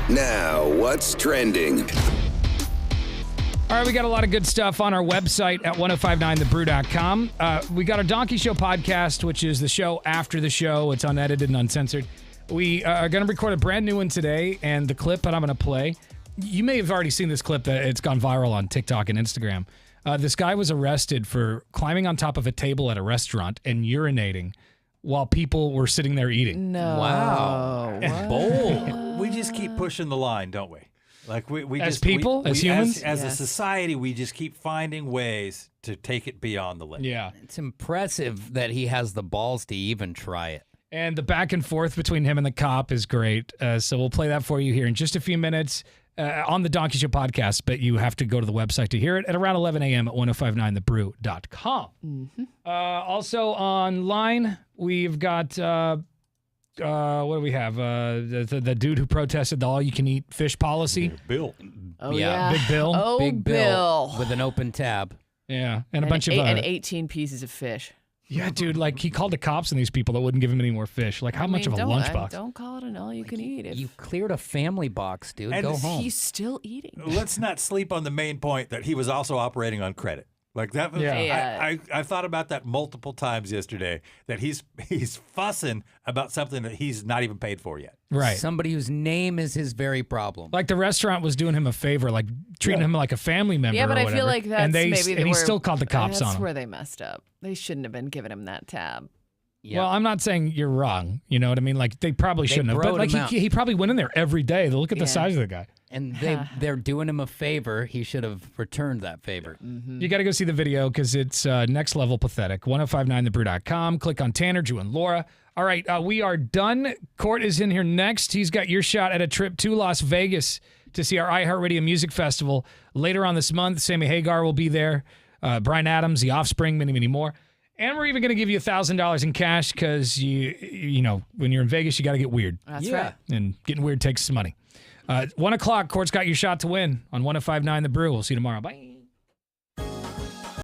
Speaker 8: Now, what's trending?
Speaker 1: All right, we got a lot of good stuff on our website at 1059thebrew.com. We got our Donkey Show podcast, which is the show after the show. It's unedited and uncensored. We are going to record a brand new one today, and the clip that I'm going to play, you may have already seen this clip. It's gone viral on TikTok and Instagram. This guy was arrested for climbing on top of a table at a restaurant and urinating while people were sitting there eating.
Speaker 3: No.
Speaker 2: Wow.
Speaker 4: Bold. We just keep pushing the line, don't we? Like we
Speaker 1: As
Speaker 4: just,
Speaker 1: people? As humans?
Speaker 4: As a
Speaker 3: Yes.
Speaker 4: society, we just keep finding ways to take it beyond the limit.
Speaker 1: Yeah.
Speaker 2: It's impressive that he has the balls to even try it.
Speaker 1: And the back and forth between him and the cop is great. So we'll play that for you here in just a few minutes on the Donkey Show podcast. But you have to go to the website to hear it at around 11 a.m. at 1059thebrew.com. Also online, we've got, what do we have? The dude who protested the all-you-can-eat fish policy.
Speaker 4: Bill.
Speaker 3: Oh,
Speaker 2: Yeah.
Speaker 3: yeah.
Speaker 1: Big Bill.
Speaker 3: Oh,
Speaker 2: Big
Speaker 3: Bill.
Speaker 2: with an open tab.
Speaker 1: Yeah. And a bunch of...
Speaker 3: and 18 pieces of fish.
Speaker 1: Yeah, dude, like he called the cops on these people that wouldn't give him any more fish. Like how much of a lunchbox?
Speaker 3: Don't call it an all-you-can-eat.
Speaker 2: You cleared a family box, dude.
Speaker 4: And
Speaker 2: Go home.
Speaker 3: He's still eating.
Speaker 4: Let's not sleep on the main point that he was also operating on credit. Like that was,
Speaker 1: Yeah.
Speaker 4: I thought about that multiple times yesterday, that he's fussing about something that he's not even paid for yet.
Speaker 1: Right.
Speaker 2: Somebody whose name is his very problem.
Speaker 1: Like the restaurant was doing him a favor, like treating him like a family member.
Speaker 3: Yeah, but
Speaker 1: or
Speaker 3: I
Speaker 1: whatever.
Speaker 3: feel like that's
Speaker 1: and they,
Speaker 3: maybe
Speaker 1: and he still called the cops on
Speaker 3: That's
Speaker 1: him.
Speaker 3: where they messed up. They shouldn't have been giving him that tab.
Speaker 2: Yeah.
Speaker 1: Well, I'm not saying you're wrong. You know what I mean? Like they probably shouldn't have. But
Speaker 2: broed
Speaker 1: like
Speaker 2: him out.
Speaker 1: he probably went in there every day. Look at the size of the guy.
Speaker 2: And they're doing him a favor. He should have returned that favor.
Speaker 1: You got to go see the video because it's next level pathetic. 1059thebrew.com. Click on Tanner, Drew, and Laura. All right, we are done. Court is in here next. He's got your shot at a trip to Las Vegas to see our iHeartRadio Music Festival later on this month. Sammy Hagar will be there. Bryan Adams, The Offspring, many, many more. And we're even going to give you $1,000 in cash because you know when you're in Vegas, you got to get weird.
Speaker 3: That's right.
Speaker 1: And getting weird takes some money. 1 o'clock, Court's got your shot to win on 1059 The Brew. We'll see you tomorrow. Bye.